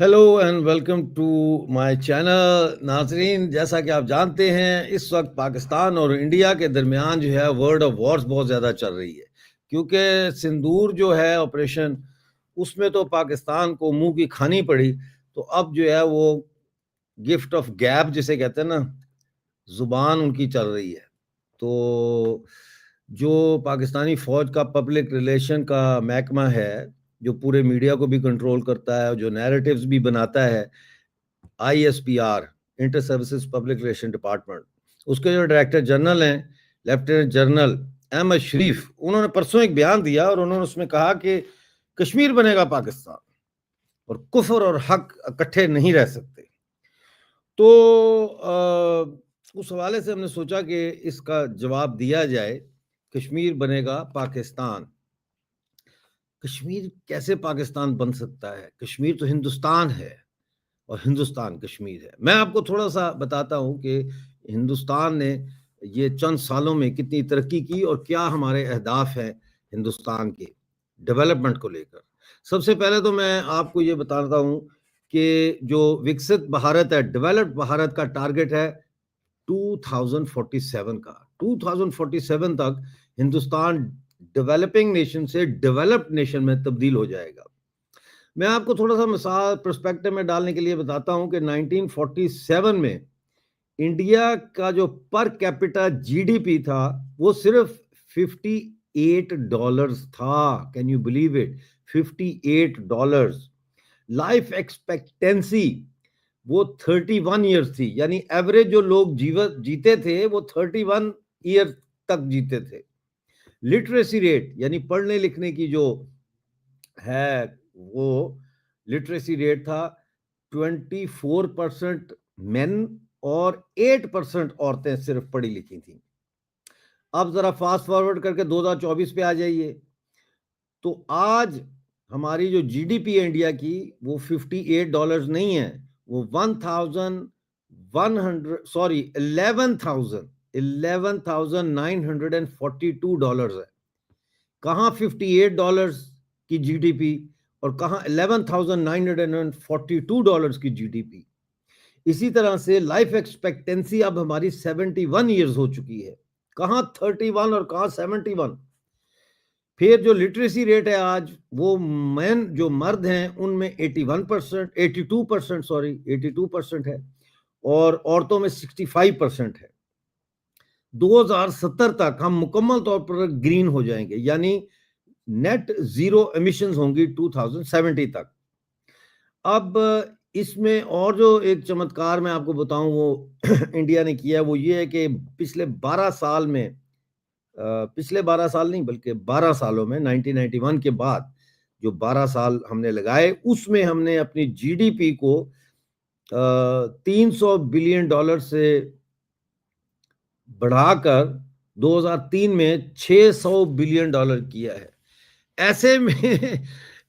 Hello and welcome to my channel. नाजरीन, जैसा कि आप जानते हैं, इस वक्त पाकिस्तान और इंडिया के दरमियान जो है वर्ल्ड ऑफ वॉर्स बहुत ज़्यादा चल रही है, क्योंकि सिंदूर जो है ऑपरेशन, उसमें तो पाकिस्तान को मुंह की खानी पड़ी। तो अब जो है वो गिफ्ट ऑफ गैप जिसे कहते हैं ना, जुबान उनकी चल रही है। तो जो पाकिस्तानी फौज का पब्लिक रिलेशन का महकमा है, जो पूरे मीडिया को भी कंट्रोल करता है, जो नैरेटिव्स भी बनाता है, ISPR, inter services public relation department, उसके जो डायरेक्टर जनरल हैं लेफ्टिनेंट जनरल अहमद शरीफ, उन्होंने परसों एक बयान दिया और उन्होंने उसमें कहा कि कश्मीर बनेगा पाकिस्तान और कुफर और हक इकट्ठे नहीं रह सकते। तो उस हवाले से हमने सोचा कि इसका जवाब दिया जाए। कश्मीर बनेगा पाकिस्तान। कश्मीर कैसे पाकिस्तान बन सकता है? कश्मीर तो हिंदुस्तान है और हिंदुस्तान कश्मीर है। मैं आपको थोड़ा सा बताता हूं कि हिंदुस्तान ने ये चंद सालों में कितनी तरक्की की और क्या हमारे अहदाफ हैं हिंदुस्तान के डेवलपमेंट को लेकर। सबसे पहले तो मैं आपको ये बताता हूं कि जो विकसित भारत है, डेवलप्ड भारत का टारगेट है 2047 का। 2047 तक हिंदुस्तान डेवलपिंग नेशन से डेवलप्ड नेशन में तब्दील हो जाएगा। मैं आपको थोड़ा सा मिसाल पर्सपेक्टिव में डालने के लिए बताता हूं कि 1947 में इंडिया का जो पर कैपिटा जीडीपी था वो सिर्फ $58 था। Can you believe it? $58। Life expectancy वो 31 ईयर्स थी, यानी एवरेज जो लोग जीवन जीते थे वो 31 ईयर तक जीते थे। लिटरेसी रेट यानी पढ़ने लिखने की जो है, वो लिटरेसी रेट था 24% मेन और 8% औरतें सिर्फ पढ़ी लिखी थी। अब जरा फास्ट फॉरवर्ड करके 2024 पे आ जाइए, तो आज हमारी जो जीडीपी है इंडिया की, वो $58 नहीं है, वो 11,942 है। कहाँ $58 की जीडीपी और कहाँ $11,942 की जीडीपी। इसी तरह से लाइफ एक्सपेक्टेंसी अब हमारी 71 ईयर्स हो चुकी है, कहाँ 31 और कहाँ 71। फिर जो लिटरेसी रेट है आज, वो मैन जो मर्द हैं उनमें 81%, 82%, सॉरी 82% है, और औरतों में 65% है। 2070 तक हम मुकम्मल तौर पर ग्रीन हो जाएंगे, यानी नेट जीरो एमिशंस होंगी 2070 तक। अब इसमें और जो एक चमत्कार मैं आपको बताऊं वो इंडिया ने किया है, वो ये है कि पिछले 12 साल में, पिछले 12 साल नहीं बल्कि 12 सालों में, 1991 के बाद जो 12 साल हमने लगाए, उसमें हमने अपनी जीडीपी को $300 बिलियन से बढ़ाकर 2003 में $600 बिलियन किया है। ऐसे में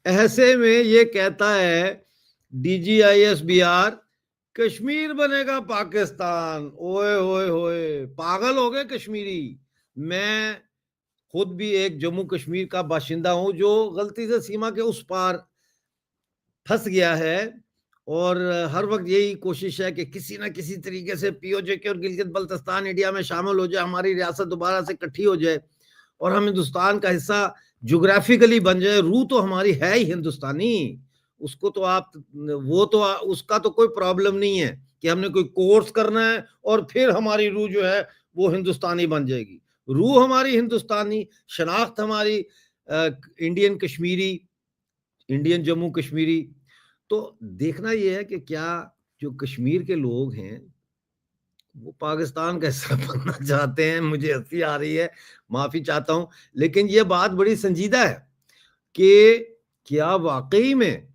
ऐसे में ये कहता है DGISBR, कश्मीर बनेगा पाकिस्तान। ओए होए होए, पागल हो गए कश्मीरी। मैं खुद भी एक जम्मू कश्मीर का बाशिंदा हूं जो गलती से सीमा के उस पार फंस गया है, और हर वक्त यही कोशिश है कि किसी ना किसी तरीके से पीओजे के और गिलगित बल्तिस्तान इंडिया में शामिल हो जाए, हमारी रियासत दोबारा से इकट्ठी हो जाए और हम हिंदुस्तान का हिस्सा जोग्राफिकली बन जाए। रूह तो हमारी है ही हिंदुस्तानी, उसको तो आप, वो तो उसका तो कोई प्रॉब्लम नहीं है कि हमने कोई कोर्स करना है और फिर हमारी रूह जो है वो हिंदुस्तानी बन जाएगी। रूह हमारी हिंदुस्तानी, शनाख्त हमारी इंडियन कश्मीरी, इंडियन जम्मू कश्मीरी। तो देखना यह है कि क्या जो कश्मीर के लोग हैं वो पाकिस्तान का हिस्सा बनना चाहते हैं। मुझे हंसी आ रही है, माफी चाहता हूं, लेकिन यह बात बड़ी संजीदा है कि क्या वाकई में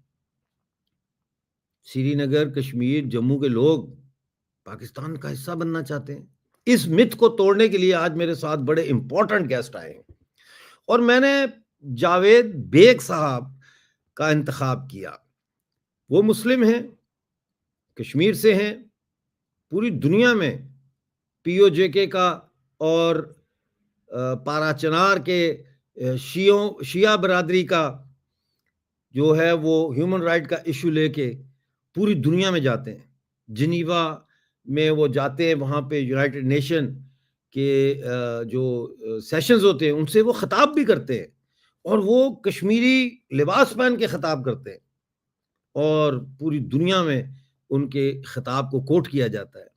श्रीनगर, कश्मीर, जम्मू के लोग पाकिस्तान का हिस्सा बनना चाहते हैं। इस मिथ को तोड़ने के लिए आज मेरे साथ बड़े इंपॉर्टेंट गेस्ट आए हैं, और मैंने जावेद बेग साहब का इंतखाब किया। वो मुस्लिम हैं, कश्मीर से हैं, पूरी दुनिया में पीओजेके का और पाराचनार के शिया बरादरी का जो है वो ह्यूमन राइट का इशू लेके पूरी दुनिया में जाते हैं। जिनीवा में वो जाते हैं, वहाँ पे यूनाइटेड नेशन के जो सेशंस होते हैं उनसे वो खिताब भी करते हैं, और वो कश्मीरी लिबास पहन के खिताब करते हैं, और पूरी दुनिया में उनके खिताब को कोट किया जाता है।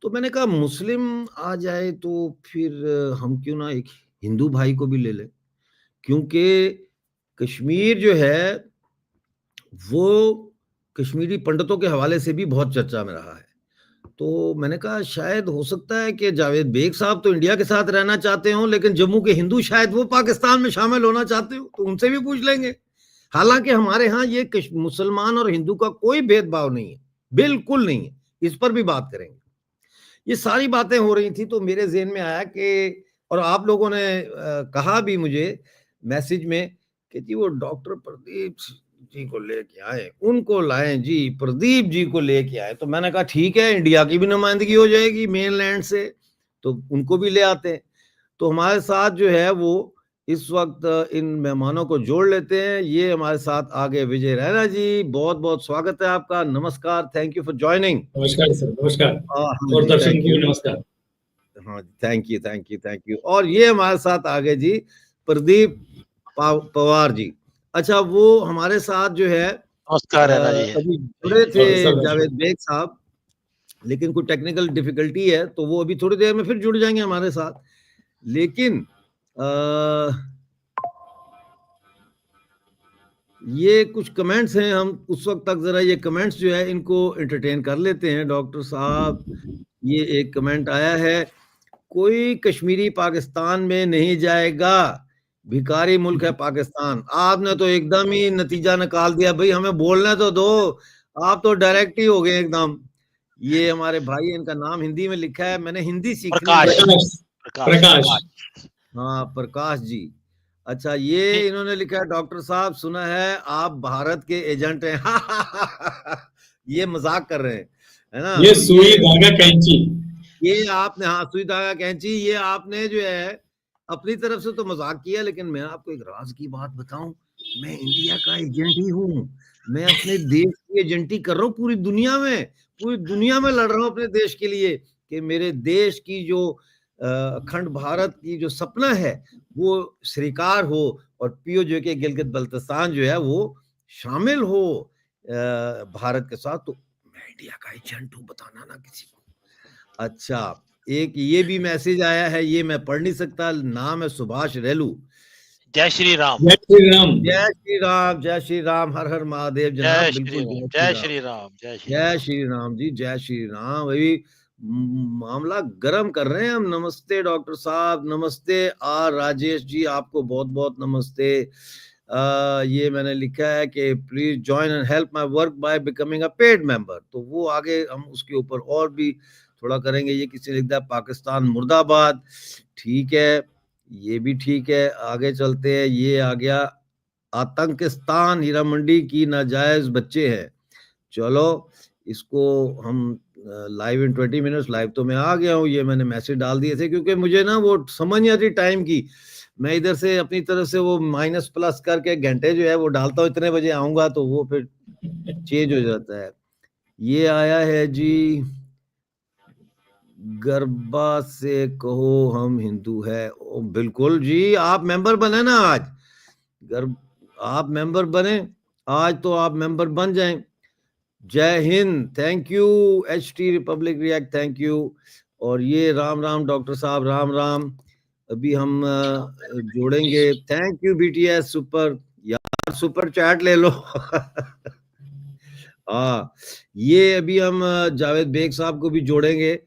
तो मैंने कहा मुस्लिम आ जाए तो फिर हम क्यों ना एक हिंदू भाई को भी ले लें, क्योंकि कश्मीर जो है वो कश्मीरी पंडितों के हवाले से भी बहुत चर्चा में रहा है। तो मैंने कहा शायद हो सकता है कि जावेद बेग साहब तो इंडिया के साथ रहना चाहते हो, लेकिन जम्मू के हिंदू शायद वो पाकिस्तान में शामिल होना चाहते हो, तो उनसे भी पूछ लेंगे। हालांकि हमारे यहाँ ये मुसलमान और हिंदू का कोई भेदभाव नहीं है, बिल्कुल नहीं है, इस पर भी बात करेंगे। ये सारी बातें हो रही थी तो मेरे ज़हन में आया कि, और आप लोगों ने कहा भी मुझे मैसेज में कि जी वो डॉक्टर प्रदीप जी को लेके आए, उनको लाएं जी, प्रदीप जी को लेके आए। तो मैंने कहा ठीक है, इंडिया की भी नुमाइंदगी हो जाएगी मेनलैंड से, तो उनको भी ले आते हैं। तो हमारे साथ जो है वो इस वक्त इन मेहमानों को जोड़ लेते हैं। ये हमारे साथ आगे विजय रैना जी, बहुत बहुत स्वागत है आपका, नमस्कार, थैंक यू फॉर ज्वाइनिंग। नमस्कार सर, नमस्कार। हाँ और जी, दर्शकों थैंक को यू। भी नमस्कार। हाँ, thank you, thank you, thank you. और ये हमारे साथ आगे जी प्रदीप पवार जी। अच्छा, वो हमारे साथ जो है नमस्कार रैना जी। अभी जुड़े थे सर, जावेद बेग साहब, लेकिन कोई टेक्निकल डिफिकल्टी है, तो वो अभी थोड़ी देर में फिर जुड़ जाएंगे हमारे साथ। लेकिन ये कुछ कमेंट्स हैं, हम उस वक्त तक जरा ये कमेंट्स जो है इनको एंटरटेन कर लेते हैं। डॉक्टर साहब, ये एक कमेंट आया है, कोई कश्मीरी पाकिस्तान में नहीं जाएगा, भिखारी मुल्क है पाकिस्तान। आपने तो एकदम ही नतीजा निकाल दिया भाई, हमें बोलने तो दो, आप तो डायरेक्ट ही हो गए एकदम। ये हमारे भाई, इनका नाम हिंदी में लिखा है, मैंने हिंदी सीखनी प्रकाश, है। प्रकाश। हाँ, प्रकाश जी। अच्छा, ये इन्होंने लिखा है, डॉक्टर साहब सुना है आप भारत के एजेंट हैं। ये मजाक कर रहे हैं, है ना? ये तो सुई धागा कैंची, ये आपने, हाँ, सुई धागा कैंची, ये आपने जो है अपनी तरफ से तो मजाक किया, लेकिन मैं आपको एक राज की बात बताऊं, मैं इंडिया का एजेंट ही हूँ। मैं अपने देश की एजेंटी कर रहा हूँ पूरी दुनिया में, पूरी दुनिया में लड़ रहा हूँ अपने देश के लिए, कि मेरे देश की जो अखंड भारत की जो सपना है वो श्रीकार हो, और पीओजे के गिलगित बल्तिस्तान जो है वो शामिल हो भारत के साथ। तो मैं इंडिया का एजेंट हूँ, बताना ना किसी को। अच्छा, एक ये भी मैसेज आया है, ये मैं पढ़ नहीं सकता, नाम है सुभाष रेलू। जय श्री राम। जय श्री राम। जय श्री राम, जय श्री राम, हर हर महादेव जनाब, बिल्कुल जय श्री राम, जय श्री राम, जय श्री राम जी, जय श्री राम। भाई मामला गर्म कर रहे हैं हम। नमस्ते डॉक्टर साहब, नमस्ते आर राजेश जी, आपको बहुत बहुत नमस्ते। ये मैंने लिखा है कि please join and help my work by becoming a paid member, तो वो आगे हम उसके ऊपर और भी थोड़ा करेंगे। ये किसी ने लिखा है पाकिस्तान मुर्दाबाद, ठीक है, ये भी ठीक है। आगे चलते हैं, ये आ गया आतंकिस्तान हीरा मंडी की नाजायज बच्चे हैं। चलो, इसको हम लाइव इन 20 मिनट्स, लाइव तो मैं आ गया हूँ, ये मैंने मैसेज डाल दिए थे, क्योंकि मुझे ना वो समझ नहीं आती टाइम की। मैं इधर से अपनी तरफ से वो माइनस प्लस करके घंटे जो है वो डालता हूँ, इतने बजे आऊंगा, तो वो फिर चेंज हो जाता है। ये आया है जी, गरबा से कहो हम हिंदू है। ओ बिल्कुल जी, आप मेंबर बने ना आज, आप मेंबर बने आज, तो आप मेंबर बन जाएं। जय Hind, thank you HT Republic react, thank you. और ये राम राम डॉक्टर साहब, राम राम। अभी हम जोड़ेंगे, थैंक यू BTS सुपर, यार सुपर चैट ले लो। हाँ, ये अभी हम जावेद बेग साहब को भी जोड़ेंगे,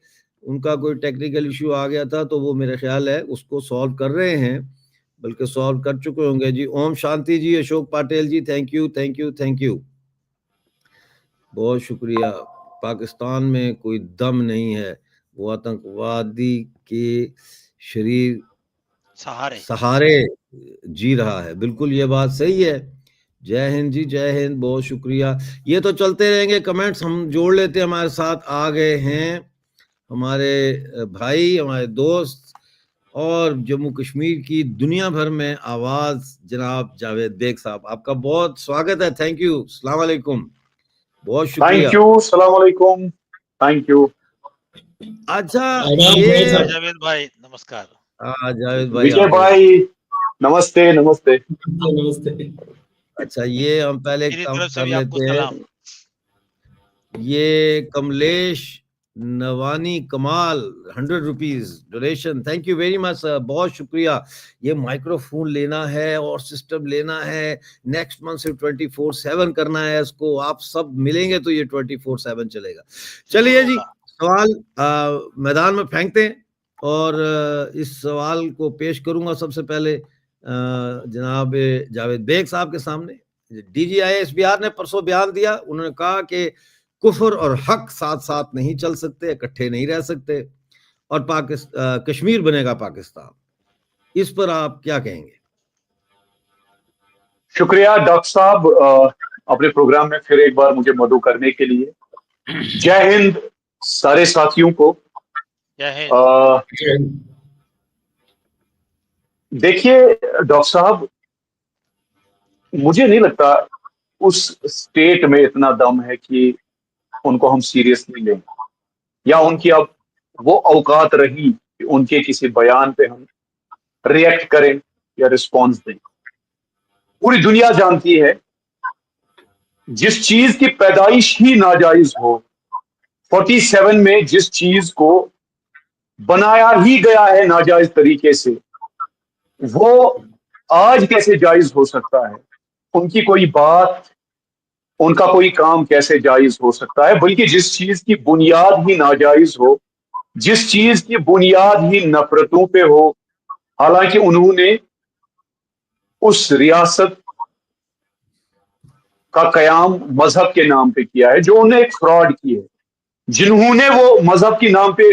उनका कोई टेक्निकल इश्यू आ गया था, तो वो मेरा ख्याल है उसको सॉल्व कर रहे हैं, बल्कि सॉल्व कर चुके होंगे जी। Om Shanti ji, Ashok Patil ji, thank you, thank you, thank you, बहुत शुक्रिया। पाकिस्तान में कोई दम नहीं है, वो आतंकवादी के शरीर सहारे जी रहा है, बिल्कुल ये बात सही है। जय हिंद जी, जय हिंद, बहुत शुक्रिया। ये तो चलते रहेंगे कमेंट्स, हम जोड़ लेते हैं। हमारे साथ आ गए हैं हमारे भाई, हमारे दोस्त, और जम्मू कश्मीर की दुनिया भर में आवाज, जनाब जावेद बेग साहब, आपका बहुत स्वागत है, थैंक यू, अस्सलाम वालेकुम। बहुत शुक्रिया। थैंक यू, सलाम अलैकुम, थैंक यू। अच्छा आदाब ये भाई साहब। जावेद भाई नमस्कार। जावेद भाई विजय आ गए। भाई नमस्ते नमस्ते। नमस्ते। अच्छा ये हम पहले मेरी काम तरफ से कर भी आपको लेते हैं। सलाम। ये कमलेश नवानी कमाल 100 rupees donation, thank you very much sir, बहुत शुक्रिया। ये माइक्रोफोन लेना है और सिस्टम लेना है, नेक्स्ट मंथ से 24/7 करना है इसको, आप सब मिलेंगे तो ये 24/7 चलेगा। चलिए जी, सवाल मैदान में फेंकते हैं और इस सवाल को पेश करूंगा सबसे पहले जनाब जावेद बेग साहब के सामने। DGIS बिहार ने परसों बयान दिया, उन्होंने कहा कि कुफर और हक साथ साथ नहीं चल सकते, इकट्ठे नहीं रह सकते, और कश्मीर बनेगा पाकिस्तान। इस पर आप क्या कहेंगे? शुक्रिया डॉक्टर साहब, अपने प्रोग्राम में फिर एक बार मुझे मदऊ करने के लिए। जय हिंद सारे साथियों को। जय हिंद। देखिए डॉक्टर साहब, मुझे नहीं लगता उस स्टेट में इतना दम है कि उनको हम सीरियसली लें, या उनकी अब वो औकात रही कि उनके किसी बयान पे हम रिएक्ट करें या रिस्पॉन्स दें। पूरी दुनिया जानती है जिस चीज की पैदाइश ही नाजायज हो, 47 में जिस चीज को बनाया ही गया है नाजायज तरीके से, वो आज कैसे जायज हो सकता है? उनकी कोई बात, उनका कोई काम कैसे जायज हो सकता है? बल्कि जिस चीज की बुनियाद ही नाजायज हो, जिस चीज की बुनियाद ही नफरतों पे हो, हालांकि उन्होंने उस रियासत का कयाम मजहब के नाम पे किया है, जो उन्हें एक फ्रॉड की है। जिन्होंने वो मजहब के नाम पे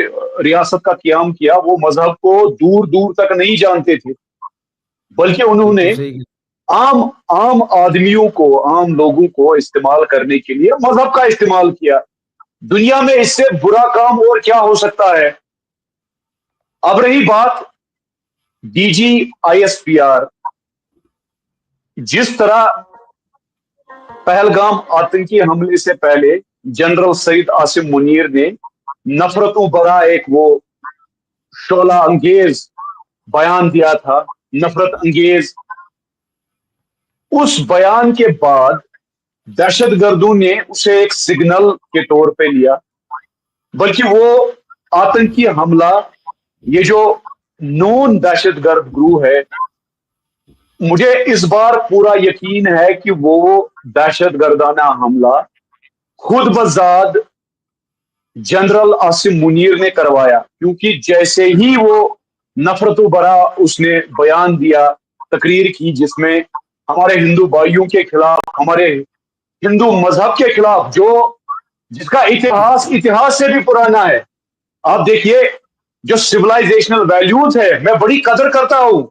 रियासत का क्याम किया, वो मजहब को दूर दूर तक नहीं जानते थे, बल्कि उन्होंने आम आम आदमियों को, आम लोगों को इस्तेमाल करने के लिए मजहब का इस्तेमाल किया। दुनिया में इससे बुरा काम और क्या हो सकता है? अब रही बात DGISPR, जिस तरह पहलगाम आतंकी हमले से पहले जनरल सईद आसिम मुनीर ने नफरतों भरा एक वो शोला अंगेज बयान दिया था, नफरत अंगेज, उस बयान के बाद दहशतगर्दों ने उसे एक सिग्नल के तौर पे लिया, बल्कि वो आतंकी हमला, ये जो नॉन दहशतगर्द ग्रुप है, मुझे इस बार पूरा यकीन है कि वो दहशतगर्दाना हमला खुद बजाद जनरल आसिम मुनीर ने करवाया, क्योंकि जैसे ही वो नफरतों भरा उसने बयान दिया, तकरीर की, जिसमें हमारे हिंदू भाइयों के खिलाफ, हमारे हिंदू मजहब के खिलाफ, जो जिसका इतिहास से भी पुराना है। आप देखिए, जो सिविलाइजेशनल वैल्यूज है, मैं बड़ी कदर करता हूं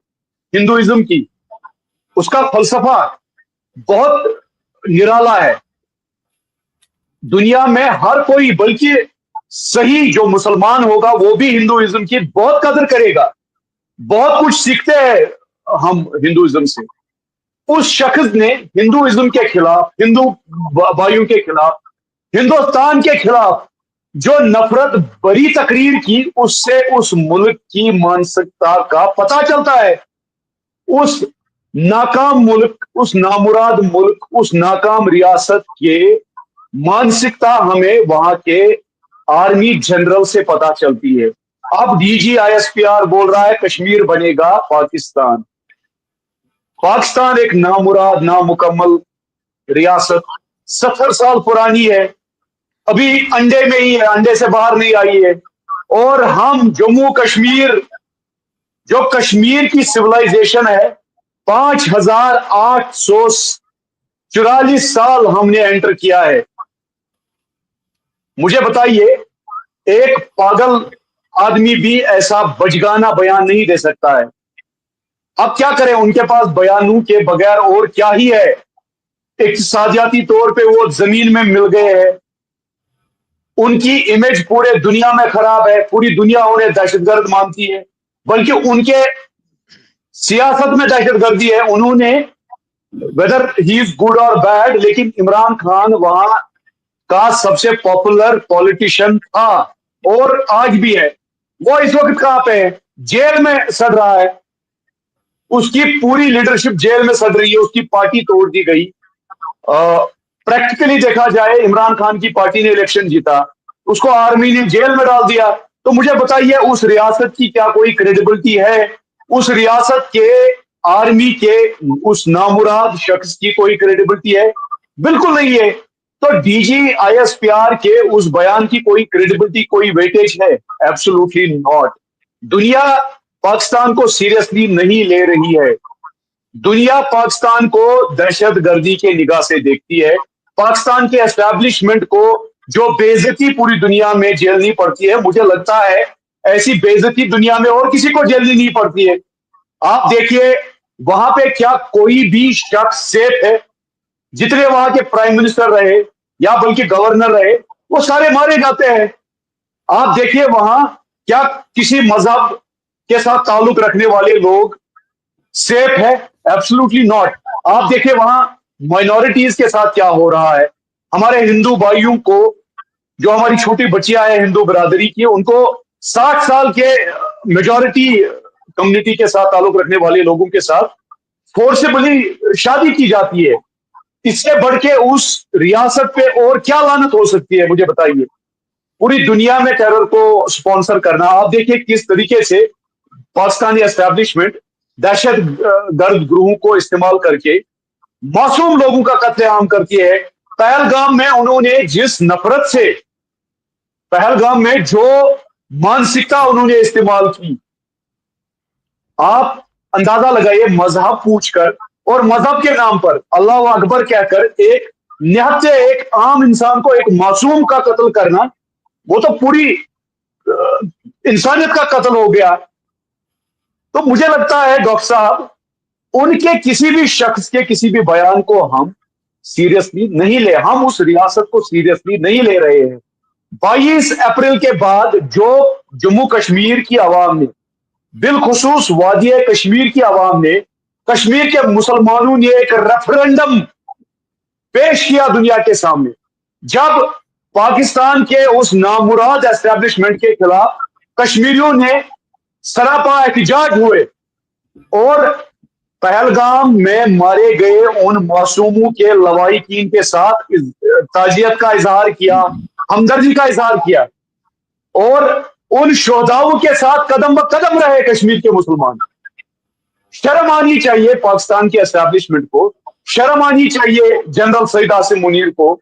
हिंदुइज्म की, उसका फलसफा बहुत निराला है। दुनिया में हर कोई, बल्कि सही जो मुसलमान होगा वो भी हिंदुइज्म की बहुत कदर करेगा। बहुत कुछ सीखते हैं हम हिंदुइज्म से। उस शख्स ने हिंदुइज्म के खिलाफ, हिंदू भाइयों के खिलाफ, हिंदुस्तान के खिलाफ जो नफरत भरी तकरीर की, उससे उस मुल्क की मानसिकता का पता चलता है। उस नाकाम मुल्क, उस नामुराद मुल्क, उस नाकाम रियासत के मानसिकता हमें वहां के आर्मी जनरल से पता चलती है। अब DGISPR बोल रहा है कश्मीर बनेगा पाकिस्तान। पाकिस्तान एक नामुराद, नामुकम्मल रियासत, 70 साल पुरानी है, अभी अंडे में ही है, अंडे से बाहर नहीं आई है। और हम जम्मू कश्मीर, जो कश्मीर की सिविलाइजेशन है, 5844 साल हमने एंटर किया है। मुझे बताइए, एक पागल आदमी भी ऐसा बचगाना बयान नहीं दे सकता है। अब क्या करें, उनके पास बयानों के बगैर और क्या ही है। इक्तिसादियाती तौर पे वो जमीन में मिल गए हैं, उनकी इमेज पूरे दुनिया में खराब है, पूरी दुनिया उन्हें दहशतगर्द मानती है, बल्कि उनके सियासत में दहशतगर्दी है। उन्होंने, वेदर ही इज गुड और बैड, लेकिन इमरान खान वहां का सबसे पॉपुलर पॉलिटिशियन था और आज भी है। वो इस वक्त कहां पे है? जेल में सड़ रहा है। उसकी पूरी लीडरशिप जेल में सड़ रही है, उसकी पार्टी तोड़ दी गई। प्रैक्टिकली देखा जाए, इमरान खान की पार्टी ने इलेक्शन जीता, उसको आर्मी ने जेल में डाल दिया। तो मुझे बताइए, उस रियासत की क्या कोई क्रेडिबिलिटी है? उस रियासत के आर्मी के उस नामुराद शख्स की कोई क्रेडिबिलिटी है? बिल्कुल नहीं है। तो डीजी आईएसपीआर के उस बयान की कोई क्रेडिबिलिटी, कोई वेटेज है? Absolutely not. दुनिया पाकिस्तान को सीरियसली नहीं ले रही है। दुनिया पाकिस्तान को दहशतगर्दी के निगाह से देखती है। पाकिस्तान के एस्टैब्लिशमेंट को जो बेइज्जती पूरी दुनिया में झेलनी पड़ती है, मुझे लगता है ऐसी बेइज्जती दुनिया में और किसी को झेलनी नहीं पड़ती है। आप देखिए, वहां पे क्या कोई भी शख्स सेफ है? जितने वहां के प्राइम मिनिस्टर रहे या बल्कि गवर्नर रहे, वो सारे मारे जाते हैं। आप देखिए, वहां क्या किसी मजहब के साथ ताल्लुक रखने वाले लोग सेफ है? Absolutely not. आप देखिए वहां माइनॉरिटीज के साथ क्या हो रहा है। हमारे हिंदू भाइयों को, जो हमारी छोटी बच्चियां हैं हिंदू बिरादरी की, उनको 60 साल के मेजॉरिटी कम्युनिटी के साथ ताल्लुक रखने वाले लोगों के साथ फोर्सेबली शादी की जाती है। इससे बढ़ के उस रियासत पे और क्या लानत हो सकती है, मुझे बताइए। पूरी दुनिया में टेरर को स्पॉन्सर करना, आप देखिए किस तरीके से पाकिस्तानी एस्टैब्लिशमेंट दहशत गर्द ग्रुहों को इस्तेमाल करके मासूम लोगों का कत्लेआम करती है। पहलगाम में उन्होंने जिस नफरत से, पहलगाम में जो मानसिकता उन्होंने इस्तेमाल की, आप अंदाजा लगाइए। मजहब पूछकर और मजहब के नाम पर अल्लाह अकबर कहकर एक निहत्थे, एक आम इंसान को, एक मासूम का कत्ल करना, वो तो पूरी इंसानियत का कत्ल हो गया। तो मुझे लगता है डॉक्टर साहब, उनके किसी भी शख्स के किसी भी बयान को हम सीरियसली नहीं ले, हम उस रियासत को सीरियसली नहीं ले रहे हैं। 22 अप्रैल के बाद जो जम्मू कश्मीर की आवाम ने, बिलखुसूस वादी कश्मीर की आवाम ने, कश्मीर के मुसलमानों ने एक रेफरेंडम पेश किया दुनिया के सामने, जब पाकिस्तान के उस नामुराद एस्टैब्लिशमेंट के खिलाफ कश्मीरियों ने सरापा एहतजाज हुए और पहलगाम में मारे गए उन मासूमों के लवाहिकीन के साथ ताजियत का इजहार किया, हमदर्दी का इजहार किया और उन शोहदाओं के साथ कदम ब कदम रहे कश्मीर के मुसलमान। शर्म आनी चाहिए पाकिस्तान के एस्टैब्लिशमेंट को, शर्म आनी चाहिए जनरल सईद आसिम मुनीर को,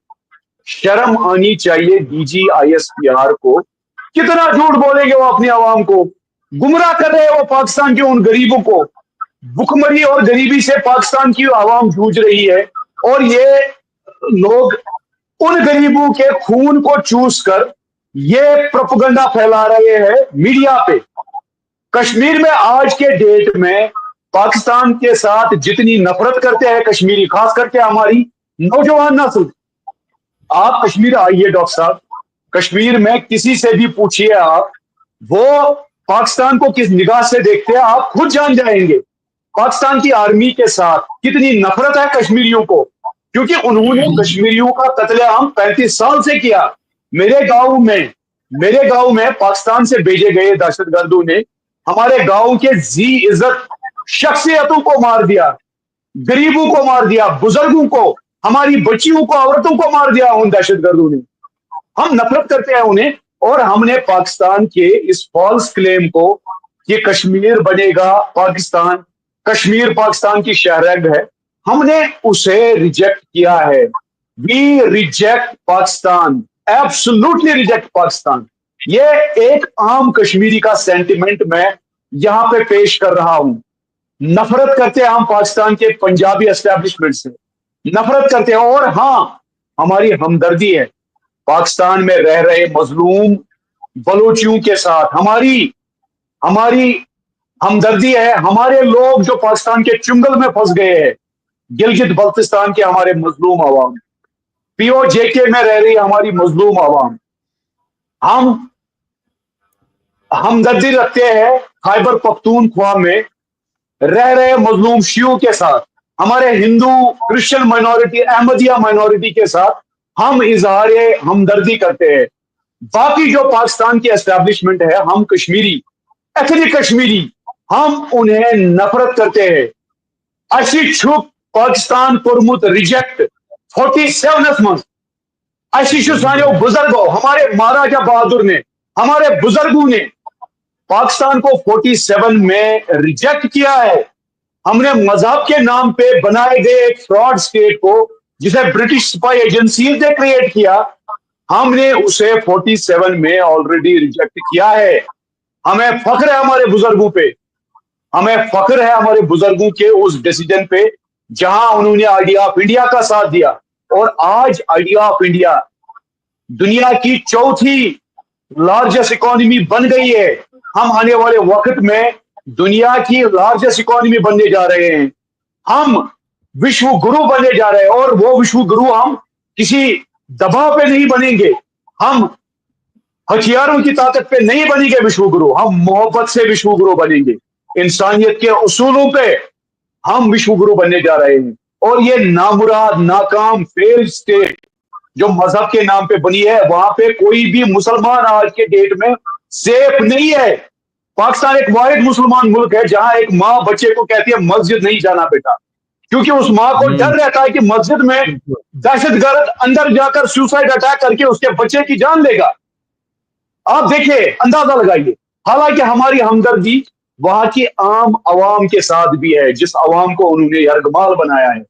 शर्म आनी चाहिए डीजी आईएसपीआर को। कितना झूठ बोलेंगे वो अपनी आवाम को, गुमराह कर रहे हैं वो पाकिस्तान के उन गरीबों को। भुखमरी और गरीबी से पाकिस्तान की आवाम जूझ रही है और ये लोग उन गरीबों के खून को चूस कर ये प्रोपेगेंडा फैला रहे हैं मीडिया पे। कश्मीर में आज के डेट में पाकिस्तान के साथ जितनी नफरत करते हैं कश्मीरी, खास करके हमारी नौजवान नस्ल। आप कश्मीर आइए डॉक्टर साहब, कश्मीर में किसी से भी पूछिए आप, वो पाकिस्तान को किस निगाह से देखते हैं, आप खुद जान जाएंगे। पाकिस्तान की आर्मी के साथ कितनी नफरत है कश्मीरियों को, क्योंकि उन्होंने कश्मीरियों का कत्लेआम 35 साल से किया। मेरे गांव में पाकिस्तान से भेजे गए दहशतगर्दों ने हमारे गांव के जी इज्जत शख्सियतों को मार दिया, गरीबों को मार दिया, बुजुर्गों को, हमारी बच्चियों को, औरतों को मार दिया उन दहशतगर्दों ने। हम नफरत करते हैं उन्हें और हमने पाकिस्तान के इस फॉल्स क्लेम को कि कश्मीर बनेगा पाकिस्तान, कश्मीर पाकिस्तान की शहरग है, हमने उसे रिजेक्ट किया है। We reject Pakistan, absolutely reject Pakistan. ये एक आम कश्मीरी का सेंटिमेंट मैं यहां पे पेश कर रहा हूं। नफरत करते हैं हम पाकिस्तान के पंजाबी एस्टैब्लिशमेंट से, नफरत करते हैं। और हां, हमारी हमदर्दी है पाकिस्तान में रह रहे मजलूम बलोचियों के साथ, हमारी हमदर्दी है। हमारे लोग जो पाकिस्तान के चुंगल में फंस गए हैं, गिलगित बल्तिस्तान के हमारे मजलूम आवाम, पीओजेके में रह रही हमारी मजलूम आवाम, हम हमदर्दी रखते हैं खैबर पख्तूनख्वा में रह रहे मजलूम शियों के साथ, हमारे Hindu Christian minority, Ahmadiyya minority के साथ हम इजहार हमदर्दी करते हैं। बाकी जो पाकिस्तान की एस्टैब्लिशमेंट है, हम कश्मीरी, एथनिक कश्मीरी, हम उन्हें नफरत करते हैं। अशी छुप पाकिस्तान कोरमुत रिजेक्ट 47th मंथ अशी सारे बुजुर्गों, हमारे महाराजा बहादुर ने, हमारे बुजुर्गों ने पाकिस्तान को 47 में रिजेक्ट किया है। हमने मजहब के नाम पे बनाए गए एक फ्रॉड स्टेट को, जिसे ब्रिटिश स्पाई एजेंसीज ने क्रिएट किया, हमने उसे 47 में ऑलरेडी रिजेक्ट किया है। हमें फख्र है हमारे बुजुर्गों पे, हमें फख्र है हमारे बुजुर्गों के उस डिसीजन पे जहां उन्होंने आइडिया ऑफ इंडिया का साथ दिया। और आज आइडिया ऑफ इंडिया दुनिया की चौथी लार्जेस्ट इकोनॉमी बन गई है। हम आने वाले वक्त में दुनिया की लार्जेस्ट इकोनॉमी बनने जा रहे हैं। हम विश्व गुरु बनने जा रहे हैं, और वो विश्व गुरु हम किसी दबाव पे नहीं बनेंगे, हम हथियारों की ताकत पे नहीं बनेंगे विश्व गुरु, हम मोहब्बत से विश्व गुरु बनेंगे। इंसानियत के उसूलों पे हम विश्व गुरु बनने जा रहे हैं। और ये नामुराद, नाकाम, फेल स्टेट जो मजहब के नाम पे बनी है, वहां पे कोई भी मुसलमान आज के डेट में सेफ नहीं है। पाकिस्तान एक वाहिद मुसलमान मुल्क है जहां एक माँ बच्चे को कहती है मस्जिद नहीं जाना बेटा, क्योंकि उस माँ को डर रहता है कि मस्जिद में दहशतगर्द अंदर जाकर सुसाइड अटैक करके उसके बच्चे की जान लेगा। आप देखिए, अंदाजा लगाइए। हालांकि हमारी हमदर्दी वहां की आम अवाम के साथ भी है, जिस अवाम को उन्होंने यरगमाल बनाया है।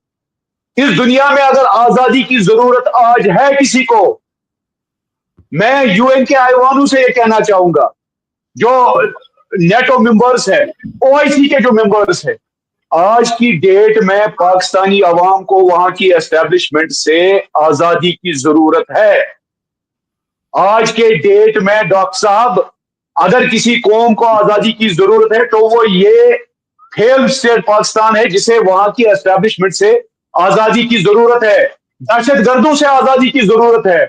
इस दुनिया में अगर आजादी की जरूरत आज है किसी को, मैं यूएन के ऐवानों से यह कहना चाहूंगा, जो नेटो मेंबर्स है, ओआईसी के जो मेंबर्स है, आज की डेट में पाकिस्तानी अवाम को वहां की एस्टेब्लिशमेंट से आजादी की जरूरत है। आज के डेट में डॉक्टर साहब, अगर किसी कौम को आजादी की जरूरत है तो वो ये फेल्ड स्टेट पाकिस्तान है, जिसे वहां की एस्टेब्लिशमेंट से आजादी की जरूरत है, दहशतगर्दों से आजादी की जरूरत है,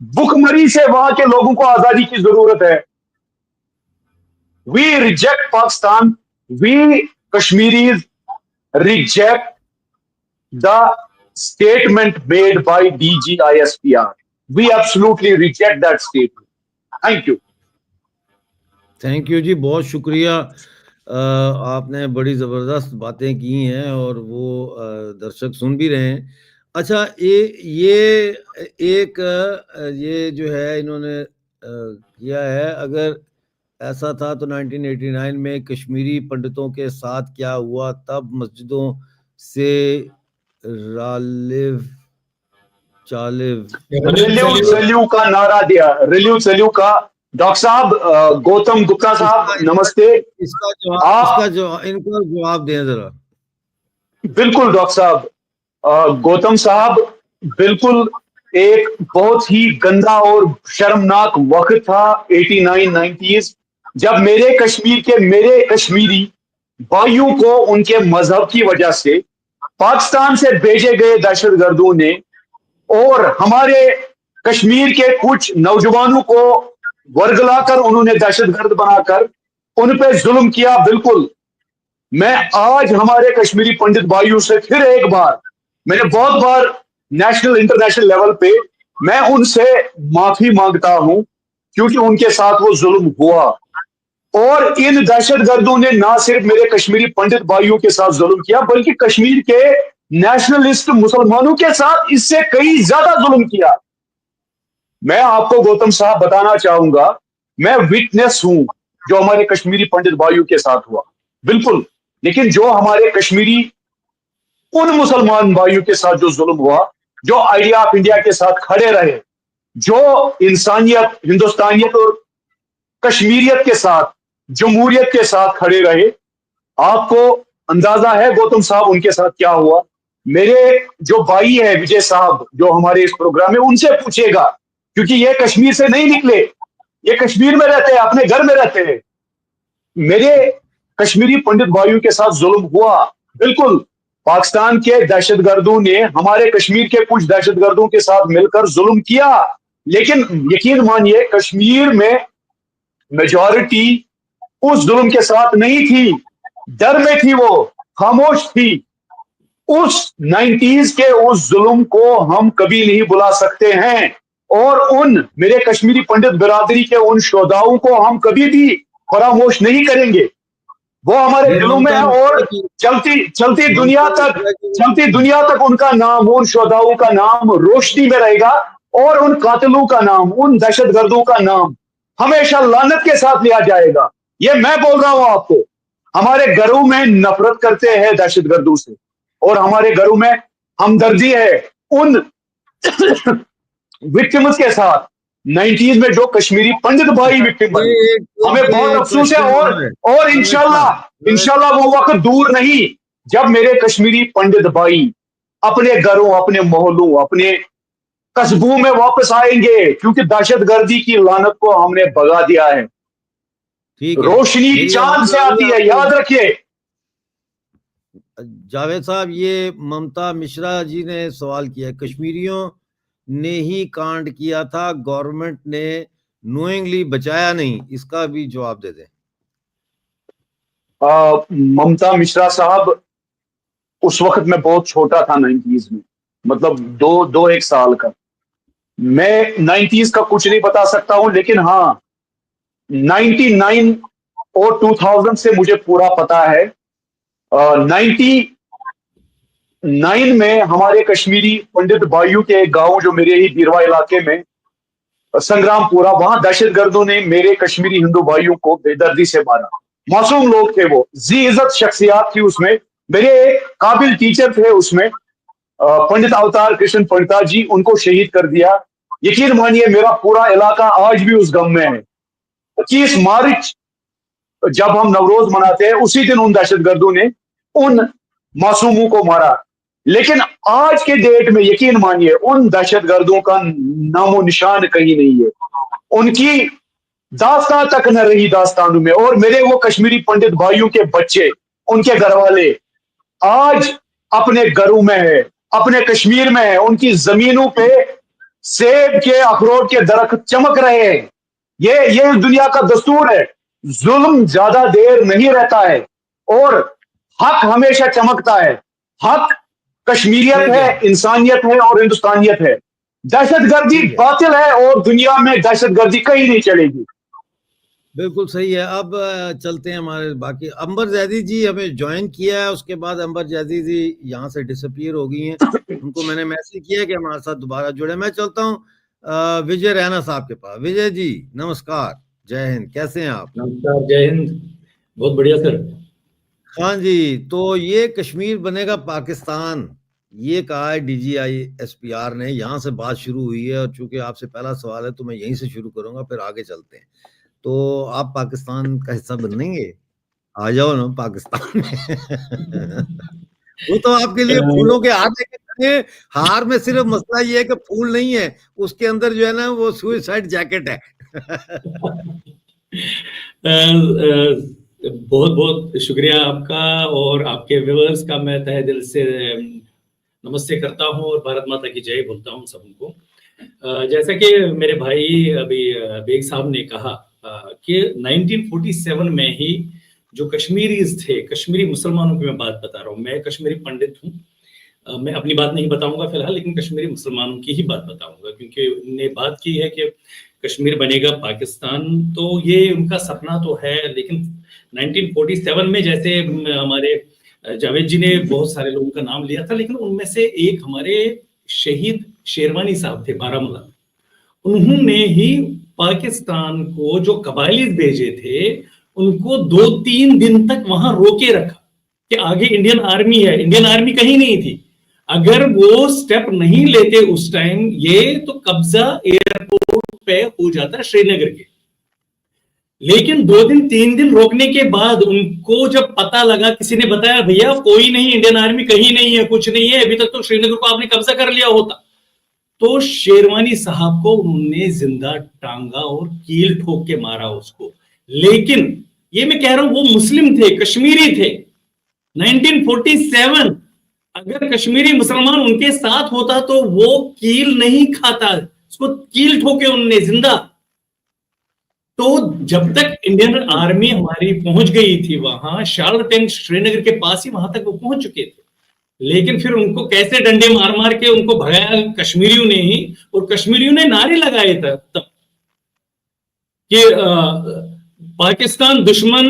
भुखमरी से वहां के लोगों को आजादी की जरूरत है। We reject Pakistan, we Kashmiris reject the statement made by DGISPR. We absolutely reject that statement. Thank you. Thank you जी, बहुत शुक्रिया। आपने बड़ी ज़बरदस्त बातें की हैं और वो दर्शक सुन भी रहे हैं। अच्छा, ये जो है इन्होंने किया है, अगर ऐसा था तो 1989 में कश्मीरी पंडितों के साथ क्या हुआ, तब मस्जिदों से रिल्यू का नारा दिया, रिल्यू का। डॉक्टर साहब, गौतम गुप्ता साहब, नमस्ते। इनका जवाब दें जरा। बिल्कुल डॉक्टर साहब, गौतम साहब, बिल्कुल एक बहुत ही गंदा और शर्मनाक वक्त था 89-90s, जब मेरे कश्मीरी भाइयों को उनके मजहब की वजह से पाकिस्तान से भेजे गए दहशतगर्दों ने और हमारे कश्मीर के कुछ नौजवानों को वर्गलाकर उन्होंने दहशतगर्द बनाकर उन पे जुल्म किया। बिल्कुल, मैं आज हमारे कश्मीरी पंडित भाइयों से फिर एक बार, मैंने बहुत बार नेशनल इंटरनेशनल लेवल पे मैं उनसे माफी मांगता हूं, क्योंकि उनके साथ वो जुल्म हुआ। और इन दहशतगर्दों ने ना सिर्फ मेरे कश्मीरी पंडित भाइयों के साथ जुल्म किया, बल्कि कश्मीर के नेशनलिस्ट मुसलमानों के साथ इससे कई ज्यादा जुल्म किया। मैं आपको गौतम साहब बताना चाहूंगा, मैं विटनेस हूं जो हमारे कश्मीरी पंडित भाइयों के साथ हुआ, बिल्कुल। लेकिन जो हमारे कश्मीरी उन मुसलमान भाइयों के साथ जो जुल्म हुआ, जो आइडिया ऑफ इंडिया के साथ खड़े रहे, जो इंसानियत, हिंदुस्तानियत और कश्मीरियत के साथ, जमहूरियत के साथ खड़े रहे, आपको अंदाजा है गौतम साहब उनके साथ क्या हुआ। मेरे जो भाई है विजय साहब, जो हमारे इस प्रोग्राम में, उनसे पूछेगा, क्योंकि ये कश्मीर से नहीं निकले, ये कश्मीर में रहते हैं, अपने घर में रहते हैं। मेरे कश्मीरी पंडित भाइयों के साथ जुल्म हुआ, बिल्कुल। पाकिस्तान के दहशतगर्दों ने हमारे कश्मीर के कुछ दहशतगर्दों के साथ मिलकर जुल्म किया, लेकिन यकीन मानिए कश्मीर में मेजॉरिटी उस जुल्म के साथ नहीं थी, डर में थी, वो खामोश थी। उस 90s के उस जुल्म को हम कभी नहीं भुला सकते हैं, और उन मेरे कश्मीरी पंडित बिरादरी के उन शोधाओं को हम कभी भी फरामोश नहीं करेंगे। वो हमारे ये दिलों में है, ममता और मिश्रा की चलती ममता दुनिया तक उनका नाम, उन शोधाओं का नाम रोशनी में रहेगा, और उन कातिलों का नाम, उन दहशतगर्दों का नाम हमेशा लानत के साथ लिया जाएगा। ये मैं बोल रहा हूं आपको। हमारे घरों में नफरत करते हैं दहशतगर्दों से, और हमारे घरों में हमदर्दी है उन विक्टिम्स के साथ। 90s में जो कश्मीरी पंडित भाई विक्टिम बने, ये एक हमें बहुत अफसोस है, और इंशाल्लाह वो वक्त दूर नहीं जब मेरे कश्मीरी पंडित भाई अपने घरों, अपने मोहल्लों, अपने कस्बों में वापस आएंगे, क्योंकि दहशतगर्दी की लानत को हमने भगा दिया है। ठीक है। रोशनी मेरी चांद से आवाज़ आती है, आपको- याद रखिए। जावेद साहब, ये ममता मिश्रा जी ने सवाल किया है, कश्मीरियों ने ही कांड किया था, गवर्नमेंट ने नोइंगली बचाया नहीं, इसका भी जवाब दे दें। ममता मिश्रा साहब, उस वक्त मैं बहुत छोटा था 90s में, मतलब दो एक साल का। मैं 90s का कुछ नहीं बता सकता हूं, लेकिन हाँ 99 और 2000 से मुझे पूरा पता है। 99 में हमारे कश्मीरी पंडित भाइयों के एक गांव जो मेरे ही बीरवा इलाके में, संग्रामपुरा, वहां दहशतगर्दों ने मेरे कश्मीरी हिंदू भाइयों को बेदर्दी से मारा। मासूम लोग थे वो, जी इज्जत शख्सियात थी उसमें। मेरे एक काबिल टीचर थे उसमें, पंडित अवतार कृष्ण पंडिता जी, उनको शहीद कर दिया। यकीन मानिए मेरा पूरा इलाका आज भी उस गम में है। 25 मार्च जब हम नवरोज मनाते हैं, उसी दिन उन दहशतगर्दों ने उन मासूमों को मारा। लेकिन आज के डेट में यकीन मानिए उन दहशतगर्दों का नामो निशान कहीं नहीं है, उनकी दास्तान तक न रही दास्तानों में। और मेरे वो कश्मीरी पंडित भाइयों के बच्चे, उनके घर वाले आज अपने घरों में है, अपने कश्मीर में है, उनकी जमीनों पे सेब के, अखरोट के दरख्त चमक रहे हैं। ये इस दुनिया का दस्तूर है। जुल्म ज्यादा देर नहीं रहता है, और हक हमेशा चमकता है। हक कश्मीरियत है, इंसानियत है और हिंदुस्तानियत है। दहशतगर्दी बातिल है, और दुनिया में दहशतगर्दी कहीं नहीं चलेगी। बिल्कुल सही है। अब चलते हैं हमारे बाकी। अंबर जैदी जी हमें ज्वाइन किया है, उसके बाद अंबर जैदी जी यहाँ से डिसअपीयर हो गई हैं। उनको मैंने मैसेज किया कि हमारे साथ दोबारा जुड़े। मैं चलता हूँ विजय रैना साहब के पास। विजय जी नमस्कार, जय हिंद, कैसे हैं आप? नमस्कार, जय हिंद, बहुत बढ़िया सर। हाँ जी, तो ये कश्मीर बनेगा पाकिस्तान, ये कहा है DGI SPR ने। यहाँ से बात शुरू हुई है, और चूंकि आपसे पहला सवाल है तो मैं यहीं से शुरू करूंगा, फिर आगे चलते हैं। तो आप पाकिस्तान का हिस्सा बनेंगे? आ जाओ ना पाकिस्तान में। वो तो आपके लिए फूलों के हार लेके चलेंगे। हार में सिर्फ मसला ये है कि फूल नहीं है, उसके अंदर जो है ना वो सुसाइड जैकेट है। बहुत बहुत शुक्रिया आपका, और आपके व्यूअर्स का मैं तहे दिल से नमस्ते करता हूं, और भारत माता की जय बोलता हूं सबको। जैसा कि मेरे भाई अभी बेग साहब ने कहा कि 1947 में ही जो कश्मीरीज थे, कश्मीरी मुसलमानों की मैं बात बता रहा हूँ, मैं कश्मीरी पंडित हूँ, मैं अपनी बात नहीं बताऊंगा फिलहाल, लेकिन कश्मीरी मुसलमानों की ही बात बताऊंगा, क्योंकि उन्होंने बात की है कि कश्मीर बनेगा पाकिस्तान। तो ये उनका सपना तो है, लेकिन 1947 में जैसे हमारे जावेद जी ने बहुत सारे लोगों का नाम लिया था, लेकिन उनमें से एक हमारे शहीद शेरवानी साहब थे बारामूला, उन्होंने ही पाकिस्तान को जो कबायली भेजे थे उनको 2-3 दिन तक वहां रोके रखा कि आगे इंडियन आर्मी है। इंडियन आर्मी कहीं नहीं थी। अगर वो स्टेप नहीं लेते उस टाइम, ये तो कब्जा एयरपोर्ट पे हो जाता श्रीनगर के। लेकिन 2-3 दिन रोकने के बाद उनको जब पता लगा, किसी ने बताया भैया कोई नहीं, इंडियन आर्मी कहीं नहीं है, कुछ नहीं है, अभी तक तो श्रीनगर को आपने कब्जा कर लिया होता, तो शेरवानी साहब को उन्होंने जिंदा टांगा और कील ठोक के मारा उसको। लेकिन ये मैं कह रहा हूं, वो मुस्लिम थे, कश्मीरी थे। 1947 अगर कश्मीरी मुसलमान उनके साथ होता तो वो कील नहीं खाता, उसको कील ठोके उन्होंने जिंदा। तो जब तक इंडियन आर्मी हमारी पहुंच गई थी वहां, शाल टैंक श्रीनगर के पास ही, वहां तक वो पहुंच चुके थे। लेकिन फिर उनको कैसे डंडे मार मार के उनको भगाया कश्मीरियों ने ही, और कश्मीरियों ने नारे लगाए था तब कि पाकिस्तान दुश्मन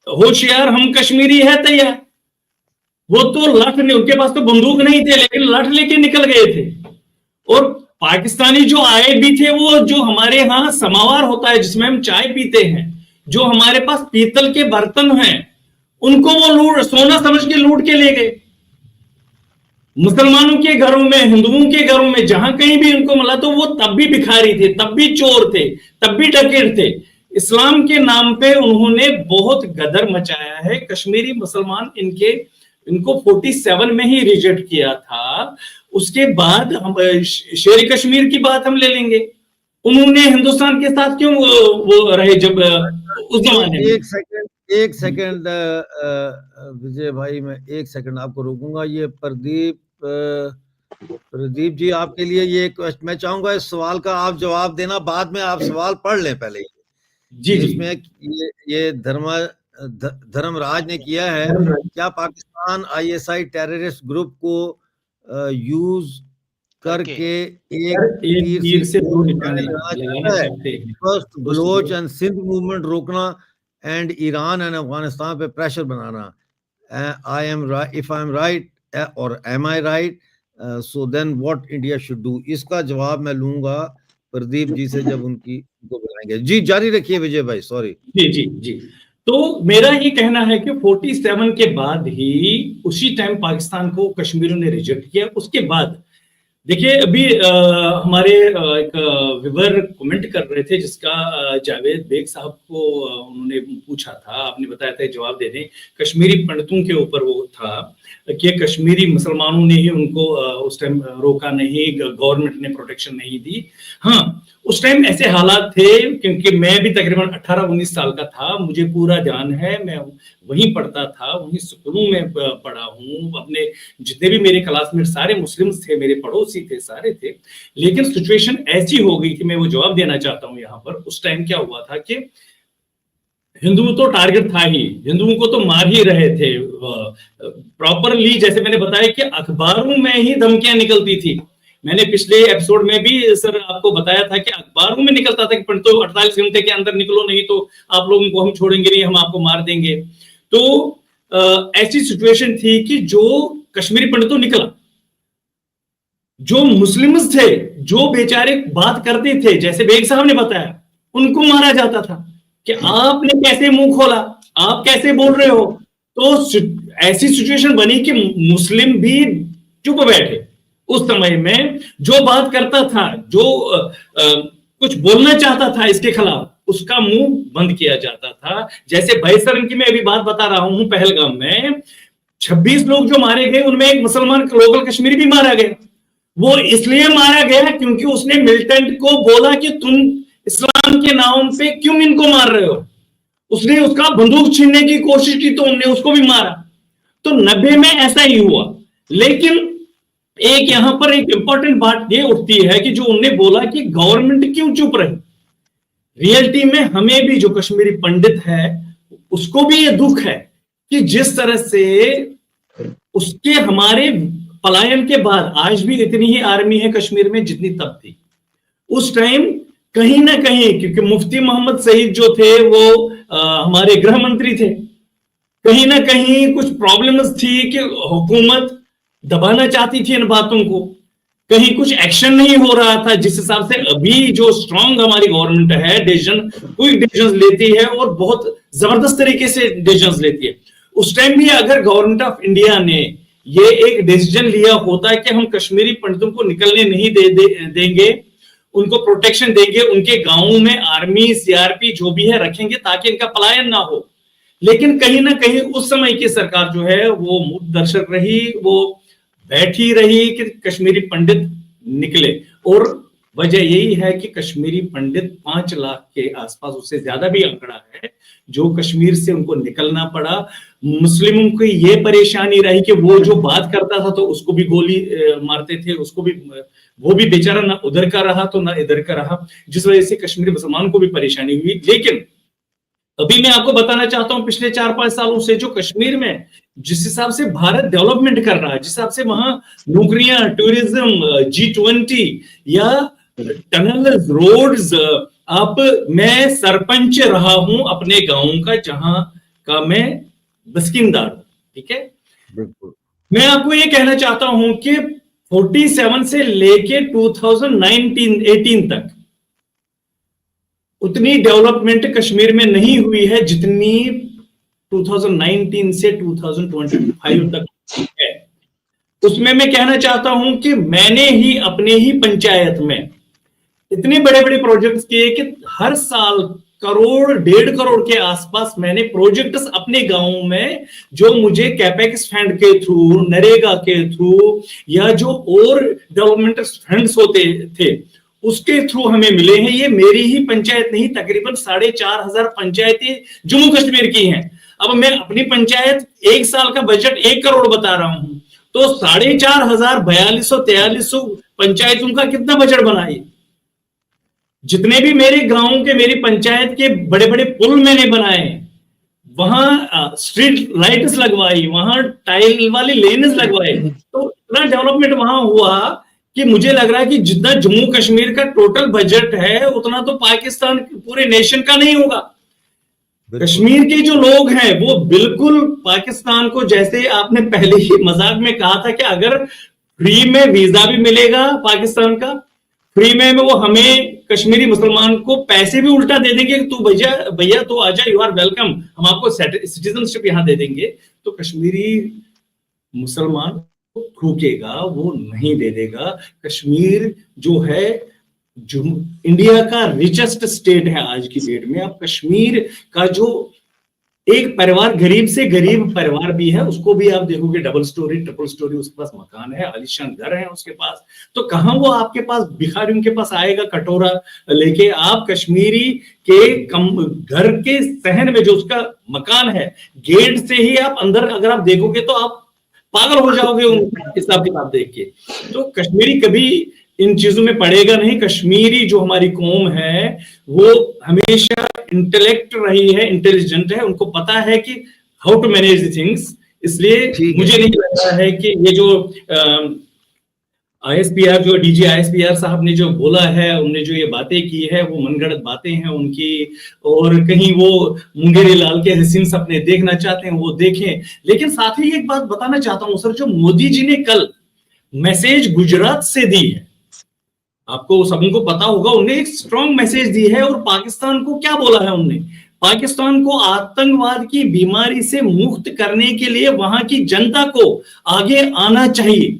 होशियार, हम कश्मीरी है तैयार। वो तो लठ ने, उनके पास तो बंदूक नहीं थे लेकिन लठ लेके निकल गए थे। और पाकिस्तानी जो आए भी थे, वो जो हमारे यहाँ समावार होता है जिसमें हम चाय पीते हैं, जो हमारे पास पीतल के बर्तन हैं, उनको वो लूट, सोना समझ के लूट के ले गए। मुसलमानों के घरों में, हिंदुओं के घरों में जहां कहीं भी उनको मिला तो वो तब भी भिखारी थे, तब भी चोर थे, तब भी डकैत थे। इस्लाम के नाम पे उन्होंने बहुत गदर मचाया है। कश्मीरी मुसलमान इनको 47 में ही रिजेक्ट किया था। उसके बाद हम शेर कश्मीर की बात हम ले लेंगे, उन्होंने हिंदुस्तान के साथ क्यों वो रहे जब उस जमाने में। एक सेकंड विजय भाई, मैं एक सेकंड आपको रोकूंगा। ये प्रदीप जी, आपके लिए ये मैं चाहूंगा इस सवाल का आप जवाब देना, बाद में आप सवाल पढ़ लें पहले। जी जी। इसमें ये धर्मराज ने किया है, क्या पाकिस्तान ISI टेररिस्ट ग्रुप को यूज करके एक तीर से दो निशाने लगाना चाहते हैं? First Baloch and Sindh movement रोकना एंड ईरान एंड अफगानिस्तान पे प्रेशर बनाना। इफ आई एम राइट और am I right, so then what India should do. इसका जवाब मैं लूंगा प्रदीप जी से जब उनको बुलाएंगे। जी जारी रखिए विजय भाई, सॉरी। जी जी जी। तो मेरा ये कहना है कि 47 के बाद ही उसी टाइम पाकिस्तान को कश्मीरियों ने रिजेक्ट किया। उसके बाद देखिए, अभी हमारे एक व्यूअर कमेंट कर रहे थे, जिसका जावेद बेग साहब को उन्होंने पूछा था, आपने बताया था जवाब दे दें। कश्मीरी पंडितों के ऊपर वो था कि कश्मीरी मुसलमानों ने ही उनको उस टाइम रोका नहीं, गवर्नमेंट ने प्रोटेक्शन नहीं दी। हाँ, उस टाइम ऐसे हालात थे, क्योंकि मैं भी तकरीबन 18-19 साल का था, मुझे पूरा ध्यान है। मैं वहीं पढ़ता था, वहीं स्कूलों में पढ़ा हूँ। अपने जितने भी मेरे क्लासमेट सारे मुस्लिम्स थे, मेरे पड़ोसी थे, सारे थे। लेकिन सिचुएशन ऐसी हो गई कि मैं वो जवाब देना चाहता हूँ यहाँ पर। उस टाइम क्या हुआ था कि हिंदुओं तो टारगेट था ही, हिंदुओं को तो मार ही रहे थे प्रॉपरली। जैसे मैंने बताया कि अखबारों में ही धमकियां निकलती थी। मैंने पिछले एपिसोड में भी सर आपको बताया था कि अखबारों में निकलता था कि पंडितों 48 घंटे के अंदर निकलो, नहीं तो आप लोगों को हम छोड़ेंगे नहीं, हम आपको मार देंगे। तो ऐसी सिचुएशन थी कि जो कश्मीरी पंडितों निकला, जो मुस्लिम्स थे, जो बेचारे बात करते थे, जैसे बेग साहब ने बताया, उनको मारा जाता था कि आपने कैसे मुंह खोला, आप कैसे बोल रहे हो। तो ऐसी सिचुएशन बनी कि मुस्लिम भी चुप बैठे। उस समय में जो बात करता था, जो कुछ बोलना चाहता था इसके खिलाफ, उसका मुंह बंद किया जाता था। जैसे भैसरन की मैं अभी बात बता रहा हूं, पहलगाम में 26 लोग जो मारे गए, उनमें एक मुसलमान लोकल कश्मीरी भी मारा गया। वो इसलिए मारा गया क्योंकि उसने मिलिटेंट को बोला कि तुम इस्लाम के नाम पे क्यों इनको मार रहे हो। उसने उसका बंदूक छीनने की कोशिश की तो उनने उसको भी मारा। तो 90 में ऐसा ही हुआ। लेकिन एक यहां पर एक इंपॉर्टेंट बात ये उठती है कि जो उनने बोला कि गवर्नमेंट क्यों चुप रही। रियलिटी में हमें भी, जो कश्मीरी पंडित है, उसको भी ये दुख है कि जिस तरह से उसके हमारे पलायन के बाद आज भी इतनी ही आर्मी है कश्मीर में जितनी तब थी। उस टाइम कहीं ना कहीं, क्योंकि मुफ्ती मोहम्मद सईद जो थे वो हमारे गृह मंत्री थे, कहीं ना कहीं कुछ प्रॉब्लम्स थी कि हुकूमत दबाना चाहती थी इन बातों को, कहीं कुछ एक्शन नहीं हो रहा था। जिस हिसाब से अभी जो स्ट्रांग हमारी गवर्नमेंट है, डिसीजन, क्विक डिसीजन लेती है और बहुत जबरदस्त तरीके से डिसीजन लेती है। उस टाइम भी अगर गवर्नमेंट ऑफ इंडिया ने ये एक डिसीजन लिया होता कि हम कश्मीरी पंडितों को निकलने नहीं देंगे, उनको प्रोटेक्शन देंगे, उनके गांवों में आर्मी, सीआरपी जो भी है रखेंगे ताकि इनका पलायन ना हो। लेकिन कहीं ना कहीं उस समय की सरकार जो है वो मूक दर्शक रही, वो बैठी रही कि कश्मीरी पंडित निकले। और वजह यही है कि कश्मीरी पंडित 5 लाख के आसपास, उससे ज्यादा भी आंकड़ा है, जो कश्मीर से उनको निकलना पड़ा। मुस्लिमों की ये परेशानी रही कि वो जो बात करता था तो उसको भी गोली मारते थे, उसको भी, वो भी बेचारा ना उधर का रहा तो ना इधर का रहा, जिस वजह से कश्मीरी मुसलमान को भी परेशानी हुई। लेकिन अभी मैं आपको बताना चाहता हूं पिछले 4-5 सालों से जो कश्मीर में जिस हिसाब से भारत डेवलपमेंट कर रहा है, जिस हिसाब से वहां नौकरियां, टूरिज्म, G20 या टनल्स, रोड्स, आप मैं सरपंच रहा हूं अपने गांव का जहां का मैं बसिंदा हूं, ठीक है। बिल्कुल मैं आपको ये कहना चाहता हूं कि 47 से लेके 2019-18 तक उतनी डेवलपमेंट कश्मीर में नहीं हुई है जितनी 2019 से 2025 तक है। उसमें मैं कहना चाहता हूं कि मैंने ही अपने ही पंचायत में इतने बड़े बड़े प्रोजेक्ट्स किए कि हर साल करोड़ 1.5 करोड़ के आसपास मैंने प्रोजेक्ट्स अपने गांव में जो मुझे कैपेक्स फंड के थ्रू, नरेगा के थ्रू या जो और डेवलपमेंट फंड्स होते थे उसके थ्रू हमें मिले हैं। ये मेरी ही पंचायत नहीं, तकरीबन 4,500 पंचायतें जम्मू कश्मीर की हैं। अब मैं अपनी पंचायत 1 साल का बजट 1 करोड़ बता रहा हूं, तो 4,500 4200 पंचायतों का कितना बजट बनाए। जितने भी मेरे गांव के, मेरी पंचायत के बड़े बड़े पुल मैंने बनाए, वहां स्ट्रीट लाइट्स लगवाई, वहां टाइल वाली लेन्स लगवाए, तो इतना डेवलपमेंट वहां हुआ कि मुझे लग रहा है कि जितना जम्मू कश्मीर का टोटल बजट है उतना तो पाकिस्तान पूरे नेशन का नहीं होगा। कश्मीर के जो लोग हैं वो बिल्कुल पाकिस्तान को, जैसे आपने पहले ही मजाक में कहा था कि अगर फ्री में वीजा भी मिलेगा पाकिस्तान का, फ्री में वो हमें कश्मीरी मुसलमान को पैसे भी उल्टा दे देंगे कि तू भैया तू आजा, यू आर वेलकम, हम आपको सिटीजनशिप यहां दे देंगे, तो कश्मीरी मुसलमान थूकेगा, वो नहीं दे देगा। कश्मीर जो है जो इंडिया का रिचेस्ट स्टेट है आज की डेट में, अब कश्मीर का जो एक परिवार, गरीब से गरीब परिवार भी है, उसको भी आप देखोगे डबल स्टोरी, ट्रिपल स्टोरी उसके पास मकान है, आलीशान घर है उसके पास, तो कहां वो आपके पास भिखारियों के पास आएगा कटोरा लेके। आप कश्मीरी के घर के सहन में जो उसका मकान है, गेट से ही आप अंदर अगर आप देखोगे तो आप पागल हो जाओगे हिसाब किताब देख के। तो कश्मीरी कभी इन चीजों में पड़ेगा नहीं। कश्मीरी जो हमारी कौम है वो हमेशा इंटेलेक्ट रही है, इंटेलिजेंट है, उनको पता है कि how to manage the things. इसलिए मुझे नहीं लगता है कि ये जो ISPR, जो DG ISPR साहब ने जो बोला है, उन्होंने जो ये बातें की है वो मनगढ़ंत बातें हैं उनकी, और कहीं वो मुंगेरी लाल के हसीन सपने देखना चाहते हैं वो देखें। लेकिन साथ ही एक बात बताना चाहता हूं सर, जो मोदी जी ने कल मैसेज गुजरात से दी है, आपको सबको पता होगा, उन्हें एक स्ट्रॉन्ग मैसेज दी है। और पाकिस्तान को क्या बोला है उन्होंने? पाकिस्तान को आतंकवाद की बीमारी से मुक्त करने के लिए वहां की जनता को आगे आना चाहिए,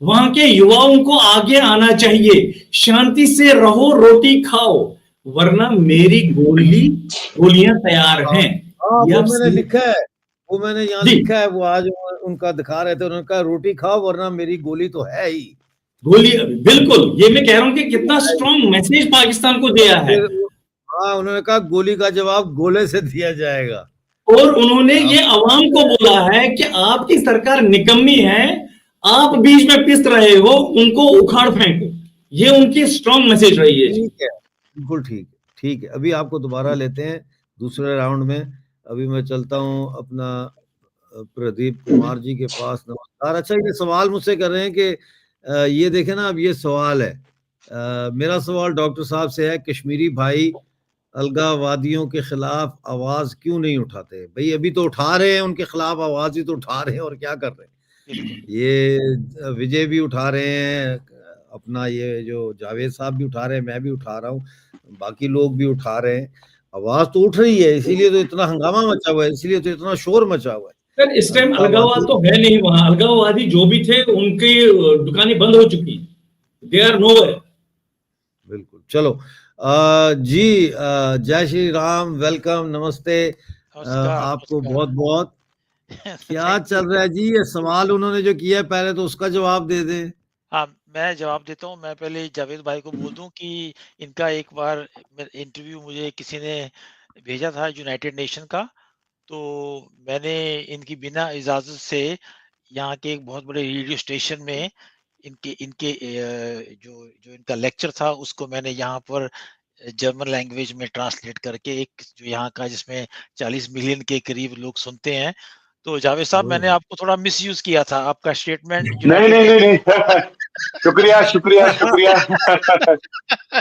वहां के युवाओं को आगे आना चाहिए, शांति से रहो, रोटी खाओ, वरना मेरी गोलियां तैयार हैं। वो मैंने लिखा है, वो मैंने यहाँ लिखा है, वो आज उनका दिखा रहे थे, उन्होंने कहा रोटी खाओ वरना मेरी गोली तो है ही। गोली, बिल्कुल, ये मैं कह रहा हूं कि कितना स्ट्रॉन्ग मैसेज पाकिस्तान को दिया है। हाँ, उन्होंने कहा गोली का जवाब गोले से दिया जाएगा। और उन्होंने ये अवाम को बोला है कि आपकी सरकार निकम्मी है, आप बीच में पिस रहे हो, उनको उखाड़ फेंको। ये उनकी स्ट्रॉन्ग मैसेज रही है। ठीक है, बिल्कुल ठीक है। अभी आपको दोबारा लेते हैं दूसरे राउंड में। अभी मैं चलता हूं अपना प्रदीप कुमार जी के पास। नमस्कार। अच्छा, ये सवाल मुझसे कर रहे हैं कि ये देखें ना, अब ये सवाल है, मेरा सवाल डॉक्टर साहब से है, कश्मीरी भाई अलगाववादियों के खिलाफ आवाज क्यों नहीं उठाते? भाई अभी तो उठा रहे हैं, उनके खिलाफ आवाज ही तो उठा रहे हैं, और क्या कर रहे हैं? ये विजय भी उठा रहे हैं, अपना ये जो जावेद साहब भी उठा रहे हैं, मैं भी उठा रहा हूँ, बाकी लोग भी उठा रहे हैं, आवाज तो उठ रही है, इसीलिए तो इतना हंगामा मचा हुआ है, इसीलिए तो इतना शोर मचा हुआ है। सर इस टाइम अलगाववाद तो है नहीं वहां, अलगाववादी जो भी थे उनकी दुकानें बंद हो चुकी, दे आर नोवेयर। बिल्कुल। चलो जी, जय श्री राम, वेलकम, नमस्ते आपको बहुत बहुत। क्या चल रहा है जी? ये सवाल उन्होंने जो किया है, पहले तो उसका जवाब दे दें। हाँ, मैं जवाब देता हूँ। मैं पहले जावेद भाई को बोल दूं कि इनका एक बार इंटरव्यू मुझे किसी ने भेजा था यूनाइटेड नेशन का, तो मैंने इनकी बिना इजाजत से यहाँ के एक बहुत बड़े रेडियो स्टेशन में इनके जो इनका लेक्चर था उसको मैंने यहाँ पर जर्मन लैंग्वेज में ट्रांसलेट करके, एक जो यहाँ का जिसमें 40 मिलियन के करीब लोग सुनते हैं। तो जावेद साहब, मैंने आपको थोड़ा मिसयूज किया था, आपका स्टेटमेंट नहीं यूनाइटेड नहीं नहीं नहीं शुक्रिया शुक्रिया शुक्रिया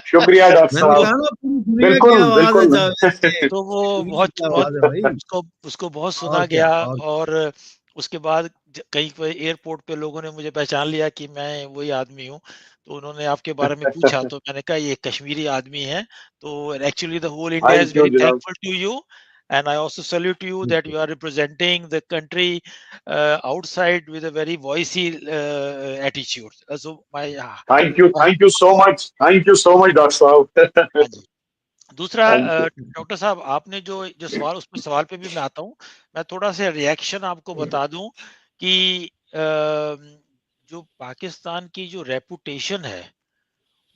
शुक्रिया डॉक्टर मैंने साहब। कहा ना पूरी दुनिया की बिल्कुल आवाज है बिल्कुल जावेद से, तो वो दुनिया बहुत की बहुत आवाज है भाई। उसको बहुत सुना और क्या, गया, और और उसके बाद कहीं पे एयरपोर्ट पे लोगों ने मुझे पहचान लिया कि मैं वही आदमी हूँ। तो उन्होंने आपके बारे में पूछा, तो मैंने कहा ये कश्मीरी आदमी है। तो actually the whole India is thank you very जनाब। Thankful to you, and I also salute you that you are representing the country outside with a very voicy attitude. So my thank you so much, thank you so much doctor साहब। हाँ जी। दूसरा thank you. Doctor साहब, आपने जो जो सवाल, उसमें सवाल पे भी मैं आता हूँ। मैं थोड़ा सा रिएक्शन आपको बता दूं कि जो पाकिस्तान की जो रेपुटेशन है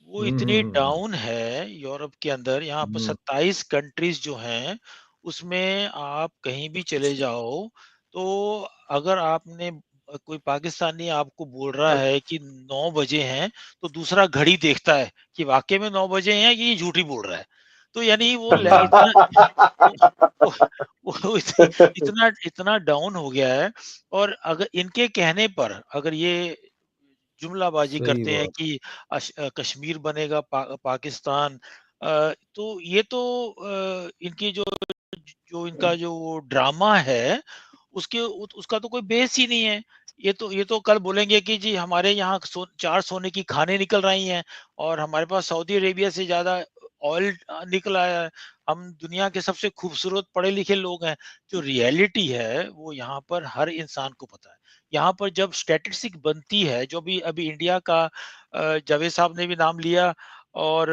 वो इतनी हम्म, डाउन है यूरोप के अंदर। यहाँ पर हम्म, 27 कंट्रीज जो हैं, उसमें आप कहीं भी चले जाओ, तो अगर आपने कोई पाकिस्तानी आपको बोल रहा है कि 9 बजे हैं, तो दूसरा घड़ी देखता है कि वाकई में 9 बजे हैं कि ये झूठी बोल रहा है। तो यानी वो इतना वो, वो, वो इतना इतना डाउन हो गया है। और अगर इनके कहने पर अगर ये जुमलाबाजी सही करते हैं बात। कि कश्मीर बनेगा पाकिस्तान, तो ये तो इनकी जो जो इनका जो ड्रामा है, उसका तो कोई बेस ही नहीं है। ये तो कल बोलेंगे कि जी हमारे यहाँ 4 सोने की खानें निकल रही हैं, और हमारे पास सऊदी अरेबिया से ज्यादा ऑयल निकल आया है। हम दुनिया के सबसे खूबसूरत पढ़े लिखे लोग हैं। जो रियलिटी है वो यहाँ पर हर इंसान को पता है। यहाँ पर जब स्टैटिस्टिक बनती है, जो भी अभी इंडिया का जावेद साहब ने भी नाम लिया, और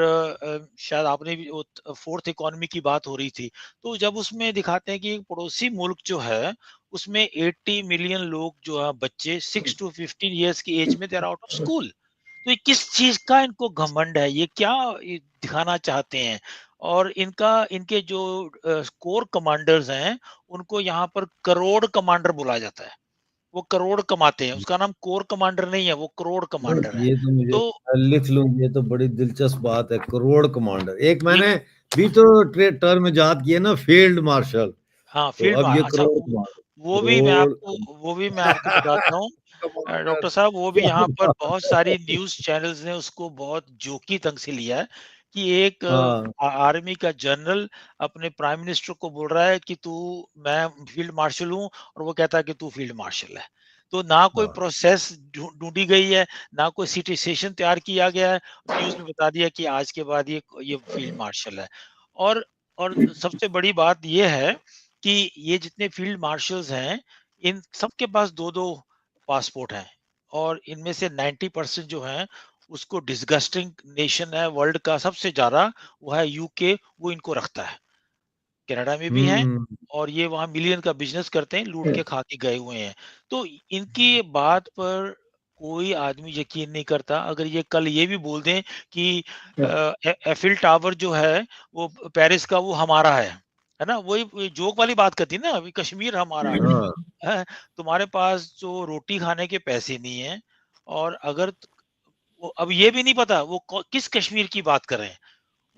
शायद आपने भी, वो फोर्थ इकोनॉमी की बात हो रही थी। तो जब उसमें दिखाते हैं कि एक पड़ोसी मुल्क जो है, उसमें 80 मिलियन लोग जो है, बच्चे 6 टू 15 इयर्स की एज में they are out of school. तो ये किस चीज का इनको घमंड है, ये क्या ये दिखाना चाहते हैं? और इनका इनके जो कोर कमांडर्स हैं, उनको यहाँ पर करोड़ कमांडर बोला जाता है। वो करोड़ कमाते हैं, उसका नाम कोर कमांडर नहीं है, वो करोड़ कमांडर है। ये तो मुझे, तो मैं लिख लूं, ये तो बड़ी दिलचस्प बात है, करोड़ कमांडर। एक एक मैंने भी तो टर्म इजाद किया ना, फील्ड मार्शल। हाँ, तो फील्ड अब मार ये अच्छा, करोड़ कमांडर, करोड़ वो भी मैं आपको बताता हूँ। कमांडर। डॉक्टर साहब, वो भी यहाँ पर बहुत सारी न्यूज़ चैनल्स ने उसको बहुत जोकी ढंग से लिया है कि एक हाँ, आर्मी का जनरल अपने प्राइम मिनिस्टर को बोल रहा है कि तू, मैं फील्ड मार्शल हूँ, और वो कहता है कि तू फील्ड मार्शल है। तो ना कोई हाँ, प्रोसेस ढूंढी गई है, ना कोई सिचुएशन तैयार किया गया है। न्यूज़ में बता दिया कि आज के बाद ये फील्ड मार्शल है। और और सबसे बड़ी बात ये है कि ये जितने फील्ड मार्शल्स हैं, इन सबके पास 2-2 पासपोर्ट हैं, और इनमें से 90% जो हैं, उसको डिस्गस्टिंग नेशन है वर्ल्ड का सबसे ज़्यादा, वो है यूके, वो इनको रखता है। कनाडा में भी हैं, हम्म, और ये वहाँ मिलियन का बिज़नेस करते हैं, लूट के खा के गए हुए हैं। तो इनकी बात पर कोई आदमी यकीन नहीं करता। अगर ये कल ये भी बोल दें कि एफिल टावर जो है, वो पेरिस का, वो हमारा है ना? वही जोक वाली बात करती है ना, अभी कश्मीर हमारा हाँ, है। तुम्हारे पास जो रोटी खाने के पैसे नहीं है, और अगर वो अब ये भी नहीं पता वो किस कश्मीर की बात कर रहे हैं।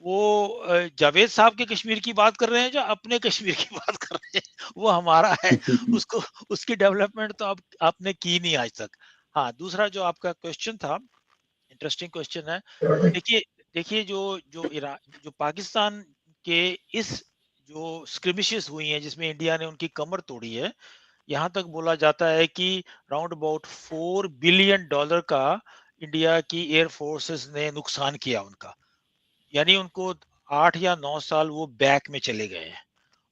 वो जावेद साहब के कश्मीर की बात कर रहे हैं, जो अपने कश्मीर की बात कर रहे हैं, वो हमारा है। उसको उसकी डेवलपमेंट तो आपने की नहीं आज तक। हाँ, दूसरा जो आपका क्वेश्चन था, इंटरेस्टिंग क्वेश्चन है। देखिए देखिए जो पाकिस्तान के इस जो स्क्रिमिशेस हुई हैं, जिसमें इंडिया ने उनकी कमर तोड़ी है, यहाँ तक बोला जाता है कि राउंड अबाउट $4 बिलियन का इंडिया की एयर फोर्सेस ने नुकसान किया उनका। यानी उनको 8 या 9 साल वो बैक में चले गए हैं।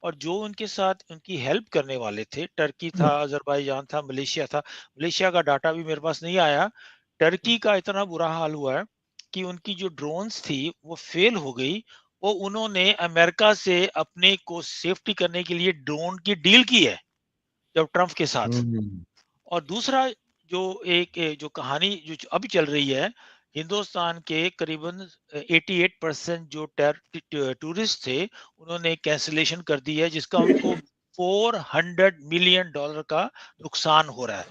और जो उनके साथ उनकी हेल्प करने वाले थे, टर्की था, अजरबैजान था, मलेशिया था। मलेशिया का डाटा भी मेरे पास नहीं आया। टर्की का इतना बुरा हाल हुआ है कि उनकी जो ड्रोन्स थी वो फेल हो गई। वो उन्होंने अमेरिका से अपने को सेफ्टी करने के लिए ड्रोन की डील की है, जब ट्रम्प के साथ। हम्म, और दूसरा जो जो कहानी जो अभी चल रही है, हिंदुस्तान के करीबन 88% जो टूरिस्ट थे, उन्होंने कैंसिलेशन कर दी है, जिसका उनको $400 मिलियन का नुकसान हो रहा है।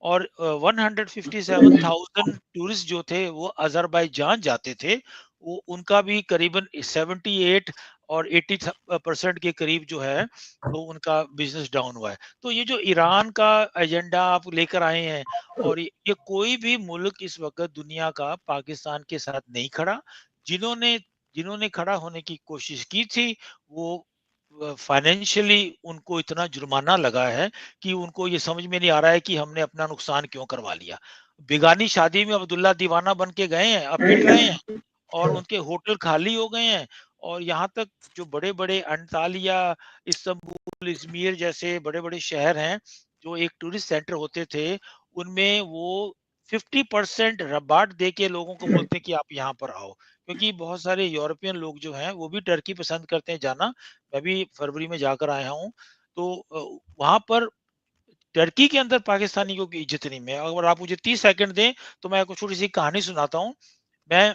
और 157,000 टूरिस्ट जो थे, वो अजरबैजान जाते थे, वो उनका भी करीबन 78 और 80% के करीब जो है तो उनका बिजनेस डाउन हुआ है। तो ये जो ईरान का एजेंडा आप लेकर आए हैं और ये कोई भी मुल्क इस वक़्त दुनिया का पाकिस्तान के साथ नहीं खड़ा। जिन्होंने जिन्होंने खड़ा होने की कोशिश की थी वो फाइनेंशियली उनको इतना जुर्माना लगा है कि उनको ये समझ में नहीं आ रहा है कि हमने अपना नुकसान क्यों करवा लिया। बेगानी शादी में अब्दुल्ला दीवाना बन के गए हैं, अब पिट रहे हैं और उनके होटल खाली हो गए हैं और यहाँ तक जो बड़े-बड़े अंतालिया, इस्तांबुल, इज़्मीर जैसे बड़े-बड़े शहर हैं, जो एक टूरिस्ट सेंटर होते थे, उनमें वो 50% रबाट दे के लोगों को बोलते हैं कि आप यहाँ पर आओ। क्योंकि बहुत सारे यूरोपियन लोग जो हैं, वो भी टर्की पसंद करते हैं जाना। मैं भी फरवरी में जाकर आया हूँ। तो वहाँ पर टर्की के अंदर पाकिस्तानियों की इज़्ज़त नहीं। मैं अगर आप मुझे 30 सेकंड दें, तो मैं आपको छोटी-सी कहानी सुनाता हूँ। मैं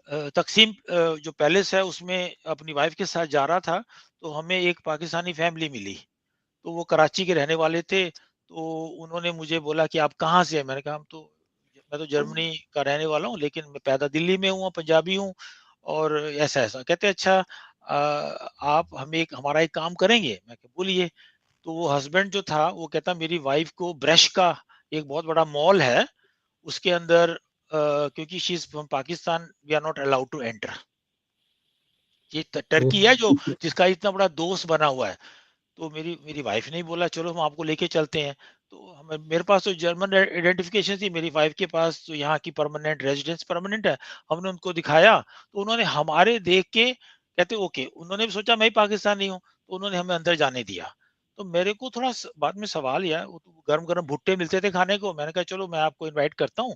तक़सीम जो पैलेस है उसमें अपनी वाइफ़ के साथ जा रहा था, तो हमें एक पाकिस्तानी फ़ैमिली मिली। तो वो कराची के रहने वाले थे, तो उन्होंने मुझे बोला कि आप कहाँ से हैं? मैंने कहा मैं तो जर्मनी का रहने वाला हूँ, लेकिन मैं पैदा दिल्ली में हूँ, पंजाबी हूँ और ऐसा-ऐसा। कहते अच्छा आप हमारा एक काम करेंगे? मैं कहा बोलिए। तो वो हस्बैंड जो था वो कहता मेरी वाइफ़ को ब्रश का एक बहुत बड़ा मॉल है, उसके अंदर क्योंकि she is from Pakistan we are not allowed to enter. ये टर्की है जो जिसका इतना बड़ा दोस्त बना हुआ है। तो मेरी मेरी वाइफ ने ही बोला चलो हम आपको लेके चलते हैं। तो हमें मेरे पास तो जर्मन आइडेंटिफिकेशन थी, मेरी वाइफ के पास तो यहाँ की परमानेंट रेजिडेंस परमानेंट है। हमने उनको दिखाया तो उन्होंने हमारे देख के कहते ओके, उन्होंने भी सोचा मैं ही पाकिस्तानी हूँ, तो उन्होंने हमें अंदर जाने दिया। तो मेरे को थोड़ा बाद में सवाल यार, वो तो गरम गरम भुट्टे मिलते थे खाने को, मैंने कहा चलो मैं आपको इन्वाइट करता हूँ।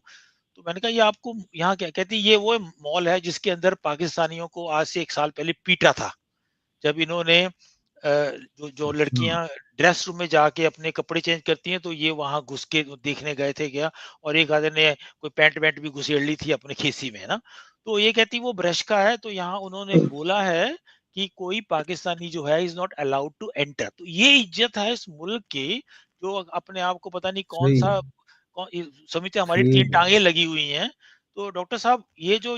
तो मैंने कहा ये आपको यहाँ क्या कहती, ये वो मॉल है जिसके अंदर पाकिस्तानियों को आज से 1 साल पहले पीटा था। जब इन्होंने जो जो लड़कियां ड्रेस रूम में जाके अपने कपड़े चेंज करती हैं तो ये वहां घुस के देखने गए थे क्या, और एक आधे ने कोई पैंट वैंट भी घुसेड़ ली थी अपने खीसी में ना। तो ये कहती वो ब्रश का है, तो यहाँ उन्होंने बोला है कि कोई पाकिस्तानी जो है is not allowed to enter. तो ये इज्जत है इस मुल्क की, जो अपने आप को पता नहीं कौन सही सा समझते हमारी सही 3 टांगे लगी हुई हैं। तो डॉक्टर साहब ये जो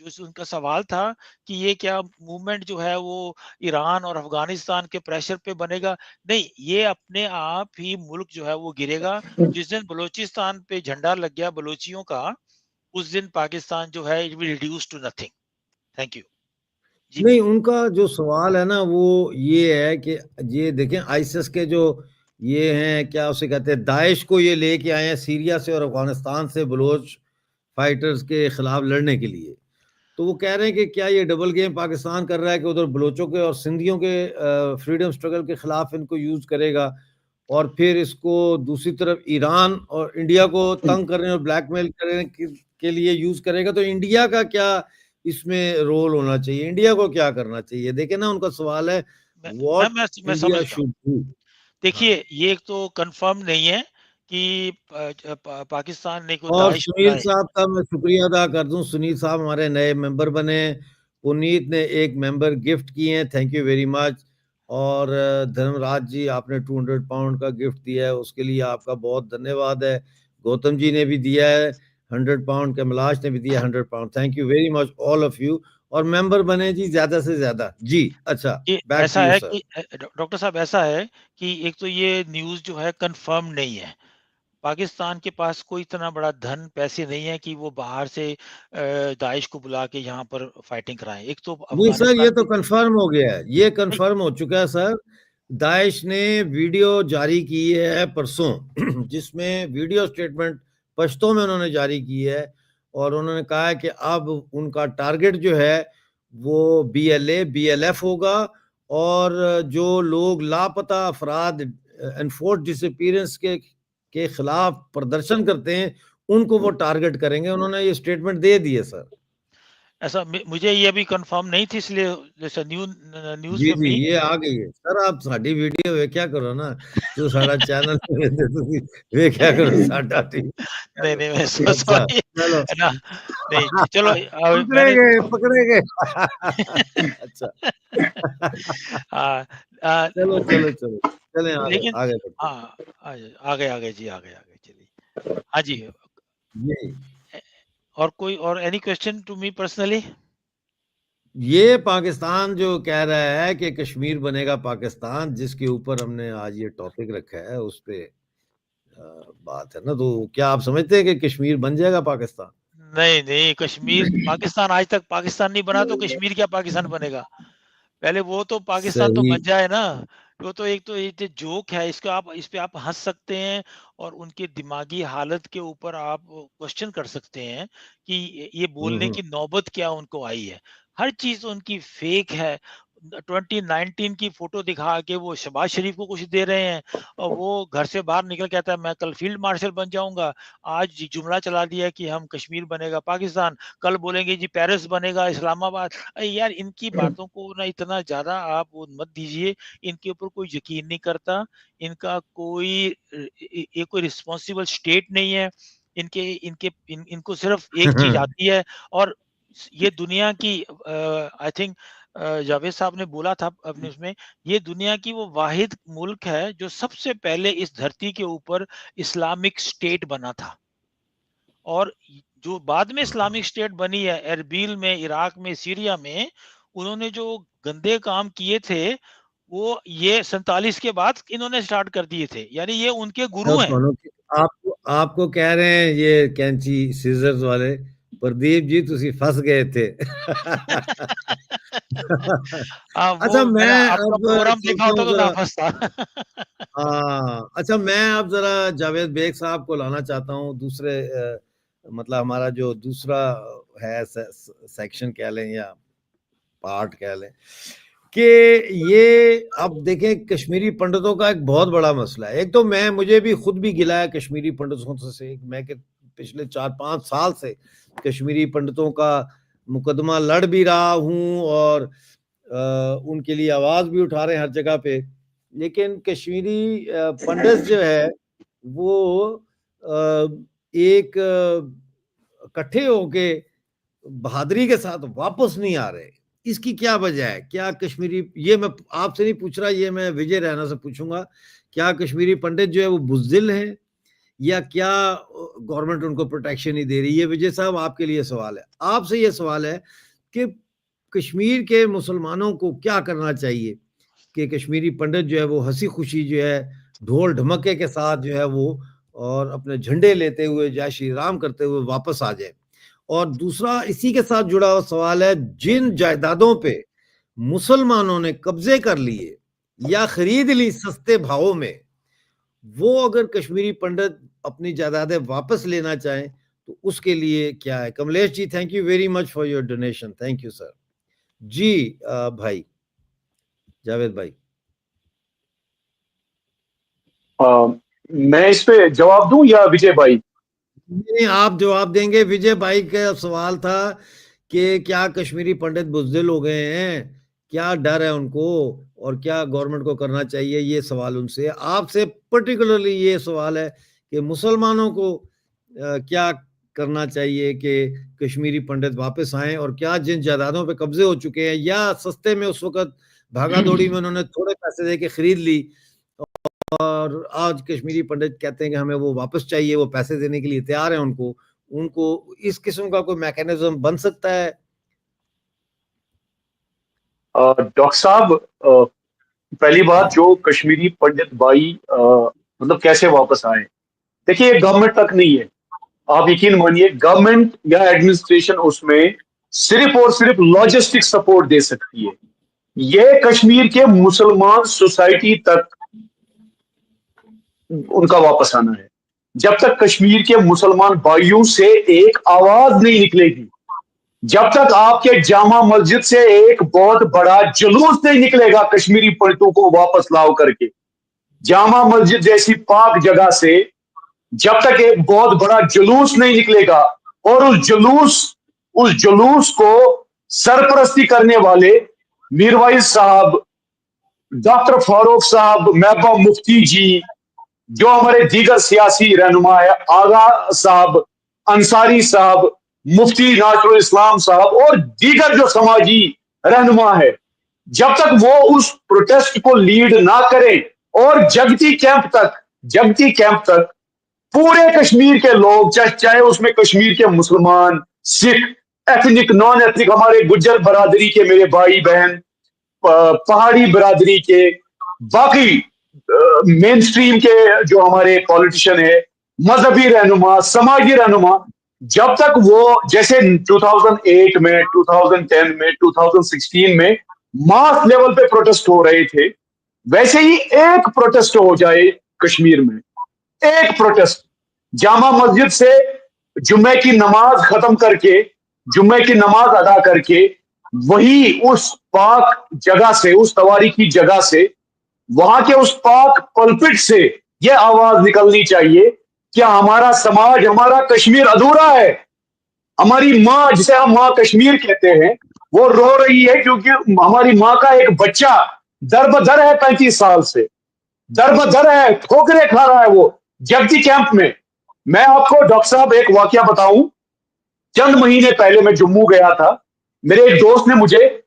जो उनका सवाल था कि ये क्या मूवमेंट जो है वो ईरान और अफगानिस्तान के प्रेशर पे बनेगा, नहीं, ये अपने आप ही मुल्क जो है वो गिरेगा। जिस दिन बलूचिस्तान पे झंडा लग गया बलूचियों का, उस दिन पाकिस्तान जो है it will reduce to nothing. Thank you जी। नहीं, बोलिए। उनका जो सवाल है ना वो ये है कि ये देखें आईसिस के जो ये हैं क्या उसे कहते हैं, दाइश को ये लेके आए हैं सीरिया से और अफगानिस्तान से बलोच फाइटर्स के खिलाफ लड़ने के लिए। तो वो कह रहे हैं कि क्या ये डबल गेम पाकिस्तान कर रहा है कि उधर बलोचों के और सिंधियों के फ्रीडम स्ट्रगल के खिलाफ इनको यूज करेगा और फिर इसको दूसरी तरफ ईरान और इंडिया को तंग करने और ब्लैकमेल करने के लिए यूज करेगा। तो इंडिया का क्या इसमें रोल होना चाहिए, इंडिया को क्या करना चाहिए? देखे ना उनका सवाल है मैं मैं व्हाट मैं समझ इंडिया गया हूँ। Should do. हाँ। देखिए ये एक तो कंफर्म नहीं है कि पाकिस्तान ने कोई और दाइश सुनील बनाए। साहब का मैं शुक्रिया अदा कर दूं, सुनील साहब हमारे नए मेंबर बने। पुनीत ने एक मेंबर गिफ्ट किए हैं, थैंक यू वेरी मच। और धर्मराज जी आपने 200 पाउंड का गिफ्ट दिया है, उसके लिए आपका बहुत धन्यवाद है। गौतम जी ने भी दिया है 100 पाउंड, कैमलाश ने भी दिया 100 pound, thank you very much all of you. और मेंबर बने जी ज्यादा से ज्यादा जी। अच्छा, ये बैक टू ऐसा यू है सर। कि डॉक्टर साहब ऐसा है कि एक तो ये न्यूज़ जो है कंफर्म नहीं है। पाकिस्तान के पास कोई इतना बड़ा धन पैसे नहीं है कि वो बाहर से दाइश को बुला के यहाँ पर फाइटिंग कराएं। एक तो नहीं सर, ये अफगानिस्तान तो के कंफर्म हो गया है, ये नहीं, कंफर्म हो चुका है सर। दाइश ने वीडियो जारी की है परसों जिसमें वीडियो स्टेटमेंट पश्तो में उन्होंने जारी की है और उन्होंने कहा है कि अब उनका टारगेट जो है वो बीएलए बीएलएफ होगा और जो लोग लापता अफराद एनफोर्स डिसअपीयरेंस के खिलाफ प्रदर्शन करते हैं उनको वो टारगेट करेंगे। उन्होंने ये स्टेटमेंट दे दिए सर। ऐसा मुझे ये अभी कंफर्म नहीं थी, इसलिए जैसे न्यूज़ जी में जी, मी ये आ गई है सर। आप साडी वीडियो वेख्या करो ना, जो साडा चैनल वेखदे तुसी वेख्या करो साडा टीवी नहीं, नहीं, मैं अच्छा सॉरी चलो है ना? नहीं, चलो पकड़े मैंने गए पकड़े गए अच्छा हाँ, चलो चलो चलो, चलें आगे लेकिन आगे बढ़ते हैं। हाँ, आ गए जी, आ गए चलिए। हाँ जी। यही और कोई और any question to me personally? ये पाकिस्तान जो कह रहा है कि कश्मीर बनेगा पाकिस्तान, जिसके ऊपर हमने आज ये टॉपिक रखा है, उस पे बात है ना, तो क्या आप समझते हैं कि कश्मीर बन जाएगा पाकिस्तान? नहीं, नहीं, कश्मीर पाकिस्तान आज तक पाकिस्तान नहीं बना, तो कश्मीर क्या पाकिस्तान बनेगा? पहले वो तो पाकिस्तान तो सही। बन जाए ना। वो तो एक तो ये जोक है, इसको आप इस पे आप हंस सकते हैं और उनके दिमागी हालत के ऊपर आप क्वेश्चन कर सकते हैं कि ये बोलने की नौबत क्या उनको आई है। हर चीज उनकी फेक है। 2019 की फोटो दिखा के वो शहबाज शरीफ को कुछ दे रहे हैं और वो घर से बाहर निकल के आता है मैं कल फील्ड मार्शल बन जाऊंगा। आज जुमला चला दिया कि हम कश्मीर बनेगा पाकिस्तान, कल बोलेंगे जी पेरिस बनेगा इस्लामाबाद। अरे यार इनकी बातों को ना इतना ज्यादा आप वो मत दीजिए। इनके ऊपर कोई यकीन नहीं करता। इनका कोई ये कोई रिस्पॉन्सिबल स्टेट नहीं है। इनको सिर्फ एक चीज हम्म। आती है। और ये दुनिया की आई थिंक जावेद साहब ने बोला था अपने उसमें, ये दुनिया की वो वाहिद मुल्क है जो सबसे पहले इस धरती के ऊपर इस्लामिक स्टेट बना था। और जो बाद में इस्लामिक स्टेट बनी है एरबिल में, इराक में, सीरिया में, उन्होंने जो गंदे काम किए थे वो ये 47 के बाद इन्होंने स्टार्ट कर दिए थे। यानी ये उनके गुरु हैं। आपको आपको कह रहे हैं ये कैंची सीजर्स वाले, प्रदीप जी तुसी फंस गए थे। हाँ, अच्छा, वो मैं मैंने आपका अब प्रोग्राम देखा चलता होता हूँ तो ना जरा। फंसता। हाँ, अच्छा, मैं अब जरा जावेद बेग साहब को लाना चाहता हूँ दूसरे मतलब हमारा जो दूसरा है सेक्शन कह लें या पार्ट कह लें, कि ये अब देखें कश्मीरी पंडितों का एक बहुत बड़ा मसला है। एक तो मुझे भी खुद भी गिला है कश्मीरी पंडितों से। मैं कि पिछले 4-5 साल से कश्मीरी पंडितों का मुकदमा लड़ भी रहा हूँ और उनके लिए आवाज भी उठा रहे हैं हर जगह पे। लेकिन कश्मीरी पंडित जो है वो एक इकट्ठे होके बहादुरी के साथ वापस नहीं आ रहे। इसकी क्या वजह है? क्या कश्मीरी, ये मैं आपसे नहीं पूछ रहा, ये मैं विजय रैना से पूछूंगा, क्या कश्मीरी पंडित जो है वो बुज़दिल हैं या क्या गवर्नमेंट उनको प्रोटेक्शन नहीं दे रही? ये विजय साहब आपके लिए सवाल है। आपसे ये सवाल है कि कश्मीर के मुसलमानों को क्या करना चाहिए कि कश्मीरी पंडित जो है वो हंसी खुशी जो है ढोल ढमके के साथ जो है वो और अपने झंडे लेते हुए जय श्री राम करते हुए वापस आ जाए। और दूसरा इसी के साथ जुड़ा हुआ सवाल है, जिन जायदादों पे मुसलमानों ने कब्जे कर लिए या खरीद ली सस्ते भावों में, वो अगर कश्मीरी पंडित अपनी जायदादें वापस लेना चाहें तो उसके लिए क्या है? Kamlesh ji, thank you very much for your donation. Thank you sir. जी भाई जावेद भाई। मैं इस पे जवाब दूं या विजय भाई? नहीं, आप जवाब देंगे। विजय भाई का सवाल था कि क्या कश्मीरी पंडित बुज़दिल हो गए हैं, क्या डर है उनको और क्या गवर्नमेंट को करना चाहिए, ये सवाल उनसे। आपसे पर्टिकुलरली ये सवाल है कि मुसलमानों को क्या करना चाहिए कि कश्मीरी पंडित वापस आएं और क्या जिन जायदादों पे कब्जे हो चुके हैं या सस्ते में उस वक्त भागा दौड़ी में उन्होंने थोड़े पैसे दे के खरीद ली और आज कश्मीरी पंडित कहते हैं कि हमें वो वापस चाहिए, वो पैसे देने के लिए तैयार हैं उनको उनको इस किस्म का कोई मैकेनिज्म बन सकता है? डॉक्टर साहब, पहली बात, जो कश्मीरी पंडित भाई मतलब कैसे वापस आए, देखिए गवर्नमेंट तक नहीं है। आप यकीन मानिए, गवर्नमेंट या एडमिनिस्ट्रेशन उसमें सिर्फ और सिर्फ लॉजिस्टिक सपोर्ट दे सकती है। ये कश्मीर के मुसलमान सोसाइटी तक उनका वापस आना है। जब तक कश्मीर के मुसलमान भाइयों से एक आवाज नहीं निकलेगी, जब तक आपके जामा मस्जिद से एक बहुत बड़ा जुलूस नहीं निकलेगा कश्मीरी पंडितों को वापस लाओ करके, जामा मस्जिद जैसी पाक जगह से जब तक एक बहुत बड़ा जुलूस नहीं निकलेगा और उस जुलूस को सरपरस्ती करने वाले मीरवाइज साहब, डॉक्टर फारूक साहब, महबूबा मुफ्ती जी, जो हमारे दीगर सियासी रहनुमा है, आगा साहब, अंसारी साहब, मुफ्ती नासरुल इस्लाम साहब और दीगर जो समाजी रहनुमा है, जब तक वो उस प्रोटेस्ट को लीड ना करें और जगती कैंप तक पूरे कश्मीर के लोग, चाहे उसमें कश्मीर के मुसलमान, सिख, एथनिक, नॉन एथनिक, हमारे गुज्जर बरादरी के मेरे भाई बहन, पहाड़ी बरादरी के, बाकी मेन स्ट्रीम के जो हमारे पॉलिटिशियन है, मजहबी रहनुमा, समाजी रहनुमा, जब तक वो जैसे 2008 में, 2010 में, 2016 में मास लेवल पे प्रोटेस्ट हो रहे थे, वैसे ही एक प्रोटेस्ट हो जाए कश्मीर में, एक प्रोटेस्ट, जामा मस्जिद से जुम्मे की नमाज खत्म करके, जुम्मे की नमाज अदा करके, वही उस पाक जगह से, उस तवारीखी जगह से, वहां के उस पाक पल्पिट से यह आवाज निकलनी चाहिए कि हमारा समाज, हमारा कश्मीर अधूरा है। हमारी माँ, जिसे हम माँ कश्मीर कहते हैं, वो रो रही है क्योंकि हमारी माँ का एक बच्चा दर-बदर है 35 साल से, दर-बदर है, ठोकरे खा रहा है वो जगती कैंप में। मैं आपको डॉक्टर साहब एक वाकया बताऊं, चंद महीने पहले मैं जम्मू गया था, मेरे एक दोस्त ने मुझे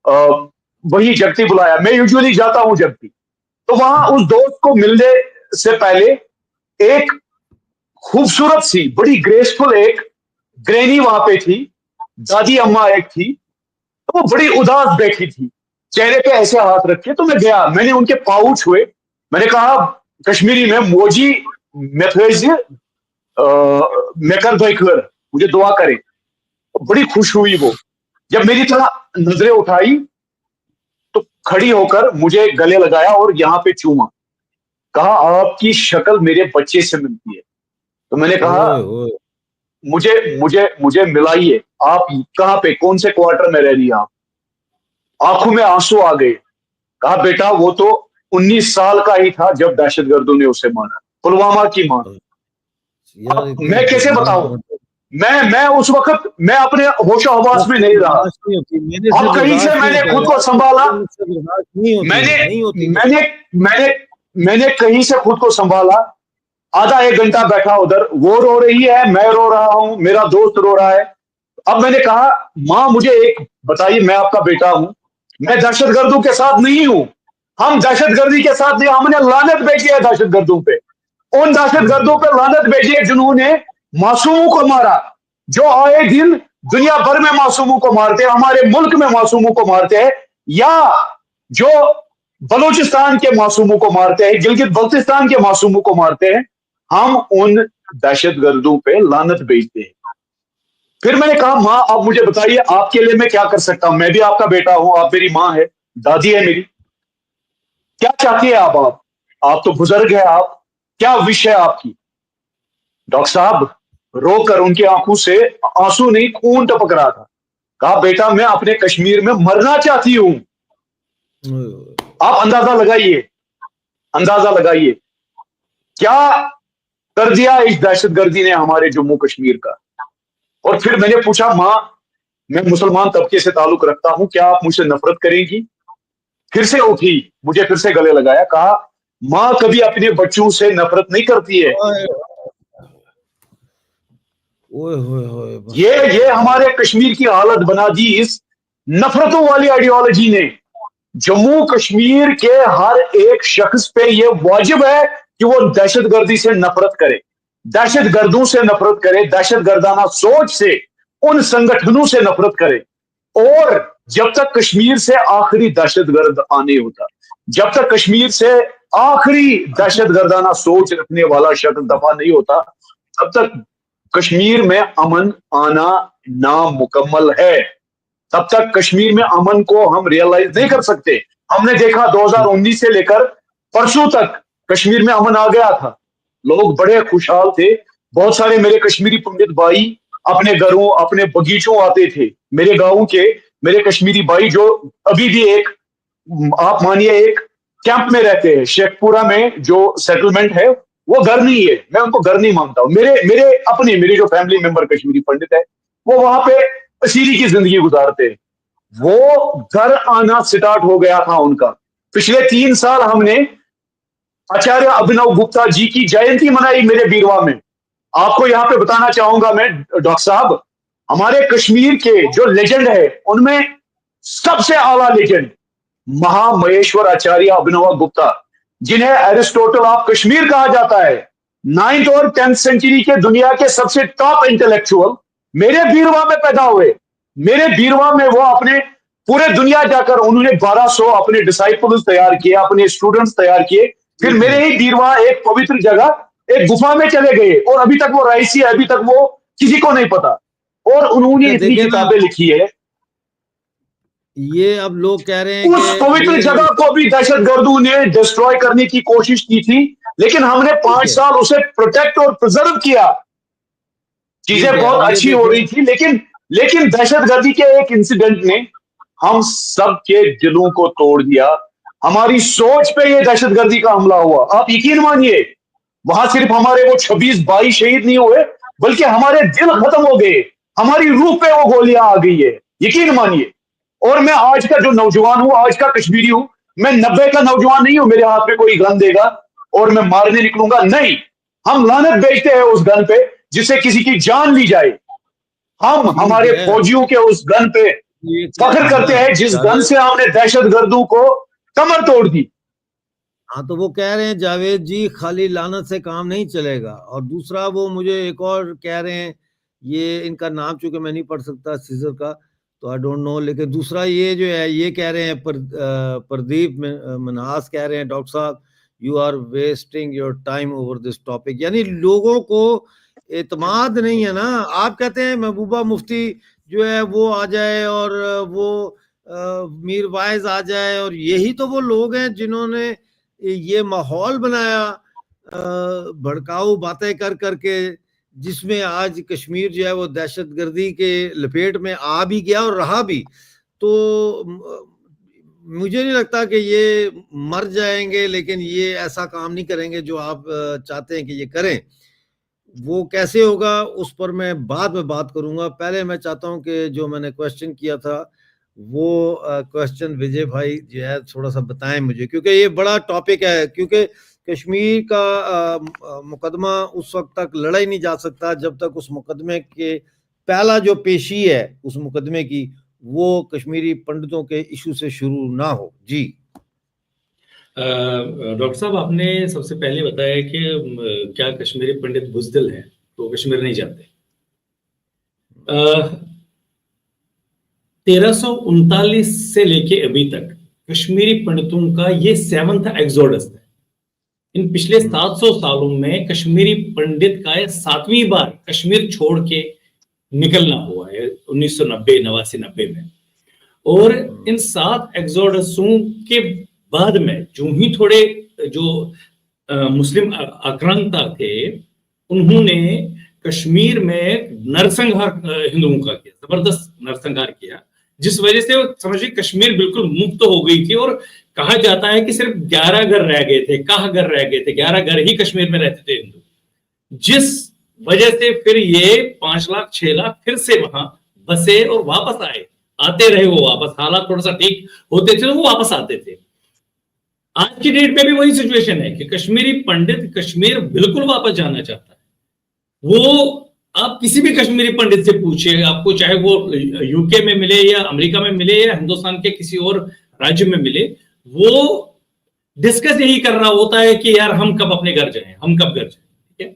वही जगती बुलाया, मैं यूजुअली जाता हूं जगती, तो वहां उस दोस्त को मिलने से पहले एक खूबसूरत सी, बड़ी ग्रेसफुल एक ग्रैनी वहां पे थी, दादी अम्मा एक थी, तो वो बड़ी उदास बैठी थी, चेहरे पे ऐसे हाथ रखे। तो मैं गया, मैंने उनके पाँव छुए, मैंने कहा कश्मीरी में, मोजी मेथेज मेकर दोइकर, मुझे दुआ करे। तो बड़ी खुश हुई वो, जब मेरी तरह नजरें उठाई तो खड़ी होकर मुझे गले लगाया और यहाँ पे चूमा, कहा आपकी शक्ल मेरे बच्चे से मिलती है। तो मैंने कहा ओए ओए मुझे मुझे मुझे मिलाइए, आप कहाँ पे, कौन से क्वार्टर में रह रही हैं आप? आंखों में आंसू आ गए। कहा बेटा वो तो 19 साल का ही था जब दहशतगर्दों ने उसे मारा, पुलवामा की मार। यार अब इतनी मैं कैसे दर्दनाक बताऊं, बात मैं उस वक्त मैं अपने होशो हवास में नहीं रहा। बर्दाश्त नहीं होती, मेरे से अब कहीं से बर्दाश्त नहीं मैंने होता खुद को यार, संभाला, मुझसे बर्दाश्त नहीं होती, मैंने नहीं होती मैंने मैंने मैंने कहीं से खुद को संभाला, आधा एक घंटा बैठा उधर, वो रो रही है, मैं रो रहा हूं, मेरा दोस्त रो रहा है। अब मैंने कहा मां मुझे एक बताइए, मैं आपका बेटा हूं, मैं दहशतगर्दों के साथ नहीं हूं, हम दहशतगर्दी के साथ नहीं, हमने लानत भेजी है दहशतगर्दों पे, उन दहशतगर्दों पे लानत भेजी है जिन्होंने मासूमों को मारा, जो आए दिन दुनिया भर में मासूमों को मारते हैं, हमारे मुल्क में मासूमों को मारते हैं, या जो बलूचिस्तान के मासूमों को मारते हैं, गिलगित बल्तिस्तान के मासूमों को मारते हैं, हम उन दहशतगर्दों पे लानत भेजते हैं। फिर मैंने कहा मां आप मुझे बताइए आपके लिए मैं क्या कर सकता हूं, मैं भी आपका बेटा हूं, आप मेरी मां है, दादी है मेरी, क्या चाहती है आप तो बुजुर्ग है, आप क्या विश है आपकी? डॉक्टर साहब रोकर उनकी आंखों से आंसू नहीं खून टपक रहा था। कहा बेटा मैं अपने कश्मीर में मरना चाहती हूं। आप अंदाजा लगाइए, अंदाजा लगाइए क्या कर दिया इस दहशतगर्दी ने हमारे जम्मू कश्मीर का। और फिर मैंने पूछा मां मैं मुसलमान तबके से ताल्लुक रखता हूं, क्या आप मुझसे नफरत करेंगी? फिर से उठी, मुझे फिर से गले लगाया, कहा मां कभी अपने बच्चों से नफरत नहीं करती है। ओए होए होए बस ये हमारे कश्मीर की हालत बना दी इस नफरतों वाली आइडियोलॉजी ने। जम्मू कश्मीर के हर एक शख्स पे ये वाजिब है कि वो दहशतगर्दी से नफरत करे, दहशतगर्दों से नफरत करे, दहशतगर्दाना सोच से, उन संगठनों से नफरत करे। और जब तक कश्मीर से आखिरी दहशतगर्द आने होता, जब तक कश्मीर से आखिरी दहशतगर्दाना सोच रखने वाला शख्स दफा नहीं होता, तब तक कश्मीर में अमन आना नामुकम्मल है। तब तक कश्मीर में अमन को हम रियलाइज नहीं कर सकते। हमने देखा 2019 से लेकर परसों तक कश्मीर में अमन आ गया था, लोग बड़े खुशहाल थे। बहुत सारे मेरे कश्मीरी पंडित भाई अपने घरों, अपने बगीचों आते थे। मेरे गांव के मेरे कश्मीरी भाई जो अभी भी एक, आप मानिए एक कैंप में रहते हैं, शेखपुरा में जो सेटलमेंट है वो घर नहीं है, मैं उनको घर नहीं मानता हूं। मेरे जो फैमिली मेंबर कश्मीरी पंडित है वो वहां पे असीरी की जिंदगी गुजारते हैं। वो घर आना स्टार्ट हो गया था उनका। पिछले 3 साल हमने आचार्य अभिनव गुप्ता जी की जयंती मनाई मेरे बीरवा में। आपको यहां पे बताना चाहूंगा मैं डॉक्टर साहब, हमारे कश्मीर के जो लेजेंड है उनमें सबसे आला लेजेंड महामहेश्वर आचार्य अभिनव गुप्ता, जिन्हें एरिस्टोटल ऑफ कश्मीर कहा जाता है, 9th और 10th सेंचुरी के दुनिया के सबसे टॉप इंटेलेक्चुअल मेरे बीरवा में पैदा हुए। मेरे बीरवा में वो अपने पूरे दुनिया जाकर उन्होंने 1200 अपने डिसाइपल्स तैयार किए, अपने स्टूडेंट्स तैयार किए। फिर मेरे ही बीरवा एक पवित्र जगह एक गुफा में चले गए और अभी तक वो राइसी है, अभी तक वो किसी को नहीं पता। और उन्होंने इतनी देखिए ना, किताबें लिखी है। ये अब लोग कह रहे हैं उस कि पवित्र जगह को भी दहशतगर्दों ने डिस्ट्रॉय करने की कोशिश की थी, लेकिन हमने 5 साल उसे प्रोटेक्ट और प्रिजर्व किया। चीजें बहुत अच्छी हो रही थी, लेकिन दहशतगर्दी के एक इंसिडेंट ने हम सब के दिलों को तोड़ दिया। हमारी सोच पे ये दहशतगर्दी का हमला हुआ। आप यकीन मानिए, वहां सिर्फ हमारे वो 26-22 शहीद नहीं हुए, बल्कि हमारे दिल खत्म हो गए, हमारी रूह पे वो गोलियां आ गई है, यकीन मानिए। और मैं आज का जो नौजवान हूं, आज का कश्मीरी हूं, मैं 90 का नौजवान नहीं हूं। मेरे हाथ में कोई गन देगा और मैं मारने निकलूंगा, नहीं। हम लानत बेचते हैं उस गन पे जिससे किसी की जान ली जाए। हम हमारे फौजियों के उस गन पे फख्र करते हैं जिस गन से हमने दहशतगर्दों को कमर तोड़ दी। हाँ, तो वो कह रहे हैं जावेद जी खाली लानत से काम नहीं चलेगा। और दूसरा वो मुझे एक और कह रहे हैं, ये इनका नाम चूंकि मैं नहीं पढ़ सकता सीजर का, तो आई डोंट नो, लेकिन दूसरा ये जो है ये कह रहे हैं प्रदीप मन्हास कह रहे हैं, डॉक्टर साहब you are wasting your time over this topic. यानी लोगों को एतमाद नहीं है ना। आप कहते हैं महबूबा मुफ्ती जो है वो आ जाए और वो मीर वाइज आ जाए, और यही तो वो लोग हैं जिन्होंने ये माहौल बनाया भड़काऊ बातें कर करके, जिसमें आज कश्मीर जो है वो दहशतगर्दी के लपेट में आ भी गया और रहा भी। तो मुझे नहीं लगता कि ये मर जाएंगे, लेकिन ये ऐसा काम नहीं करेंगे जो आप चाहते हैं कि ये करें। वो कैसे होगा उस पर मैं बाद में बात करूंगा। पहले मैं चाहता हूं कि जो मैंने क्वेश्चन किया था वो क्वेश्चन विजय भाई जो है थोड़ा सा बताएं मुझे, क्योंकि ये बड़ा टॉपिक है। क्योंकि कश्मीर का मुकदमा उस वक्त तक लड़ा ही नहीं जा सकता जब तक उस मुकदमे के पहला जो पेशी है उस मुकदमे की वो कश्मीरी पंडितों के इशू से शुरू ना हो। जी डॉक्टर साहब, आपने सबसे पहले बताया कि क्या कश्मीरी पंडित बुज़दिल हैं तो कश्मीर नहीं जाते। 1339 से लेके अभी तक कश्मीरी पंडितों का ये 7th एक्सोडस है। इन पिछले 700 सालों में कश्मीरी पंडित का 7वीं बार कश्मीर छोड़ के निकलना हुआ है 1990, 89, 90 में। और इन 7 एक्सोडसों के बाद में जो ही थोड़े जो मुस्लिम आक्रांता थे उन्होंने कश्मीर में नरसंहार हिंदुओं का किया, जबरदस्त नरसंहार किया, जिस वजह से समझिए कश्मीर बिल्कुल मुक्त हो गई थी। और कहा जाता है कि सिर्फ 11 घर रह गए थे, कहा घर रह गए थे, 11 घर ही कश्मीर में रहते थे हिंदू, जिस वजह से फिर ये 5 लाख 6 लाख फिर से वहां बसे और वापस आए, आते रहे वो वापस। हालात थोड़ा सा ठीक होते थे तो वो वापस आते थे। आज की डेट में भी वही सिचुएशन है कि कश्मीरी पंडित कश्मीर बिल्कुल वापस जाना चाहता है। वो आप किसी भी कश्मीरी पंडित से पूछिए, आपको चाहे वो यूके में मिले या अमेरिका में मिले या हिंदुस्तान के किसी और राज्य में मिले, वो डिस्कस यही कर रहा होता है कि यार हम कब अपने घर जाएं, हम कब घर जाएं। ठीक है,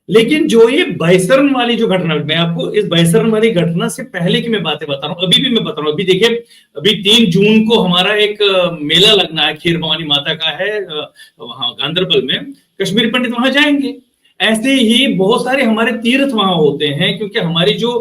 लेकिन जो ये बैसरन वाली जो घटना, मैं आपको इस बैसरन वाली घटना से पहले की मैं बातें बता रहा हूं, अभी भी मैं बता रहा हूं। अभी देखिए, अभी 3 जून को हमारा एक मेला लगना है, खीर भवानी माता का है वहां गांधरबल में। कश्मीरी पंडित वहां जाएंगे। ऐसे ही बहुत सारे हमारे तीर्थ वहां होते हैं, क्योंकि हमारी जो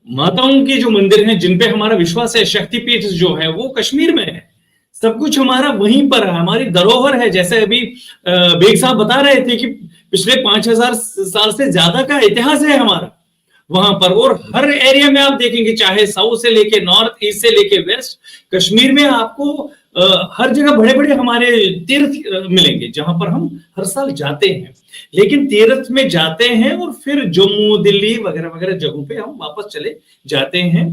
माताओं के जो मंदिर हैं जिन पे हमारा विश्वास है, शक्तिपीठ जो है वो कश्मीर में है। सब कुछ हमारा वहीं पर है, हमारी धरोहर है। जैसे अभी बेग साहब बता रहे थे कि पिछले 5000 साल से ज्यादा का इतिहास है हमारा वहां पर। और हर एरिया में आप देखेंगे, चाहे साउथ से लेके नॉर्थ, ईस्ट से लेके वेस्ट, कश्मीर में आपको हर जगह बड़े बड़े हमारे तीर्थ मिलेंगे जहां पर हम हर साल जाते हैं। लेकिन तीर्थ में जाते हैं और फिर जम्मू, दिल्ली वगैरह वगैरह जगहों पे हम वापस चले जाते हैं।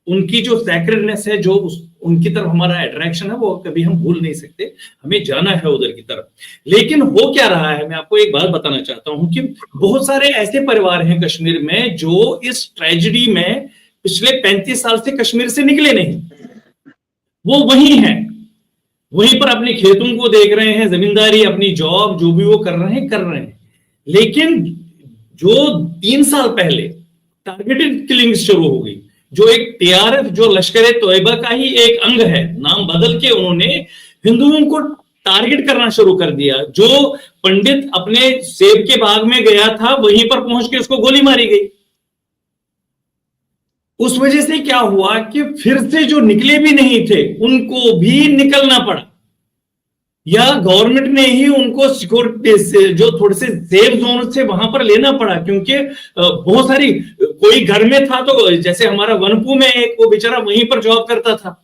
उनकी जो सैक्रेडनेस है, जो उनकी तरफ हमारा अट्रैक्शन है, वो कभी हम भूल नहीं सकते। हमें जाना है उधर की तरफ। लेकिन हो क्या रहा है, मैं आपको एक बात बताना चाहता हूं कि बहुत सारे ऐसे परिवार हैं कश्मीर में जो इस ट्रेजेडी में पिछले 35 साल से कश्मीर से निकले नहीं, वो वही हैं। वहीं पर अपने खेतों को देख रहे हैं, जमींदारी, अपनी जॉब, जो भी वो कर रहे हैं। लेकिन जो 3 साल पहले टारगेटेड किलिंग शुरू हो गई, जो एक टीआरएफ, जो लश्कर ए तोयबा का ही एक अंग है, नाम बदल के उन्होंने हिंदुओं को टारगेट करना शुरू कर दिया। जो पंडित अपने सेब के बाग में गया था, वहीं पर पहुंच के उसको गोली मारी गई। उस वजह से क्या हुआ कि फिर से जो निकले भी नहीं थे उनको भी निकलना पड़ा, या गवर्नमेंट ने ही उनको सिक्योरिटी से जो थोड़े से सेफ जोन से वहां पर लेना पड़ा, क्योंकि बहुत सारी, कोई घर में था, तो जैसे हमारा वनपू में एक वो बेचारा वहीं पर जॉब करता था,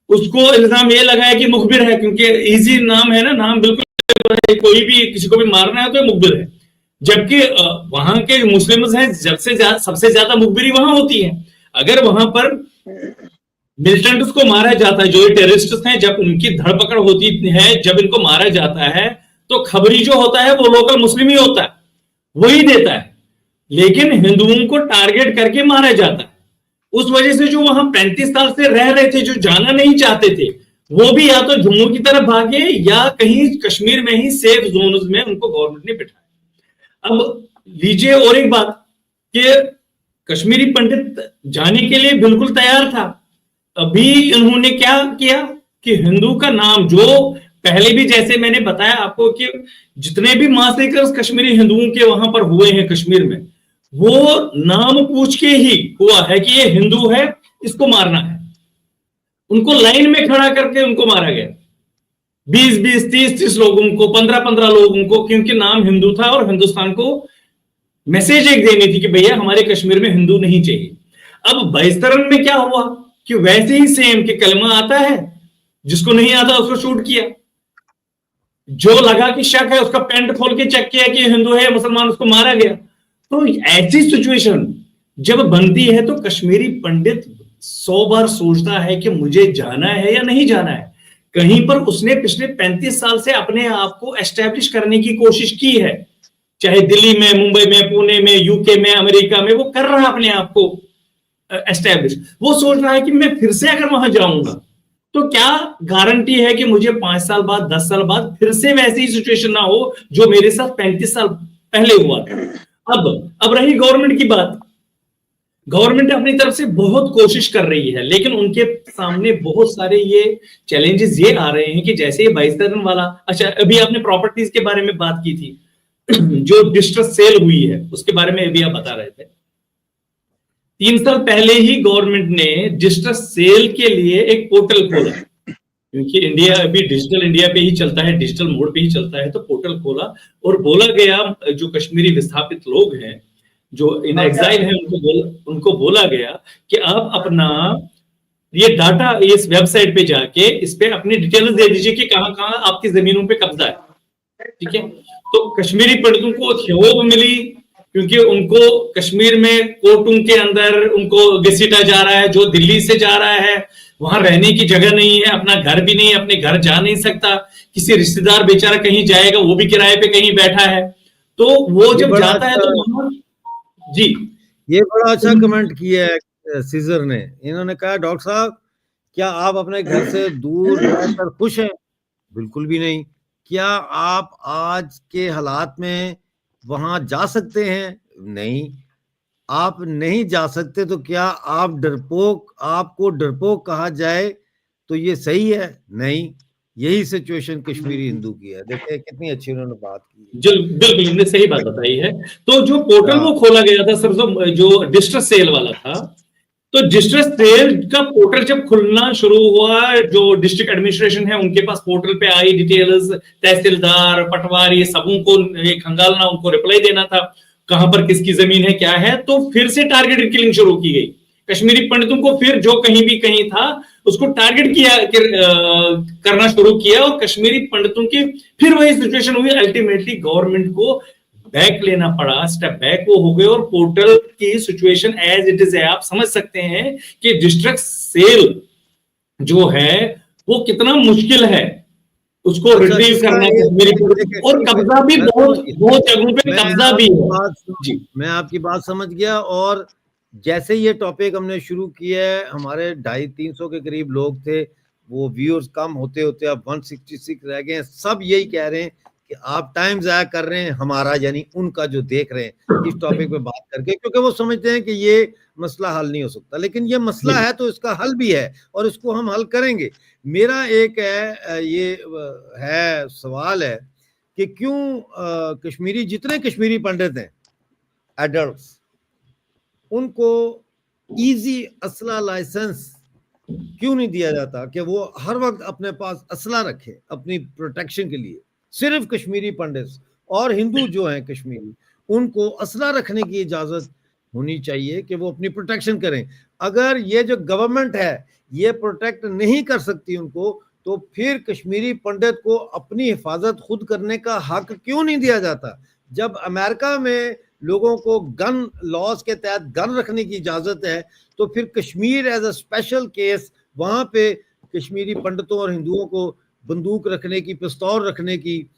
उसको इल्जाम ये लगाया कि मुखबिर है, क्योंकि इजी नाम है ना, नाम बिल्कुल, कोई भी किसी को भी मारना है तो मुखबिर है। जबकि वहां के मुस्लिम्स हैं, सबसे ज्यादा मुखबिरी वहां होती है। अगर वहां पर मिलिटेंट्स को मारा जाता है, जो ये टेररिस्ट्स हैं, जब उनकी धरपकड़ होती है, जब इनको मारा जाता है, तो खबरी जो होता है वो लोकल मुस्लिम ही होता है, वही देता है। लेकिन हिंदुओं को टारगेट करके मारा जाता है। उस वजह से जो वहां 35 साल से रह रहे थे, जो जाना नहीं चाहते थे, वो भी या तो जम्मू की तरफ भागे या कहीं कश्मीर में ही सेफ जोन में उनको गवर्नमेंट ने बिठाया। अब लीजिए और एक बात कि कश्मीरी पंडित जाने के लिए बिल्कुल तैयार था। अभी इन्होंने क्या किया कि हिंदू का नाम, जो पहले भी जैसे मैंने बताया आपको कि जितने भी मासेकर्स कश्मीरी हिंदुओं के वहां पर हुए हैं कश्मीर में, वो नाम पूछ के ही हुआ है कि ये हिंदू है, इसको मारना है। उनको लाइन में खड़ा करके उनको मारा गया, 20-20, 30-30 लोगों को, 15-15 लोगों को, क्योंकि नाम हिंदू था और हिंदुस्तान को मैसेज एक देनी थी कि भैया हमारे कश्मीर में हिंदू नहीं चाहिए। अब 22 में क्या हुआ कि वैसे ही सेम कि कलमा आता है, जिसको नहीं आता उसको शूट किया, जो लगा कि शक है उसका पैंट खोल के चेक किया कि हिंदू है या मुसलमान, उसको मारा गया। तो ऐसी सिचुएशन जब बनती है तो कश्मीरी पंडित 100 बार सोचता है कि मुझे जाना है या नहीं जाना है। कहीं पर उसने पिछले 35 साल से अपने आप को एस्टेब्लिश करने की कोशिश की है, चाहे दिल्ली में, मुंबई में, पुणे में, यूके में, अमेरिका में, वो कर रहा है अपने आप को एस्टेब्लिश। वो सोच रहा है कि मैं फिर से अगर वहां जाऊंगा तो क्या गारंटी है कि मुझे 5 साल बाद, 10 साल बाद फिर से वैसी सिचुएशन ना हो जो मेरे साथ 35 साल पहले हुआ था। अब रही गवर्नमेंट की बात। गवर्नमेंट अपनी तरफ से बहुत कोशिश कर रही है, लेकिन उनके सामने बहुत सारे ये चैलेंजेस ये आ रहे हैं कि जैसे ये 22 वाला, अच्छा अभी आपने प्रॉपर्टीज के बारे में बात की थी, जो डिस्ट्रेस सेल हुई है उसके बारे में अभी आप बता रहे थे। 3 साल पहले ही गवर्नमेंट ने डिस्ट्रेस सेल के लिए एक पोर्टल खोला, क्योंकि इंडिया अभी डिजिटल इंडिया पे ही चलता है, डिजिटल मोड पे ही चलता है, तो पोर्टल खोला और बोला गया जो कश्मीरी विस्थापित लोग हैं, जो इन एग्जाइल है, उनको बोला गया कि आप अपना ये डाटा इस वेबसाइट पे जाके इस पे अपनी डिटेल्स दे दीजिए कि कहां कहां आपकी जमीनों पे कब्जा है। ठीक है, तो कश्मीरी पंडितों को थ्योब मिली, क्योंकि उनको कश्मीर में कोर्टों के अंदर उनको घसीटा जा रहा है, जो दिल्ली से जा रहा है, वहां रहने की जगह नहीं है, अपना घर भी नहीं, अपने घर जा नहीं सकता, किसी रिश्तेदार बेचारा कहीं जाएगा वो भी किराए पे कहीं बैठा है, तो वो जब जाता है तो वहां, जी ये बड़ा अच्छा कमेंट किया है सीजर ने। इन्होंने कहा डॉक्टर साहब क्या आप अपने घर से दूर रहकर खुश हैं? बिल्कुल भी नहीं। क्या आप आज के हालात में वहां जा सकते हैं? नहीं। आप नहीं जा सकते तो क्या आप डरपोक, आपको डरपोक कहा जाए तो ये सही है? नहीं। यही सिचुएशन कश्मीरी हिंदू की है। देखिए कितनी अच्छी उन्होंने बात की। जो बिल्कुल इन्होंने सही बात बताई है। तो जो पोर्टल वो खोला गया था सर, जो डिस्ट्रेस सेल वाला था, तो डिस्ट्रेस सेल का पोर्टल जब खुलना शुरू हुआ, जो डिस्ट्रिक्ट एडमिनिस्ट्रेशन है उनके पास पोर्टल पे आई डिटेल्स, तहसीलदार, पटवारी, सबों को खंगालना, उनको रिप्लाई देना था कहां पर किसकी जमीन है, क्या है। तो फिर से टारगेटेड किलिंग शुरू की गई कश्मीरी पंडितों को, फिर जो कहीं भी कहीं था उसको टारगेट किया करना शुरू किया, और कश्मीरी पंडितों की फिर वही सिचुएशन हुई। अल्टीमेटली गवर्नमेंट को बैक लेना पड़ा, स्टेप बैक वो हो गए, और पोर्टल की सिचुएशन एज इट इज है। आप समझ सकते हैं कि डिस्ट्रिक्ट सेल जो है वो कितना मुश्किल है उसको रिट्रीव करना, और कब्जा भी बहुत जगहों पे कब्जा भी है। जी मैं आपकी बात समझ गया। और जैसे ये टॉपिक हमने शुरू किया है, हमारे 250-300 के करीब लोग थे, वो व्यूअर्स कम होते होते अब 166 रह गए हैं। सब यही कह रहे हैं कि आप टाइम ज़ाया कर रहे हैं हमारा, यानी उनका जो देख रहे हैं इस टॉपिक पे बात करके, क्योंकि वो समझते हैं कि ये मसला हल नहीं हो सकता। लेकिन ये मसला है तो इसका हल भी है और इसको हम हल करेंगे। मेरा एक ये है सवाल है कि क्यों कश्मीरी, जितने कश्मीरी पंडित हैं एडल्ट्स, उनको इजी असला लाइसेंस क्यों नहीं दिया जाता कि वो हर वक्त अपने पास असला रखे अपनी प्रोटेक्शन के लिए। सिर्फ कश्मीरी पंडित और हिंदू जो हैं कश्मीरी, उनको असला रखने की इजाजत होनी चाहिए कि वो अपनी प्रोटेक्शन करें। अगर ये जो गवर्नमेंट है ये प्रोटेक्ट नहीं कर सकती उनको, तो फिर कश्मीरी पंडित को अपनी हिफाजत खुद करने का हक क्यों नहीं दिया जाता? जब अमेरिका में लोगों को गन लॉज के तहत गन रखने की इजाजत है, तो फिर Kashmir as a special case वहां पे कश्मीरी पंडितों और हिंदुओं को बंदूक रखने की, पिस्तौल रखने की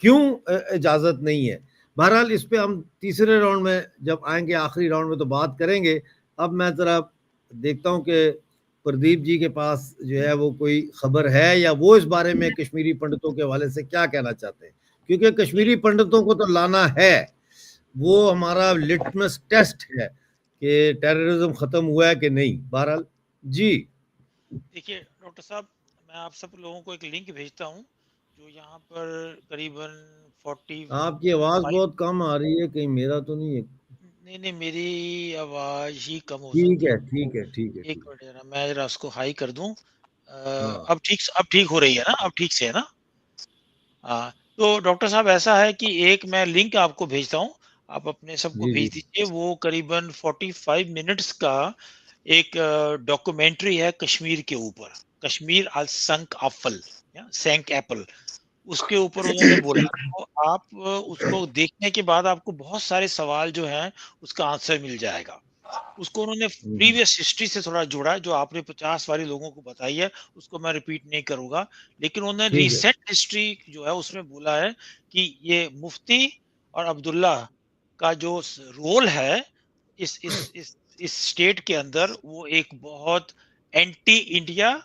क्यों इजाजत नहीं है? बहरहाल इस पे हम तीसरे राउंड में जब आएंगे, आखिरी राउंड में तो बात करेंगे। अब मैं जरा देखता हूं कि प्रदीप जी के पास जो है वो कोई खबर है या वो इस बारे में कश्मीरी पंडितों के हवाले से क्या कहना चाहते हैं, क्योंकि कश्मीरी पंडितों को तो लाना है, वो हमारा लिटमस टेस्ट है कि टेररिज्म खत्म हुआ है कि नहीं। बहरहाल जी देखिए डॉक्टर साहब, मैं आप सब लोगों को एक लिंक भेजता हूँ जो यहाँ पर करीबन 40 आपकी आवाज बहुत कम आ रही है, कहीं मेरा तो नहीं है? नहीं, मेरी आवाज ही कम हो ठीक सकती है है। ठीक है ठीक है एक ठीक है। मिनट जरा, मैं जरा उसको हाई कर दूं। हाँ अब ठीक हो रही है ना? अब ठीक से है ना? हाँ, तो डॉक्टर साहब ऐसा है कि एक मैं लिंक आपको भेजता हूँ, आप अपने सबको जी जी भेज दीजिए। वो करीबन 45 मिनट्स का एक डॉक्यूमेंट्री है कश्मीर के ऊपर, कश्मीर आज संक एप्पल या सैंक एप्पल, उसके ऊपर उन्होंने बोला। तो आप उसको देखने के बाद आपको बहुत सारे सवाल जो हैं उसका आंसर मिल जाएगा। उसको उन्होंने प्रीवियस हिस्ट्री से थोड़ा जोड़ा, जो आपने 50 वाले लोगों को बताई है उसको मैं रिपीट नहीं करूंगा, लेकिन उन्होंने ठीक है। रिसेंट हिस्ट्री जो है उसमें बोला है कि ये मुफ्ती और अब्दुल्ला का जो रोल है इस स्टेट के अंदर, वो एक बहुत एंटी इंडिया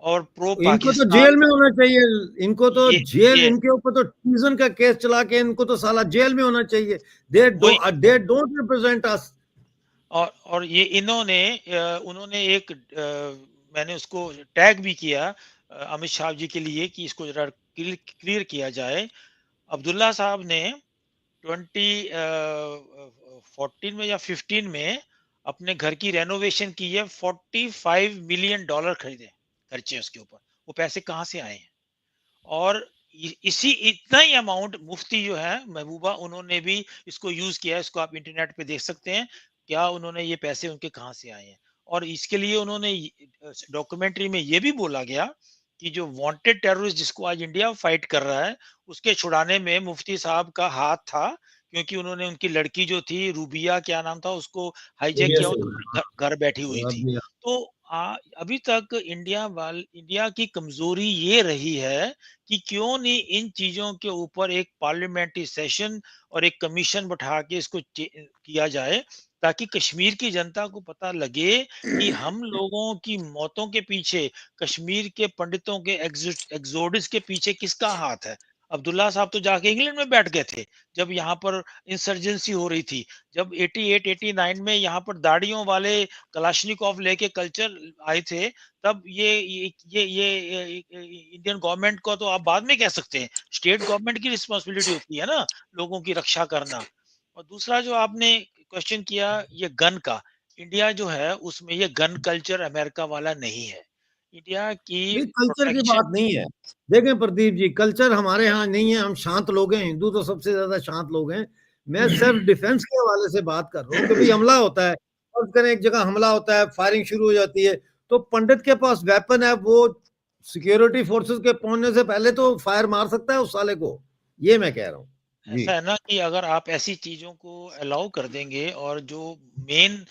और प्रो इनको तो पाकिस्तान। जेल में होना चाहिए, इनको तो ये जेल, ये इनके ऊपर तो ट्रीजन का केस चला के इनको तो साला जेल में होना चाहिए। वही दे डोंट रिप्रेजेंट अस। और ये उन्होंने एक मैंने उसको टैग भी किया अमित शाह जी के लिए कि इसको जरा क्लियर किया जाए। अब्दुल्ला साहब ने 2014 में या 15 में अपने घर की रेनोवेशन की है, $45 मिलियन खर्चे उसके ऊपर। वो पैसे कहाँ से आए हैं? और इसी इतना ही अमाउंट मुफ्ती जो है महबूबा, उन्होंने भी इसको यूज किया है। इसको आप इंटरनेट पे देख सकते हैं, क्या उन्होंने ये पैसे उनके कहाँ से आए हैं। और इसके लिए उन्होंने डॉक्यूमेंट्री में ये भी बोला गया कि जो वांटेड टेररिस्ट जिसको आज इंडिया फाइट कर रहा है, उसके छुड़ाने में मुफ्ती साहब का हाथ था, क्योंकि उन्होंने उनकी लड़की जो थी रूबिया, क्या नाम था, उसको हाईजैक दुनिया किया, वो से तो घर बैठी हुई थी। तो अभी तक इंडिया की कमजोरी ये रही है कि क्यों नहीं इन चीजों के ऊपर एक पार्लियामेंट्री सेशन और एक कमीशन बैठा के इसको किया जाए, ताकि कश्मीर की जनता को पता लगे कि हम लोगों की मौतों के पीछे, कश्मीर के पंडितों के एग्जोडिस के पीछे किसका हाथ है। अब्दुल्ला साहब तो जाके इंग्लैंड में बैठ गए थे जब यहाँ पर इंसर्जेंसी हो रही थी। जब 88-89 में यहाँ पर दाढ़ियों वाले कलाशनिकोव लेके कल्चर आए थे, तब ये इंडियन गवर्नमेंट को तो आप बाद में कह सकते हैं, स्टेट गवर्नमेंट की रिस्पांसिबिलिटी होती है ना लोगों की रक्षा करना। और दूसरा जो आपने क्वेश्चन किया ये गन का, इंडिया जो है उसमें ये गन कल्चर अमेरिका वाला नहीं है। इंडिया की नहीं, कल्चर की प्रोटेक्शन। बात नहीं है। देखें प्रदीप जी, कल्चर हमारे यहाँ नहीं है, हम शांत लोग हैं, हिंदू तो सबसे ज्यादा शांत लोग हैं। मैं सेल्फ डिफेंस के हवाले से बात कर रहा हूँ कि भाई हमला होता है, और करें एक जगह हमला होता है, फायरिंग शुरू हो जाती है, तो पंडित के पास वेपन है, वो सिक्योरिटी फोर्सेस के पहुंचने से पहले तो फायर मार सकता है उस साले को। ये मैं कह रहा हूँ जी। ऐसा है ना कि अगर आप ऐसी चीजों को अलाउ कर देंगे, और जो मेन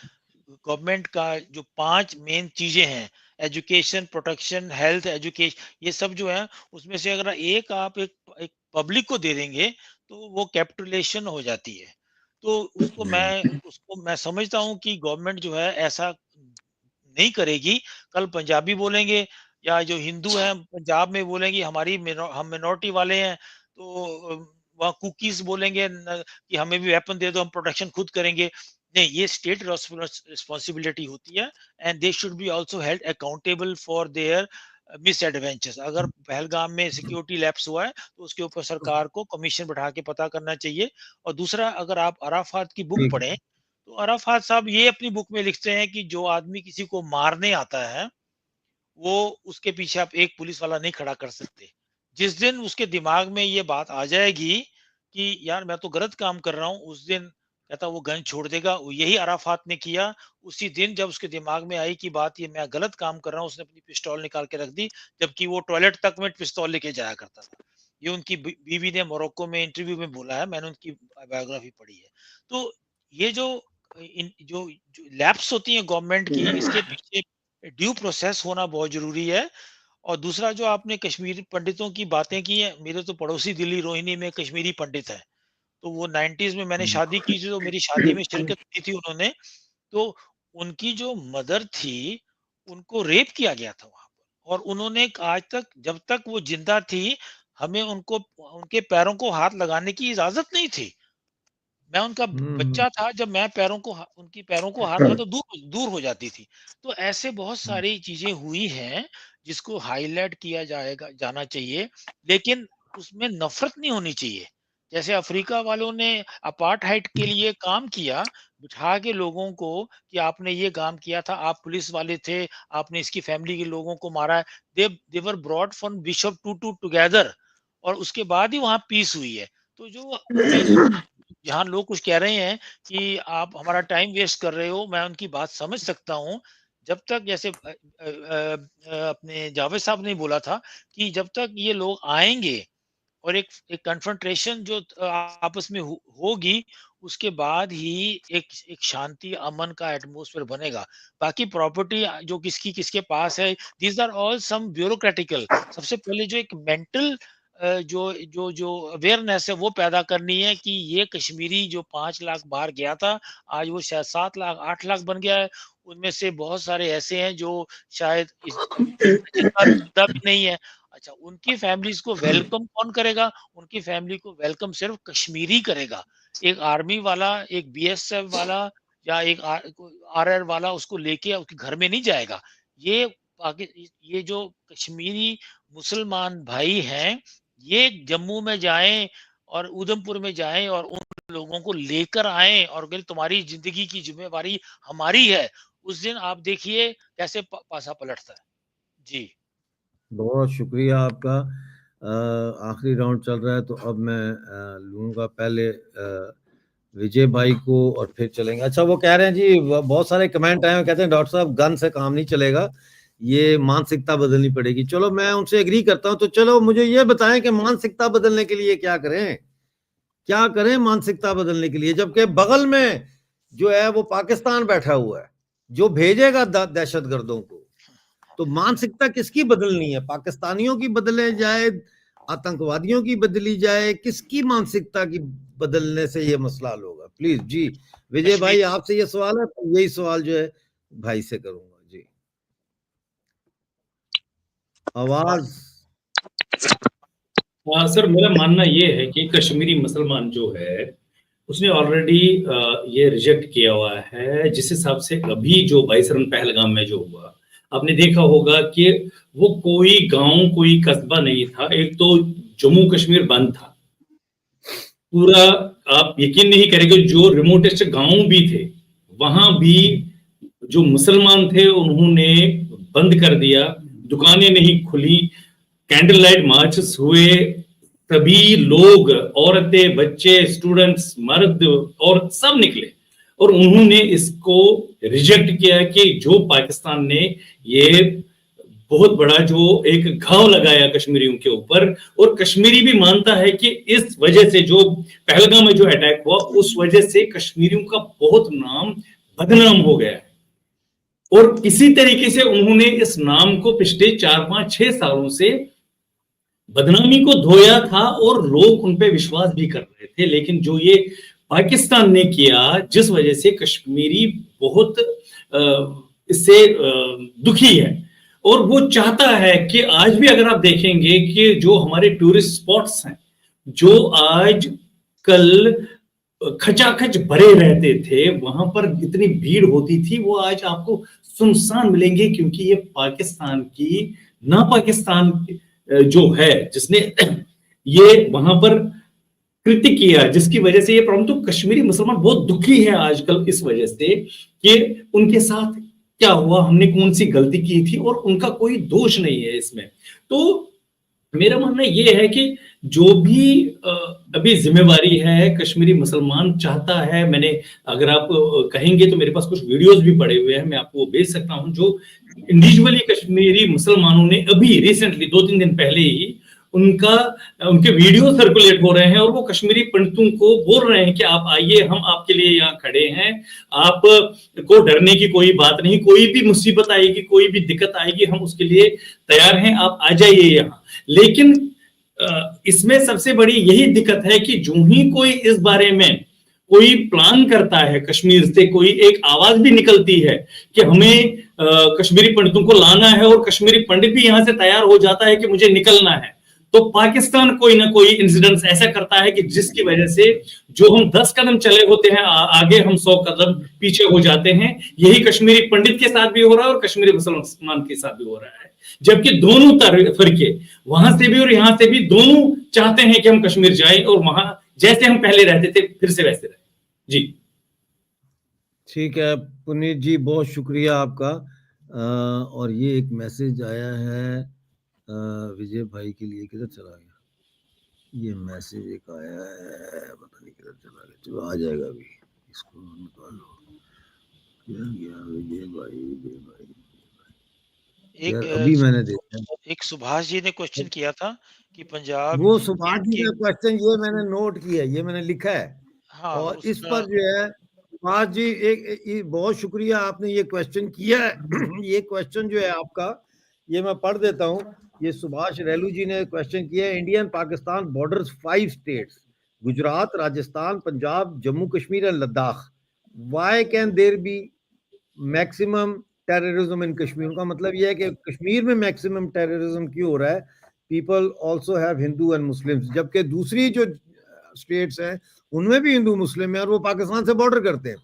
गवर्नमेंट का जो 5 मेन चीजें हैं, एजुकेशन, प्रोटेक्शन, हेल्थ, एजुकेशन, ये सब जो है, उसमें से अगर आप एक पब्लिक को दे देंगे तो वो कैपिटुलेशन हो जाती है। तो उसको मैं समझता हूँ कि गवर्नमेंट जो है ऐसा नहीं करेगी। कल पंजाबी बोलेंगे, या जो हिंदू हैं पंजाब में बोलेंगे हम मिनोरिटी वाले हैं, तो वहाँ कुकीज बोलेंगे कि हमें भी वेपन दे दो, हम प्रोटेक्शन खुद करेंगे। नहीं, ये स्टेट रिस्पॉन्सिबिलिटी होती है, and they should be also held accountable for their miss adventures. अगर पहलगाम में सिक्योरिटी लैप्स हुआ है तो उसके ऊपर सरकार को कमीशन बैठा के पता करना चाहिए। और दूसरा, अगर आप अराफात की बुक ठीक। पढ़ें तो अराफात साहब ये अपनी बुक में लिखते हैं कि जो आदमी किसी को मारने आता है, वो उसके पीछे आप एक पुलिस वाला नहीं खड़ा कर सकते। जिस दिन उसके दिमाग में ये बात आ जाएगी कि यार मैं तो गलत काम कर रहा हूँ, उस दिन कहता वो गन छोड़ देगा। यही अराफात ने किया। उसी दिन जब उसके दिमाग में आई कि बात ये मैं गलत काम कर रहा हूँ, उसने अपनी पिस्तौल निकाल के रख दी, जबकि वो टॉयलेट तक में पिस्तौल लेके जाया करता था। ये उनकी बीवी ने मोरक्को में इंटरव्यू में बोला है, मैंने उनकी बायोग्राफी पढ़ी है। तो ये जो जो लैप्स होती हैं गवर्नमेंट की, इसके पीछे ड्यू प्रोसेस होना बहुत जरूरी है। और दूसरा, जो आपने कश्मीरी पंडितों की बातें की है, मेरे तो पड़ोसी दिल्ली रोहिणी में कश्मीरी पंडित है। तो वो 90s में मैंने शादी की थी, तो मेरी शादी में शिरकत की थी उन्होंने। तो उनकी जो मदर थी, उनको रेप किया गया था वहां पर, और उन्होंने आज तक, जब तक वो जिंदा थी, हमें उनको उनके पैरों को हाथ लगाने की इजाजत नहीं थी। मैं उनका बच्चा था, जब मैं उनकी पैरों को हाथ लगाता दूर दूर हो जाती थी। तो ऐसे बहुत सारी चीजें हुई हैं जिसको हाईलाइट किया जाना चाहिए, लेकिन उसमें नफरत नहीं होनी चाहिए। जैसे अफ्रीका वालों ने अपार्थाइड के लिए काम किया, बिठा के लोगों को कि आपने ये काम किया था, आप पुलिस वाले थे, आपने इसकी फैमिली के लोगों को मारा है। They were brought from bishop to together, और उसके बाद ही वहां पीस हुई है। तो जो यहाँ लोग कुछ कह रहे हैं कि आप हमारा टाइम वेस्ट कर रहे हो, मैं उनकी बात समझ सकता हूँ। जब तक, जैसे अपने जावेद साहब ने बोला था कि जब तक ये लोग आएंगे और एक कन्फ्रंटेशन जो आपस में होगी, उसके बाद ही एक शांति अमन का एटमॉस्फेयर बनेगा। बाकी प्रॉपर्टी जो किसके पास है, दीज आर ऑल सम ब्यूरोक्रेटिकल। सबसे पहले जो एक मेंटल जो जो जो अवेयरनेस है वो पैदा करनी है कि ये कश्मीरी जो 5 लाख बाहर गया था, आज वो शायद 7 लाख 8 लाख बन गया है। उनमें से बहुत सारे ऐसे हैं जो शायद जिंदा भी नहीं है। अच्छा, उनकी फैमिलीज को वेलकम कौन करेगा? उनकी फैमिली को वेलकम सिर्फ कश्मीरी करेगा। एक आर्मी वाला, एक बीएसएफ वाला, या एक आरआर वाला उसको लेके उसके घर में नहीं जाएगा। ये जो कश्मीरी मुसलमान भाई हैं, ये जम्मू में जाएं और उधमपुर में जाएं और उन लोगों को लेकर आएं, और अगर तुम्हारी जिंदगी की जिम्मेवारी हमारी है, उस दिन आप देखिए कैसे पासा पलटता है। जी, बहुत शुक्रिया आपका। आखिरी राउंड चल रहा है, तो अब मैं लूंगा पहले विजय भाई को और फिर चलेंगे। अच्छा, वो कह रहे हैं जी, बहुत सारे कमेंट आए हैं, कहते हैं डॉक्टर साहब गन से काम नहीं चलेगा, ये मानसिकता बदलनी पड़ेगी। चलो, मैं उनसे एग्री करता हूं। तो चलो मुझे ये बताएं कि मानसिकता बदलने के लिए क्या करें मानसिकता बदलने के लिए, जबकि बगल में जो है वो पाकिस्तान बैठा हुआ है जो भेजेगा दहशतगर्दों को। तो मानसिकता किसकी बदलनी है? पाकिस्तानियों की बदले जाए, आतंकवादियों की बदली जाए, किसकी मानसिकता की बदलने से ये मसला हल होगा? प्लीज जी विजय भाई, आपसे ये सवाल है, तो यही सवाल जो है भाई से करूंगा जी। आवाज। सर, मेरा मानना ये है कि कश्मीरी मुसलमान जो है उसने ऑलरेडी ये रिजेक्ट किया हुआ है। जिस हिसाब से अभी जो 22 रन पहलगाम में जो हुआ, आपने देखा होगा कि वो कोई गांव, कोई कस्बा नहीं था। एक तो जम्मू कश्मीर बंद था पूरा, आप यकीन नहीं करेंगे, जो रिमोटेस्ट गांव भी थे वहां भी जो मुसलमान थे उन्होंने बंद कर दिया, दुकानें नहीं खुली, कैंडल लाइट मार्चेस हुए, सभी लोग, औरतें, बच्चे, स्टूडेंट्स, मर्द औरत सब निकले और उन्होंने इसको रिजेक्ट किया कि जो पाकिस्तान ने ये बहुत बड़ा जो एक घाव लगाया कश्मीरियों के ऊपर। और कश्मीरी भी मानता है कि इस वजह से जो पहलगाम में जो अटैक हुआ, उस वजह से कश्मीरियों का बहुत नाम बदनाम हो गया है। और इसी तरीके से उन्होंने इस नाम को पिछले 4-5-6 सालों से बदनामी को धोया था और लोग उन पे विश्वास भी कर रहे थे। लेकिन जो ये पाकिस्तान ने किया, जिस वजह से कश्मीरी बहुत इससे दुखी है। और वो चाहता है कि आज भी अगर आप देखेंगे कि जो हमारे टूरिस्ट स्पॉट्स हैं, जो आज कल खचाखच भरे रहते थे, वहां पर इतनी भीड़ होती थी, वो आज आपको सुनसान मिलेंगे, क्योंकि ये पाकिस्तान की ना पाकिस्तान जो है जिसने ये वहां पर कृत्य किया, जिसकी वजह से ये प्रॉब्लम, तो कश्मीरी मुसलमान बहुत दुखी है आजकल इस वजह से कि उनके साथ क्या हुआ, हमने कौन सी गलती की थी, और उनका कोई दोष नहीं है इसमें। तो मेरा मानना ये है कि जो भी अभी जिम्मेवारी है, कश्मीरी मुसलमान चाहता है, मैंने अगर आप कहेंगे तो मेरे पास कुछ वीडियोस भी पड़े हुए हैं, मैं आपको भेज सकता हूं, जो इंडिविजुअली कश्मीरी मुसलमानों ने अभी रिसेंटली 2-3 दिन पहले ही उनके वीडियो सर्कुलेट हो रहे हैं, और वो कश्मीरी पंडितों को बोल रहे हैं कि आप आइए, हम आपके लिए यहाँ खड़े हैं, आप को डरने की कोई बात नहीं, कोई भी मुसीबत आएगी, कोई भी दिक्कत आएगी, हम उसके लिए तैयार हैं, आप आ जाइए यहाँ। लेकिन इसमें सबसे बड़ी यही दिक्कत है कि जो ही कोई इस बारे में कोई प्लान करता है, कश्मीर से कोई एक आवाज भी निकलती है कि हमें कश्मीरी पंडितों को लाना है, और कश्मीरी पंडित भी यहां से तैयार हो जाता है कि मुझे निकलना है, तो पाकिस्तान कोई ना कोई इंसिडेंट ऐसा करता है कि जिसकी वजह से जो हम 10 कदम चले होते हैं आगे, हम 100 कदम पीछे हो जाते हैं। यही कश्मीरी पंडित के साथ भी हो रहा है और कश्मीरी मुसलमान के साथ भी हो रहा है, जबकि दोनों फरके, वहां से भी और यहां से भी, दोनों चाहते हैं कि हम कश्मीर जाएं और वहां जैसे हम पहले रहते थे फिर से वैसे रहे। जी ठीक है पुनीत जी, बहुत शुक्रिया आपका। और ये एक मैसेज आया है विजय भाई के लिए, किधर चला गया ये मैसेज, एक आया है, पता नहीं किधर चला गया, चलो आ जाएगा अभी, इसको निकालो, क्या गया विजय भाई यार, अभी मैंने देखा। एक सुभाष जी ने क्वेश्चन किया था कि पंजाब, वो सुभाष जी का क्वेश्चन ये मैंने नोट किया, ये मैंने लिखा है। हाँ, और इस पर जो है सुभाष जी, एक बहुत शुक्रिया, आपने ये क्वेश्चन किया है। ये क्वेश्चन जो है आपका, ये मैं पढ़ देता हूँ। ये सुभाष रेलू जी ने क्वेश्चन किया है, Indian Pakistan borders 5 states, Gujarat, Rajasthan, Punjab, Jammu Kashmir and Ladakh, why can there be maximum terrorism in Kashmir. उनका मतलब यह है कि कश्मीर में मैक्सिमम टेररिज्म क्यों हो रहा है, people also have Hindu and Muslims, जबकि दूसरी जो स्टेट्स हैं उनमें भी हिंदू मुस्लिम है और वो पाकिस्तान से बॉर्डर करते हैं।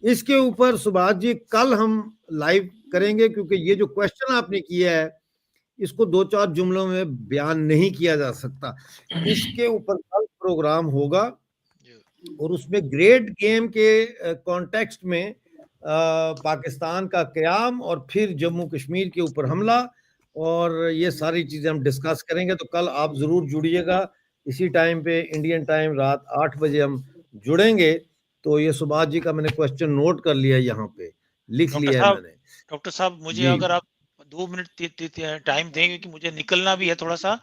इसके ऊपर सुभाष जी कल हम लाइव करेंगे, क्योंकि ये जो क्वेश्चन आपने किया है इसको 2-4 जुमलों में बयान नहीं किया जा सकता। इसके ऊपर कल प्रोग्राम होगा और उसमें ग्रेट गेम के कॉन्टेक्स्ट में पाकिस्तान का क़याम और फिर जम्मू कश्मीर के ऊपर हमला, और ये सारी चीजें हम डिस्कस करेंगे। तो कल आप जरूर जुड़िएगा, इसी टाइम पे इंडियन टाइम रात 8 बजे हम जुड़ेंगे। तो ये सुभाष जी का मैंने क्वेश्चन नोट कर लिया, यहाँ पे लिख लिया है मैंने। डॉक्टर साहब, मुझे अगर आप 2 मिनट टाइम दें, क्योंकि मुझे निकलना भी है थोड़ा सा,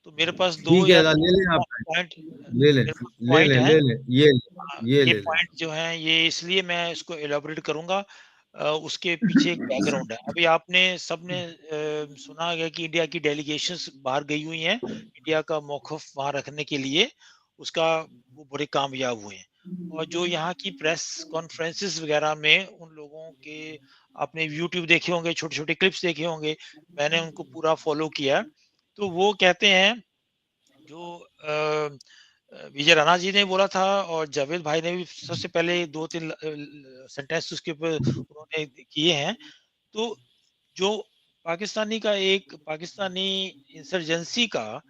तो मेरे पास 2 ठीक है, या ले लें आप, पॉइंट, ले लें, ये पॉइंट जो है, ये इसलिए मैं इसको एलाबोरेट करूंगा। उसके पीछे एक बैकग्राउंड है। अभी आपने सबने सुना गया कि इंडिया की डेलीगेशंस बाहर गई हुई हैं, इंडिया का मौक़िफ़ वहां रखने के लिए, उसका वो बड़े कामयाब हुए हैं। और जो यहाँ की प्रेस कॉन्फ्रेंसेस वगैरह में उन लोगों के, आपने यूट्यूब देखे होंगे, छोटे-छोटे क्लिप्स देखे होंगे, मैंने उनको पूरा फॉलो किया। तो वो कहते हैं, जो विजय राणा जी ने बोला था और जावेद भाई ने भी सबसे पहले 2-3 सेंटेंस उसके ऊपर उन्होंने किए हैं। तो जो पाकिस्तानी इंसर्जेंसी का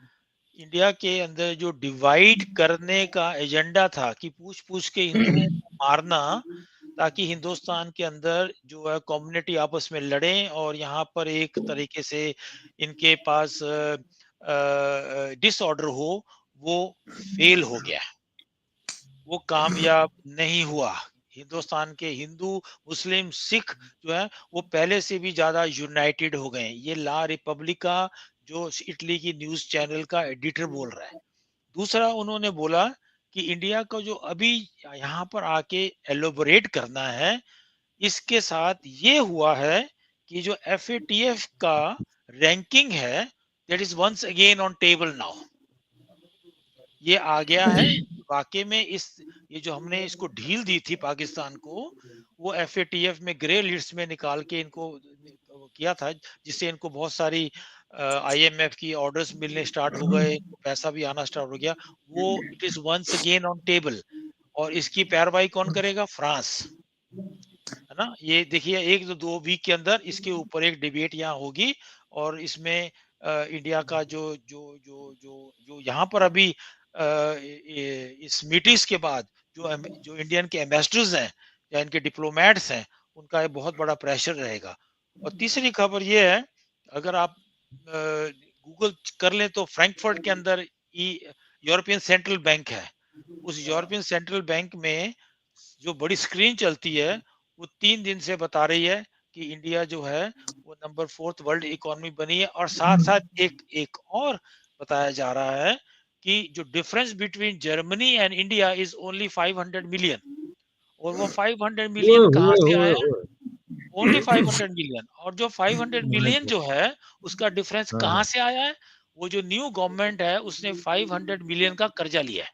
इंडिया के अंदर जो डिवाइड करने का एजेंडा था कि पूछ-पूछ के हिंदुओं को मारना, ताकि हिंदुस्तान के अंदर जो है कम्युनिटी आपस में लड़ें और यहाँ पर एक तरीके से इनके पास डिसऑर्डर हो, वो फेल हो गया, वो कामयाब नहीं हुआ। हिंदुस्तान के हिंदू, मुस्लिम, सिख जो है वो पहले से भी ज्यादा यूनाइटेड हो गए। ये ला रिपब्लिका जो इटली की न्यूज चैनल का एडिटर बोल रहा है। दूसरा उन्होंने बोला कि इंडिया का जो अभी यहाँ पर आके एलोबोरेट करना है, इसके साथ ये हुआ है कि जो FATF का रैंकिंग है, that is once again on table now. ये आ गया है वाकई में। ये जो हमने इसको ढील दी थी पाकिस्तान को, वो FATF में ग्रे लिस्ट में निकाल के इनको किया था, जिससे इनको बहुत सारी IMF की ऑर्डर्स मिलने स्टार्ट हो गए, इनको पैसा भी आना स्टार्ट हो गया। वो it is once again on table और इसकी पैरवाई कौन करेगा? फ्रांस, है ना? ये देखिए 1-2 वीक के अंदर इसके ऊपर एक डिबेट यहाँ होगी और इसमें इंडिया का जो यहाँ पर अभी इस मीटिंग्स के बाद जो इंडियन के एम्बेसडर्स हैं या इनके डिप्लोमेट्स हैं, उनका एक बहुत बड़ा प्रेशर रहेगा। और तीसरी खबर ये है, अगर आप गूगल कर लें तो फ्रैंकफर्ट के अंदर यूरोपियन सेंट्रल बैंक है। उस यूरोपियन सेंट्रल बैंक में जो बड़ी स्क्रीन चलती है, वो 3 दिन से बता रही है कि इंडिया जो है वो नंबर 4th वर्ल्ड इकोनॉमी बनी है और साथ-साथ एक और बताया जा रहा है कि जो difference between Germany and India is only 500 million और वो 500 मिलियन ओए कहाँ होए से होए आया? होए। ओनली 500 मिलियन और जो 500 माय मिलियन जो गॉड। है, उसका डिफरेंस हाँ, कहाँ से आया है? वो जो न्यू गवर्नमेंट है, उसने 500 मिलियन का कर्जा लिया है।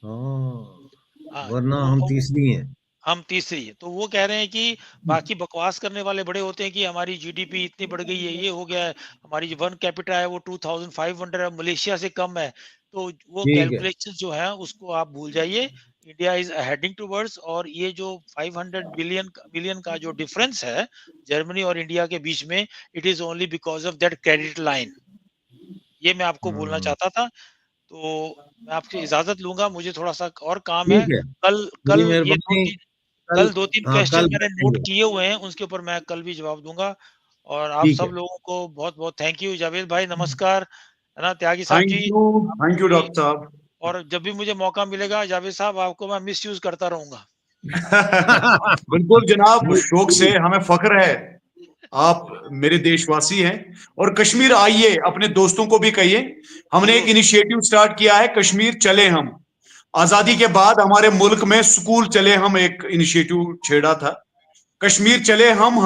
हाँ, हाँ, वरना तो हम तीसरी हैं। हम तीसरी है। तो वो कह रहे हैं कि बाकी बकवास करने वाले बड़े होते हैं कि हमारी जीडीपी इतनी बढ़ गई है, ये हो गया है, हमारी जो वन कैपिटा है वो 2500 है, मलेशिया से कम है। तो वो ठीक है। कैलकुलेशंस जो है उसको आप भूल जाइए। इंडिया इज़ हेडिंग टुवर्ड्स और ये जो 500 बिलियन का जो डिफरेंस है जर्मनी और इंडिया के बीच में, it is only because of that credit line. ये मैं आपको बोलना हाँ, चाहता था। तो मैं आपसे इजाज़त लूँगा, मुझे थोड़ा-सा और काम है। ठीक है। कल बड़ी कल ये मेहरबानी। 2-3 कल कल 2-3 हाँ, क्वेश्चन कल मैंने नोट बैठेंगे। किए हुए हैं, उसके ऊपर मैं कल भी जवाब दूँगा। और आप ठीक सब है। लोगों को बहुत-बहुत थैंक यू। जावेद भाई नमस्कार, है ना? त्यागी साहब जी, थैंक आपको यू भी। डॉक्टर साहब। और जब भी मुझे मौका मिलेगा जावेद साहब आपको मैं मिसयूज़ करता रहूँगा। बिल्कुल जनाब, नहीं, शौक से, हमें फख्र है आप मेरे देशवासी हैं। और कश्मीर आइए, अपने दोस्तों को भी कहिए। हमने एक ज़रूर, इनिशिएटिव स्टार्ट किया है, कश्मीर चले हम। आजादी के बाद हमारे मुल्क में स्कूल चले हम एक इनिशिएटिव छेड़ा था। कश्मीर चले हम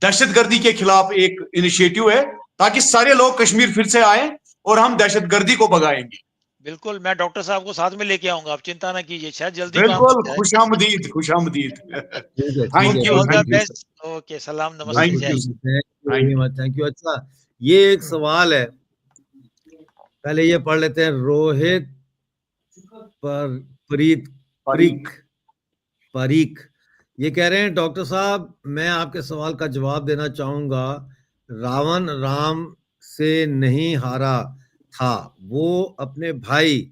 दहशतगर्दी के खिलाफ एक इनिशिएटिव है, ताकि सारे लोग कश्मीर फिर से आए और हम दहशतगर्दी को भगाएंगे। बिल्कुल मैं डॉक्टर साहब को साथ में लेके आऊँगा, आप चिंता ना कीजिए, शायद जल्दी काम बिल्कुल, बन जाए। खुशामदीद खुशामदीद। ठीक है, ठीक है, ओके, थैंक यू, ऑल ठीक है, द थैंक यू ठीक है। Sir, best. ओके, सलाम, नमस्ते, बिल्कुल थैंक जय यू ठीक हिंद। है। Sir, thank you very thank you. Much, thank you. अच्छा, ये एक सवाल है, पहले ये पढ़ लेते हैं। रोहित पर परीत तारीख। परीख परीख ये कह रहे हैं, डॉक्टर साहब मैं आपके सवाल का जवाब देना चाहूंगा। रावण राम से नहीं हारा था, वो अपने भाई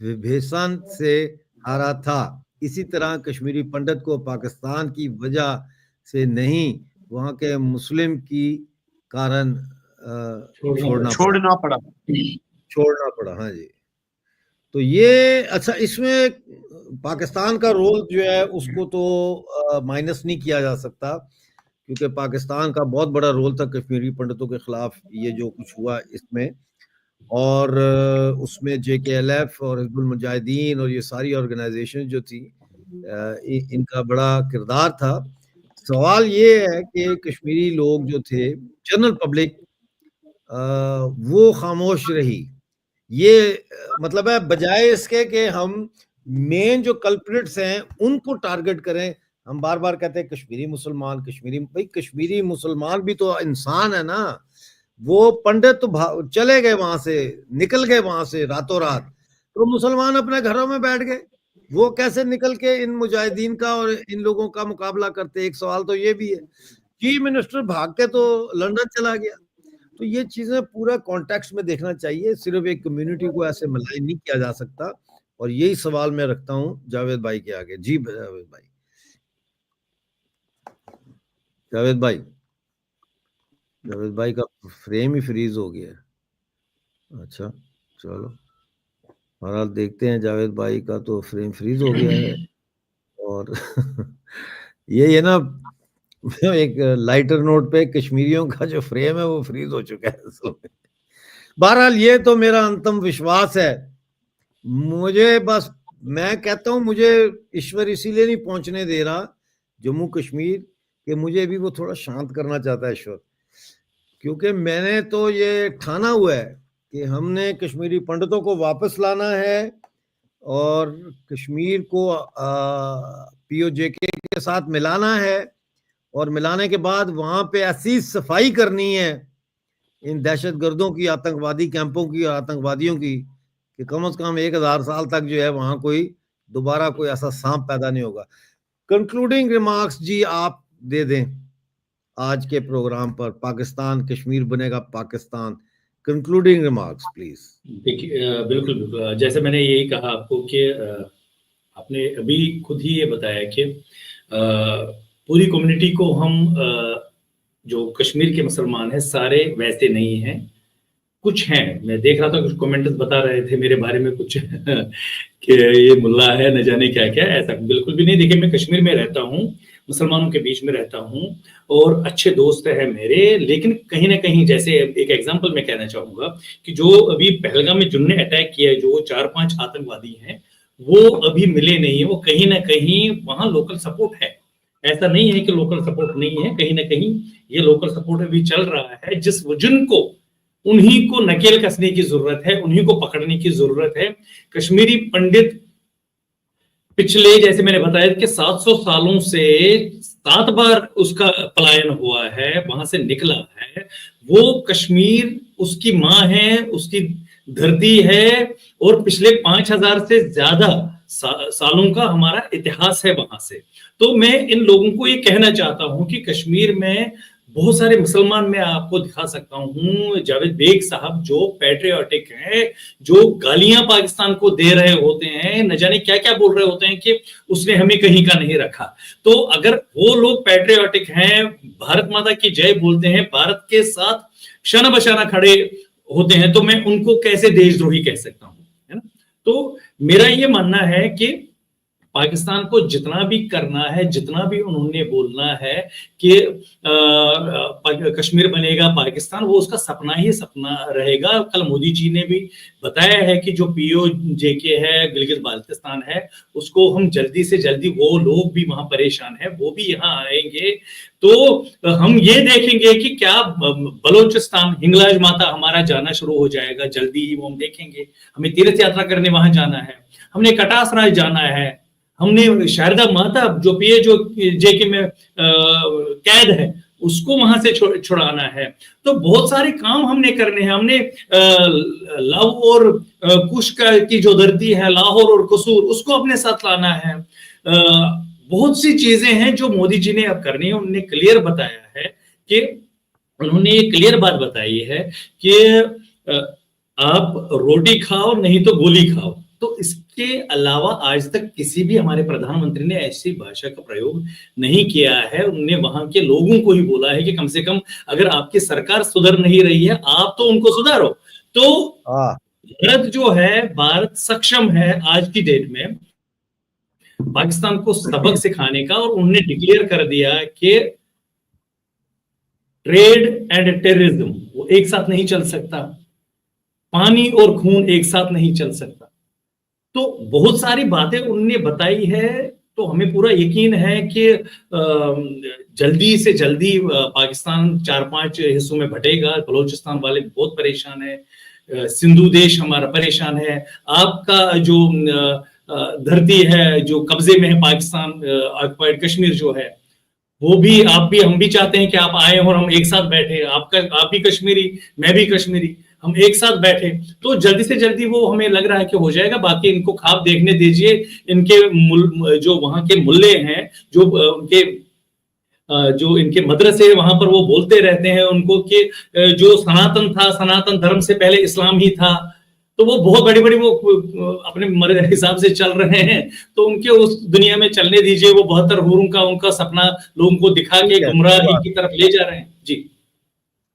विभीषण से हारा था। इसी तरह कश्मीरी पंडित को पाकिस्तान की वजह से नहीं, वहां के मुस्लिम की कारण छोड़ना पड़ा। छोड़ना पड़ा। छोड़ना पड़ा, हाँ जी। तो ये अच्छा, इसमें पाकिस्तान का रोल जो है उसको तो माइनस नहीं किया जा सकता, क्योंकि पाकिस्तान का बहुत बड़ा रोल था कश्मीरी पंडितों के खिलाफ ये जो कुछ हुआ इसमें। और उसमें JKLF और हिजबुल मुजाहिदीन और ये सारी ऑर्गेनाइजेशन जो थी, इनका बड़ा किरदार था। सवाल ये है कि कश्मीरी लोग जो थे, जनरल पब्लिक, वो खामोश रही। ये मतलब है, बजाय इसके कि हम मेन जो कल्प्रिट्स हैं उनको टारगेट करें। हम बार बार कहते हैं कश्मीरी मुसलमान, कश्मीरी, भाई कश्मीरी मुसलमान भी तो इंसान है ना। वो पंडित तो चले गए वहां से, निकल गए वहां से रातों रात, तो मुसलमान अपने घरों में बैठ गए। वो कैसे निकल के इन मुजाहिदीन का और इन लोगों का मुकाबला करते? एक सवाल तो ये भी है। चीफ मिनिस्टर भाग के तो लंदन चला गया। तो ये चीजें पूरा कॉन्टेक्स्ट में देखना चाहिए, सिर्फ एक कम्युनिटी को ऐसे मलाइन नहीं किया जा सकता। और यही सवाल मैं रखता हूं जावेद भाई के आगे। जी जावेद भाई, जावेद भाई, जावेद भाई का फ्रेम ही फ्रीज हो गया है। अच्छा, चलो, बहरहाल देखते हैं। जावेद भाई का तो फ्रेम फ्रीज हो गया है। और ये है ना, एक लाइटर नोट पे कश्मीरियों का जो फ्रेम है वो फ्रीज हो चुका है असल में। बहरहाल ये तो मेरा अंतिम विश्वास है। मुझे बस, मैं कहता हूं, मुझे ईश्वर इसीलिए नहीं पहुंचने दे रहा जम्मू कश्मीर, कि मुझे भी वो थोड़ा शांत करना चाहता है ईश्वर। क्योंकि मैंने तो ये ठाना हुआ है कि हमने कश्मीरी पंडितों को वापस लाना है और कश्मीर को POJK के साथ मिलाना है और मिलाने के बाद वहां पे ऐसी सफाई करनी है इन दहशतगर्दों की, आतंकवादी कैंपों की और आतंकवादियों की, कि कम से कम 1000 साल तक जो है वहां कोई दोबारा कोई ऐसा सांप पैदा नहीं होगा। कंक्लूडिंग रिमार्क्स जी आप दे दें आज के प्रोग्राम पर, पाकिस्तान कश्मीर बनेगा पाकिस्तान, कंक्लूडिंग रिमार्क्स प्लीज। देखिए बिल्कुल बिल्कुल, जैसे मैंने यही कहा आपको कि आपने अभी खुद ही ये बताया कि पूरी कम्युनिटी को हम जो कश्मीर के मुसलमान हैं सारे वैसे नहीं हैं, कुछ हैं। मैं देख रहा था कुछ कमेंट्स बता रहे थे मेरे बारे में कुछ कि ये मुल्ला है न जाने क्या क्या, ऐसा बिल्कुल भी नहीं। देखिए मैं कश्मीर में रहता हूँ, मुसलमानों के बीच में रहता हूँ और अच्छे दोस्त हैं मेरे, लेकिन कहीं ना कहीं जैसे एक एग्जांपल मैं कहना चाहूंगा कि जो अभी पहलगाम में जिन्होंने अटैक किया है, जो 4-5 आतंकवादी हैं, वो अभी मिले नहीं है। वो कहीं ना कहीं वहां लोकल सपोर्ट है, ऐसा नहीं है कि लोकल सपोर्ट नहीं है, कहीं ना कहीं ये लोकल सपोर्ट अभी चल रहा है। जिनको उन्हीं को नकेल कसने की जरूरत है, उन्हीं को पकड़ने की जरूरत है। कश्मीरी पंडित पिछले, जैसे मैंने बताया कि 700 सालों से 7 बार उसका पलायन हुआ है, वहां से निकला है। वो कश्मीर उसकी माँ है, उसकी धरती है और पिछले 5000 से ज्यादा सालों का हमारा इतिहास है वहां से। तो मैं इन लोगों को ये कहना चाहता हूं कि कश्मीर में बहुत सारे मुसलमान मैं आपको दिखा सकता हूं, जावेद बेग साहब जो पैट्रियोटिक हैं, जो गालियां पाकिस्तान को दे रहे होते हैं, न जाने क्या क्या बोल रहे होते हैं कि उसने हमें कहीं का नहीं रखा। तो अगर वो लोग पैट्रियोटिक हैं, भारत माता की जय बोलते हैं, भारत के साथ क्षण बशाना खड़े होते हैं, तो मैं उनको कैसे देशद्रोही कह सकता हूं, है ना। तो मेरा ये मानना है कि पाकिस्तान को जितना भी करना है, जितना भी उन्होंने बोलना है कि कश्मीर बनेगा पाकिस्तान, वो उसका सपना ही सपना रहेगा। कल मोदी जी ने भी बताया है कि जो POJK है, गिलगित बाल्टिस्तान है, उसको हम जल्दी से जल्दी, वो लोग भी वहां परेशान है, वो भी यहाँ आएंगे तो हम ये देखेंगे कि क्या बलोचिस्तान, हिंगलाज माता हमारा जाना शुरू हो जाएगा जल्दी ही, वो हम देखेंगे। हमें तीर्थ यात्रा करने वहां जाना है, हमने कटास राज जाना है, हमने शारदा माता जो POJK में कैद है उसको वहां से छुड़ाना है। तो बहुत सारे काम हमने करने हैं। हमने लव और कुश की जो धरती है, लाहौर और कसूर, उसको अपने साथ लाना है। बहुत सी चीजें हैं जो मोदी जी ने अब करनी है। उन्होंने क्लियर बताया है कि, उन्होंने ये क्लियर बात बताई है कि आप रोटी खाओ नहीं तो गोली खाओ। तो इसके अलावा आज तक किसी भी हमारे प्रधानमंत्री ने ऐसी भाषा का प्रयोग नहीं किया है। उन्होंने वहां के लोगों को ही बोला है कि कम से कम अगर आपकी सरकार सुधर नहीं रही है, आप तो उनको सुधारो। तो भारत जो है, भारत सक्षम है आज की डेट में पाकिस्तान को सबक सिखाने का, और उन्होंने डिक्लेयर कर दिया कि ट्रेड एंड टेररिज्म वो एक साथ नहीं चल सकता, पानी और खून एक साथ नहीं चल सकता। तो बहुत सारी बातें उन्होंने बताई है। तो हमें पूरा यकीन है कि जल्दी से जल्दी पाकिस्तान 4-5 हिस्सों में बटेगा। बलोचिस्तान वाले बहुत परेशान है, सिंधु देश हमारा परेशान है, आपका जो धरती है जो कब्जे में है पाकिस्तान, ऑक्युपाइड कश्मीर जो है, वो भी, आप भी, हम भी चाहते हैं कि आप आए और हम एक साथ बैठे, आप भी कश्मीरी, मैं भी कश्मीरी, हम एक साथ बैठे। तो जल्दी से जल्दी वो हमें लग रहा है कि हो जाएगा। बाकी इनको ख्वाब देखने दीजिए। इनके जो वहां के मुल्ले हैं, जो उनके जो इनके मदरसे वहां पर, वो बोलते रहते हैं उनको कि जो सनातन था, सनातन धर्म से पहले इस्लाम ही था। तो वो बहुत बड़ी बड़ी वो अपने हिसाब से चल रहे हैं। तो उनके उस दुनिया में चलने दीजिए। वो 72 हूरों का उनका सपना लोगों को दिखा के गुमराही की तरफ ले जा रहे हैं। जी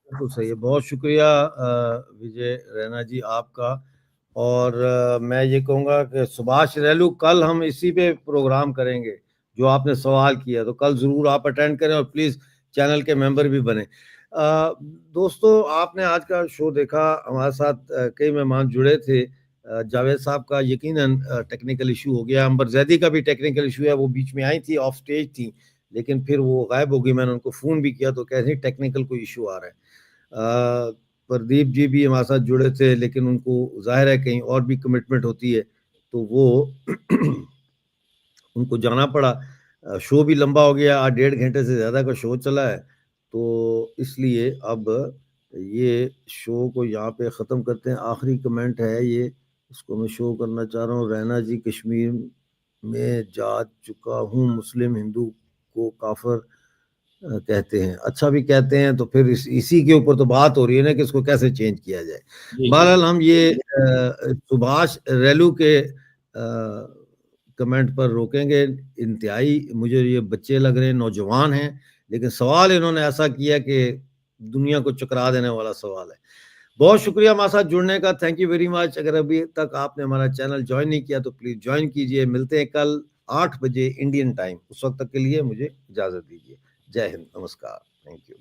बिल्कुल सही है। बहुत शुक्रिया विजय रैना जी आपका। और मैं ये कहूँगा कि सुभाष रेलू, कल हम इसी पे प्रोग्राम करेंगे जो आपने सवाल किया, तो कल जरूर आप अटेंड करें और प्लीज चैनल के मेंबर भी बने। दोस्तों, आपने आज का शो देखा, हमारे साथ कई मेहमान जुड़े थे। जावेद साहब का यकीनन टेक्निकल इशू हो गया, अंबर जैदी का भी टेक्निकल इशू है। वो बीच में आई थी, ऑफ स्टेज थी, लेकिन फिर वो गायब हो गई। मैंने उनको फोन भी किया तो कह रही टेक्निकल कोई इशू आ रहा है। प्रदीप जी भी हमारे साथ जुड़े थे, लेकिन उनको जाहिर है कहीं और भी कमिटमेंट होती है तो वो उनको जाना पड़ा। शो भी लंबा हो गया, आज 1.5 घंटे से ज़्यादा का शो चला है, तो इसलिए अब ये शो को यहाँ पे ख़त्म करते हैं। आखिरी कमेंट है ये, इसको मैं शो करना चाह रहा हूँ। रैना जी, कश्मीर में जा चुका हूँ, मुस्लिम हिंदू को काफिर कहते हैं। अच्छा भी कहते हैं, तो फिर इसी के ऊपर तो बात हो रही है ना कि इसको कैसे चेंज किया जाए। जी, बहरहाल हम ये सुभाष रेलू के कमेंट पर रोकेंगे। इंतहाई मुझे ये बच्चे लग रहे हैं, नौजवान हैं, लेकिन सवाल इन्होंने ऐसा किया कि दुनिया को चकरा देने वाला सवाल है। बहुत शुक्रिया हमारे साथ जुड़ने का, थैंक यू वेरी मच। अगर अभी तक आपने हमारा चैनल ज्वाइन नहीं किया तो प्लीज ज्वाइन कीजिए। मिलते हैं कल 8 बजे इंडियन टाइम, उस वक्त तक के लिए मुझे इजाजत दीजिए। जय हिंद, नमस्कार, थैंक यू।